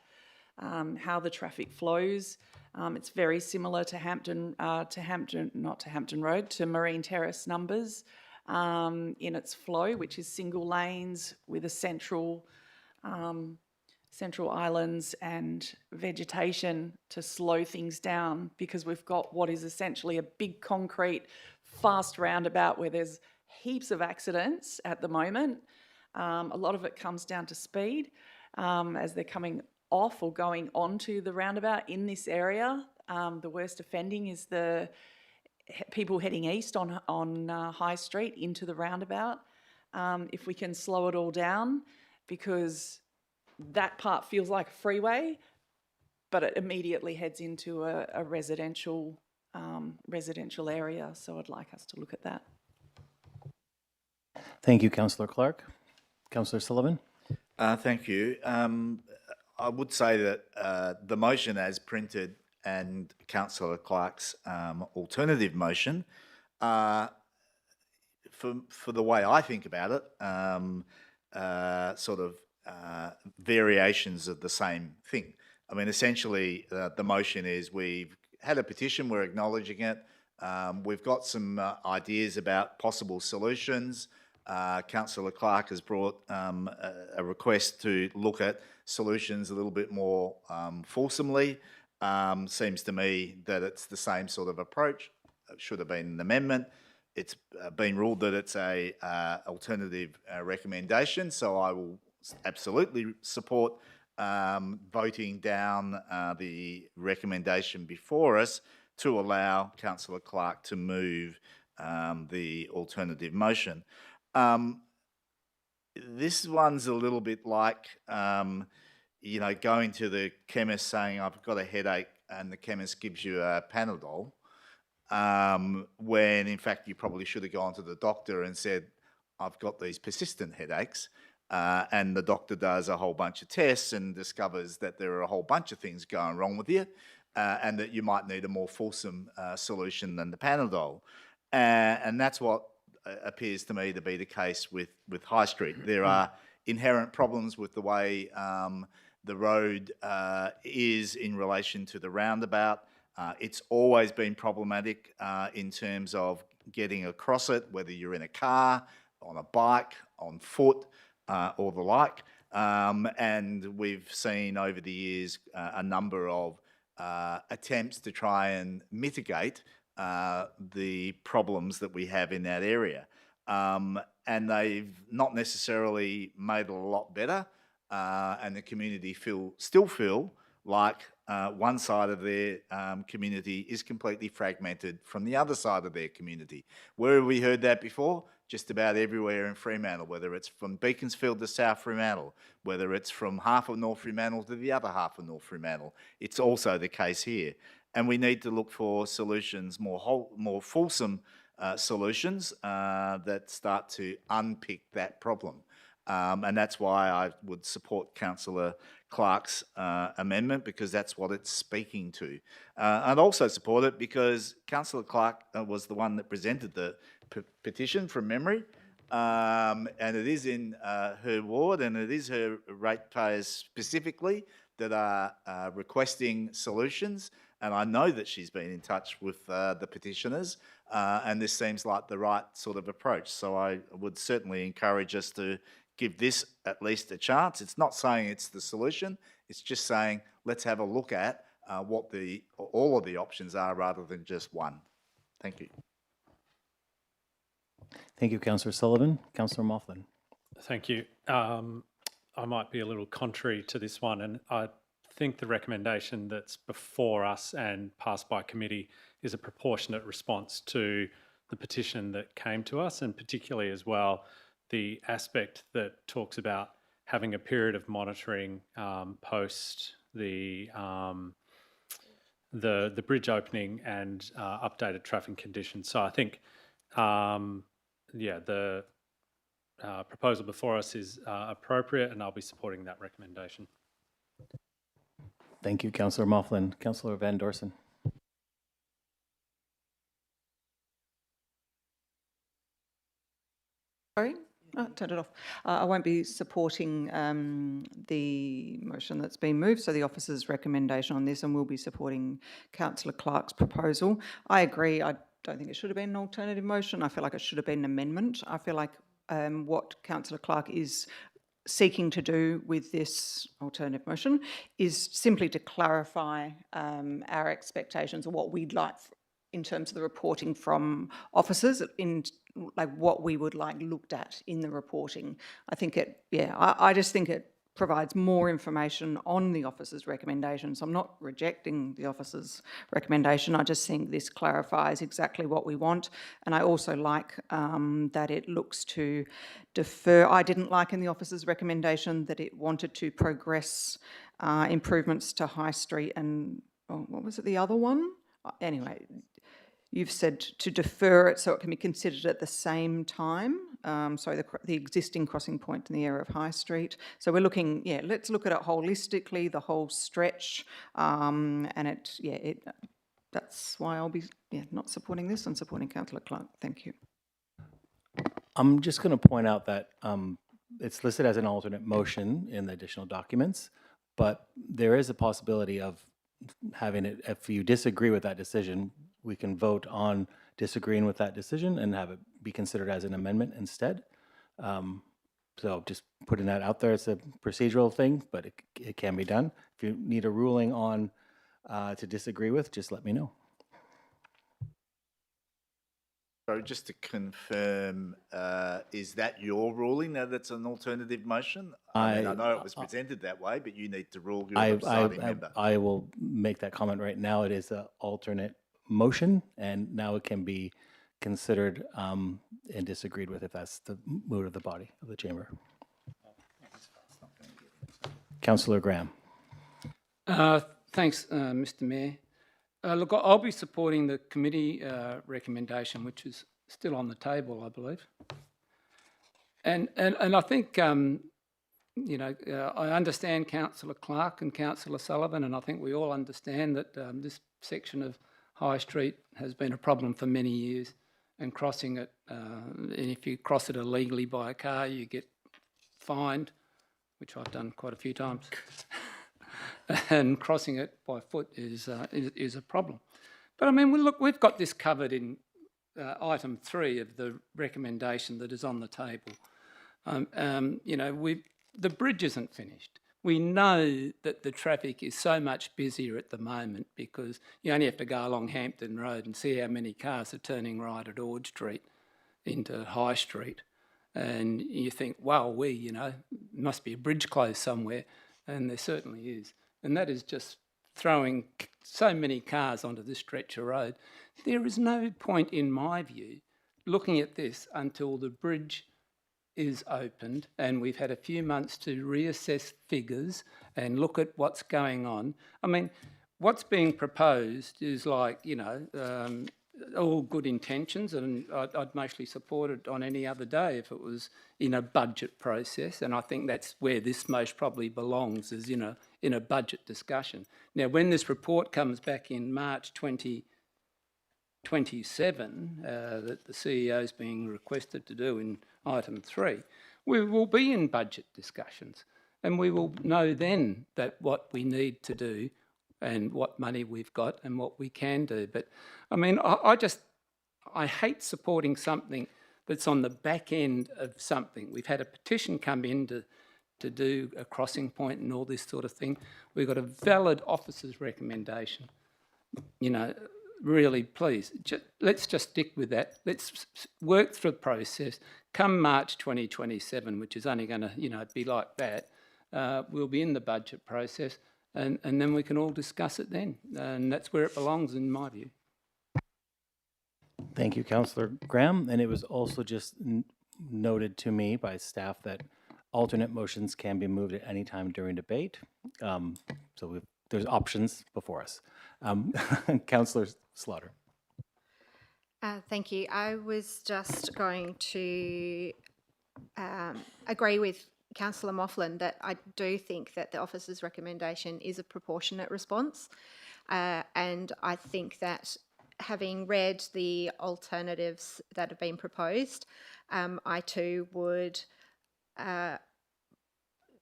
how the traffic flows. It's very similar to to Marine Terrace numbers in its flow, which is single lanes with a central islands and vegetation to slow things down, because we've got what is essentially a big concrete fast roundabout where there's heaps of accidents at the moment. A lot of it comes down to speed as they're coming off or going onto the roundabout in this area. The worst offending is the people heading east on High Street into the roundabout. If we can slow it all down, because that part feels like a freeway, but it immediately heads into a residential area. So I'd like us to look at that. Thank you, Councillor Clark. Councillor Sullivan? Thank you. I would say that the motion as printed and Councillor Clark's alternative motion, for the way I think about it, variations of the same thing. I mean, essentially, the motion is we've had a petition, we're acknowledging it. We've got some ideas about possible solutions. Councillor Clark has brought a request to look at solutions a little bit more fulsomely. Seems to me that it's the same sort of approach. It should have been an amendment. It's been ruled that it's a alternative recommendation, so I will absolutely support voting down the recommendation before us to allow Councillor Clark to move the alternative motion. This one's a little bit like, you know, going to the chemist saying, I've got a headache, and the chemist gives you a Panadol, when in fact you probably should have gone to the doctor and said, I've got these persistent headaches. and the doctor does a whole bunch of tests and discovers that there are a whole bunch of things going wrong with you, and that you might need a more fulsome solution than the Panadol. And that's what appears to me to be the case with High Street. There are inherent problems with the way the road is in relation to the roundabout. It's always been problematic in terms of getting across it, whether you're in a car, on a bike, on foot, or the like. And we've seen over the years a number of attempts to try and mitigate the problems that we have in that area. And they've not necessarily made it a lot better, and the community still feel like one side of their community is completely fragmented from the other side of their community. Where have we heard that before? Just about everywhere in Fremantle, whether it's from Beaconsfield to South Fremantle, whether it's from half of North Fremantle to the other half of North Fremantle. It's also the case here. And we need to look for solutions, more fulsome solutions that start to unpick that problem. And that's why I would support Councillor Clark's amendment, because that's what it's speaking to. I'd also support it because Councillor Clark was the one that presented the petition from memory, and it is in her ward, and it is her ratepayers specifically that are requesting solutions. And I know that she's been in touch with the petitioners, and this seems like the right sort of approach. So I would certainly encourage us to give this at least a chance. It's not saying it's the solution. It's just saying let's have a look at what all of the options are rather than just one. Thank you. Thank you, Councillor Sullivan. Councillor Moughlin. Thank you. I might be a little contrary to this one, and I think the recommendation that's before us and passed by committee is a proportionate response to the petition that came to us, and particularly as well the aspect that talks about having a period of monitoring post the bridge opening and updated traffic conditions. So I think, the proposal before us is appropriate, and I'll be supporting that recommendation. Thank you, Councillor Moughlin. Councillor Van Dorsen. Sorry? Oh, turned it off. I won't be supporting the motion that's been moved, so the officer's recommendation on this, and we'll be supporting Councillor Clark's proposal. I agree. I don't think it should have been an alternative motion. I feel like it should have been an amendment. I feel like what Councillor Clark is seeking to do with this alternative motion is simply to clarify our expectations of what we'd like in terms of the reporting from officers, in like what we would like looked at in the reporting. I think I just think it provides more information on the officer's recommendations. I'm not rejecting the officer's recommendation. I just think this clarifies exactly what we want. And I also like that it looks to defer. I didn't like in the officer's recommendation that it wanted to progress improvements to High Street and, what was it, the other one? Anyway, you've said to defer it so it can be considered at the same time. The existing crossing point in the area of High Street. So we're looking, let's look at it holistically, the whole stretch. That's why I'll be not supporting this and supporting Councillor Clark. Thank you. I'm just going to point out that it's listed as an alternate motion in the additional documents, but there is a possibility of having it, if you disagree with that decision, we can vote on disagreeing with that decision and have it be considered as an amendment instead. So just putting that out there, it's a procedural thing, but it can be done. If you need a ruling on to disagree with, just let me know. So just to confirm, is that your ruling that it's an alternative motion? I know it was presented that way, but you need to rule your presiding member. I will make that comment right now. It is an alternate motion, and now it can be considered and disagreed with if that's the mood of the body of the chamber. Councillor Graham. Thanks, Mr. Mayor. Look, I'll be supporting the committee recommendation, which is still on the table, I believe. And I think I understand Councillor Clark and Councillor Sullivan, and I think we all understand that this section of High Street has been a problem for many years, and crossing it, and if you cross it illegally by a car, you get fined, which I've done quite a few times, and crossing it by foot is a problem. But I mean, look, we've got this covered in item 3 of the recommendation that is on the table. The bridge isn't finished. We know that the traffic is so much busier at the moment because you only have to go along Hampton Road and see how many cars are turning right at Ord Street into High Street. And you think, well, must be a bridge closed somewhere. And there certainly is. And that is just throwing so many cars onto this stretch of road. There is no point, in my view, looking at this until the bridge is opened and we've had a few months to reassess figures and look at what's going on. I mean, what's being proposed is like, all good intentions, and I'd mostly support it on any other day if it was in a budget process, and I think that's where this most probably belongs, is in a budget discussion. Now, when this report comes back in March 2027, that the CEO is being requested to do in item 3, we will be in budget discussions, and we will know then that what we need to do and what money we've got and what we can do. But I mean, I hate supporting something that's on the back end of something. We've had a petition come in to do a crossing point and all this sort of thing. We've got a valid officer's recommendation. Really, please, let's just stick with that. Let's work through the process. Come March 2027, which is only going to, be like that, we'll be in the budget process. And then we can all discuss it then. And that's where it belongs, in my view. Thank you, Councillor Graham. And it was also just noted to me by staff that alternate motions can be moved at any time during debate. So there's options before us. Councillor Slaughter. Thank you. I was just going to agree with Councillor Moughlin that I do think that the officer's recommendation is a proportionate response, and I think that having read the alternatives that have been proposed, I too would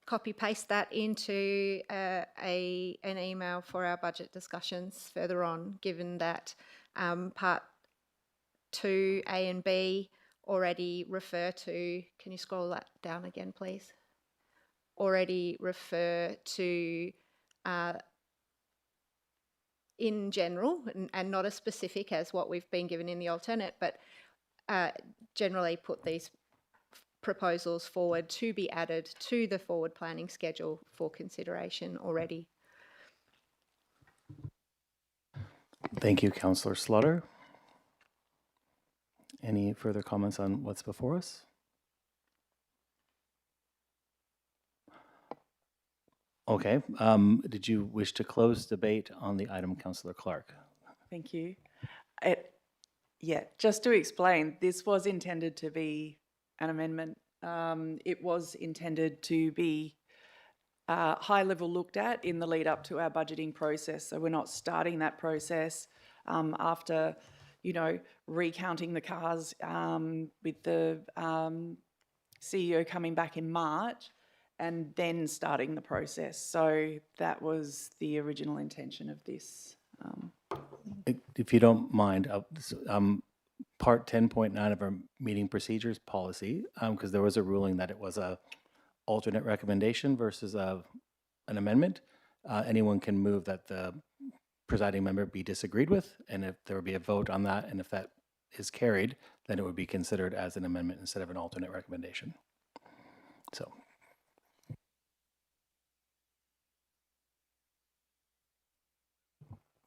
copy-paste that into an email for our budget discussions further on, given that part 2A and B already refer to, can you scroll that down again, please? Already refer to in general and not as specific as what we've been given in the alternate, but generally put these proposals forward to be added to the forward planning schedule for consideration already. Thank you, Councillor Slaughter. Any further comments on what's before us? Okay. Did you wish to close debate on the item, Councillor Clark? Thank you. Just to explain, this was intended to be an amendment. It was intended to be high level looked at in the lead up to our budgeting process. So we're not starting that process after, recounting the cars with the CEO coming back in March and then starting the process. So that was the original intention of this. If you don't mind, part 10.9 of our meeting procedures policy, because there was a ruling that it was a alternate recommendation versus an amendment. Anyone can move that the presiding member be disagreed with, and if there would be a vote on that, and if that is carried, then it would be considered as an amendment instead of an alternate recommendation. So.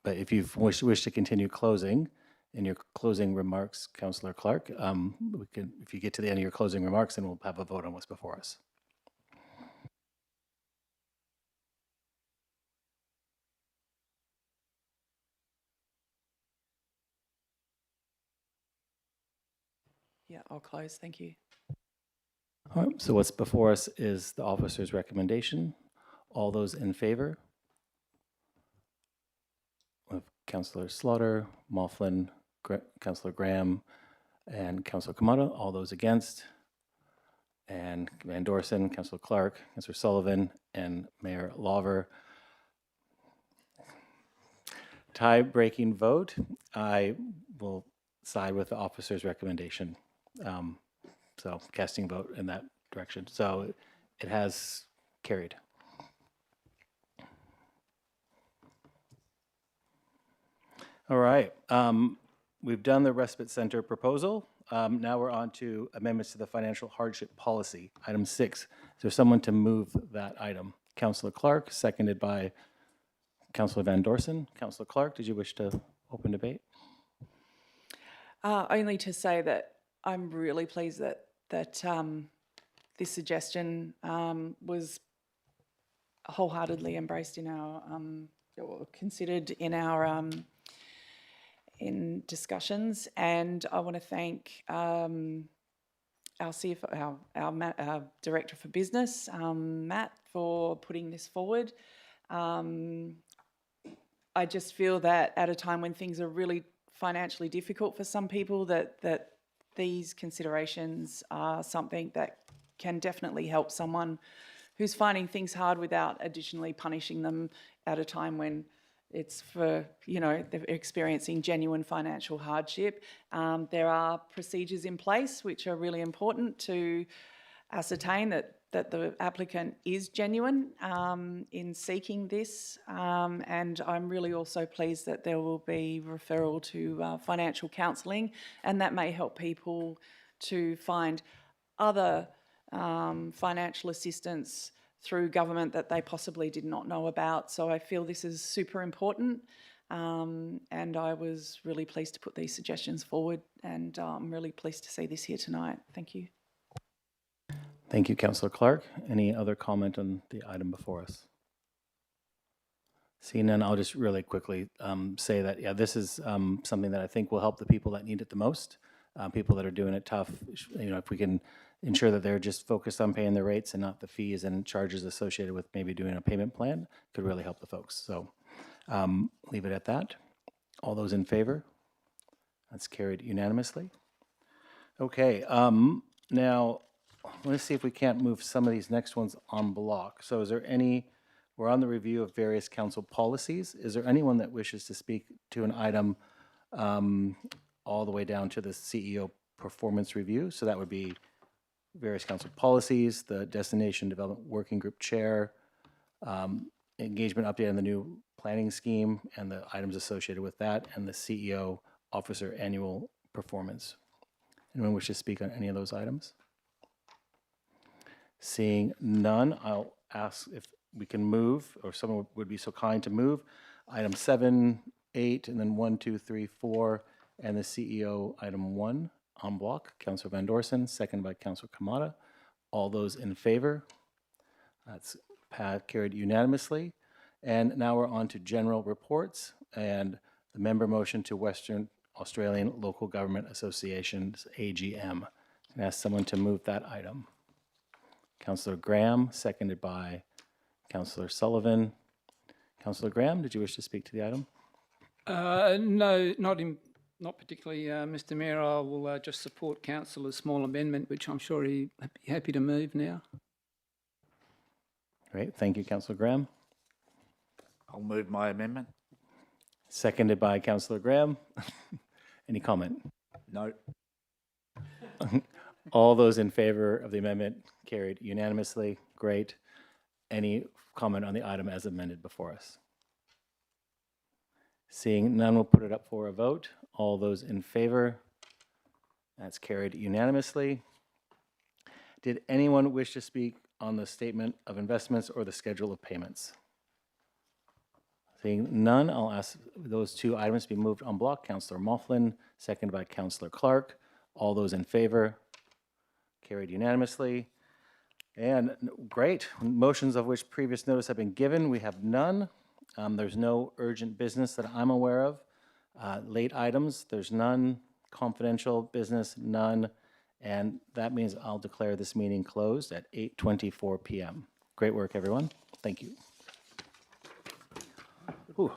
But if you wish to continue closing, in your closing remarks, Councillor Clark, if you get to the end of your closing remarks, then we'll have a vote on what's before us. Yeah, I'll close. Thank you. All right, so what's before us is the officer's recommendation. All those in favor? Of Councillor Slaughter, Moughlin, Councillor Graham, and Councillor Kamada. All those against? And Van Dorsen, Councillor Clark, Councillor Sullivan, and Mayor Lawver. Tie-breaking vote, I will side with the officer's recommendation. So casting vote in that direction. So it has carried. All right, we've done the respite center proposal. Now we're on to amendments to the financial hardship policy. Item 6, is there someone to move that item? Councillor Clark, seconded by Councillor Van Dorsen. Councillor Clark, did you wish to open debate? Only to say that I'm really pleased that this suggestion was wholeheartedly embraced in our, or considered in our in discussions, and I want to thank our CFO, our Director for Business, Matt, for putting this forward. I just feel that at a time when things are really financially difficult for some people, that these considerations are something that can definitely help someone who's finding things hard without additionally punishing them at a time when it's for, you know, they're experiencing genuine financial hardship. There are procedures in place which are really important to ascertain that the applicant is genuine in seeking this, and I'm really also pleased that there will be referral to financial counselling, and that may help people to find other financial assistance through government that they possibly did not know about. So I feel this is super important, and I was really pleased to put these suggestions forward, and I'm really pleased to see this here tonight. Thank you. Thank you, Councillor Clark. Any other comment on the item before us? Seeing none, I'll just really quickly say that, yeah, this is something that I think will help the people that need it the most, people that are doing it tough. You know, if we can ensure that they're just focused on paying their rates and not the fees and charges associated with maybe doing a payment plan, could really help the folks. So leave it at that. All those in favor? That's carried unanimously. Okay, now, let's see if we can't move some of these next ones en bloc. So is there any, we're on the review of various council policies. Is there anyone that wishes to speak to an item all the way down to the CEO performance review? So that would be various council policies, the Destination Development Working Group Chair, engagement update on the new planning scheme and the items associated with that, and the CEO officer annual performance. Anyone wish to speak on any of those items? Seeing none, I'll ask if we can move, or someone would be so kind to move, item 7, 8, and then 1, 2, 3, 4, and the CEO item 1 en bloc. Councillor Van Dorsen, second by Councillor Kamada. All those in favor? That's carried unanimously. And now we're on to general reports and the member motion to Western Australian Local Government Association's AGM. Can I ask someone to move that item? Councillor Graham, seconded by Councillor Sullivan. Councillor Graham, did you wish to speak to the item? No, not particularly, Mr. Mayor. I will just support Councillor's small amendment, which I'm sure he'd be happy to move now. Great, thank you, Councillor Graham. I'll move my amendment. Seconded by Councillor Graham. Any comment? No. All those in favor of the amendment carried unanimously. Great. Any comment on the item as amended before us? Seeing none, we'll put it up for a vote. All those in favor? That's carried unanimously. Did anyone wish to speak on the statement of investments or the schedule of payments? Seeing none, I'll ask those two items to be moved en bloc. Councillor Moughlin, seconded by Councillor Clark. All those in favor? Carried unanimously. And great, motions of which previous notice have been given, we have none. There's no urgent business that I'm aware of. Late items, there's none. Confidential business, none. And that means I'll declare this meeting closed at 8:24 p.m. Great work, everyone. Thank you. Ooh.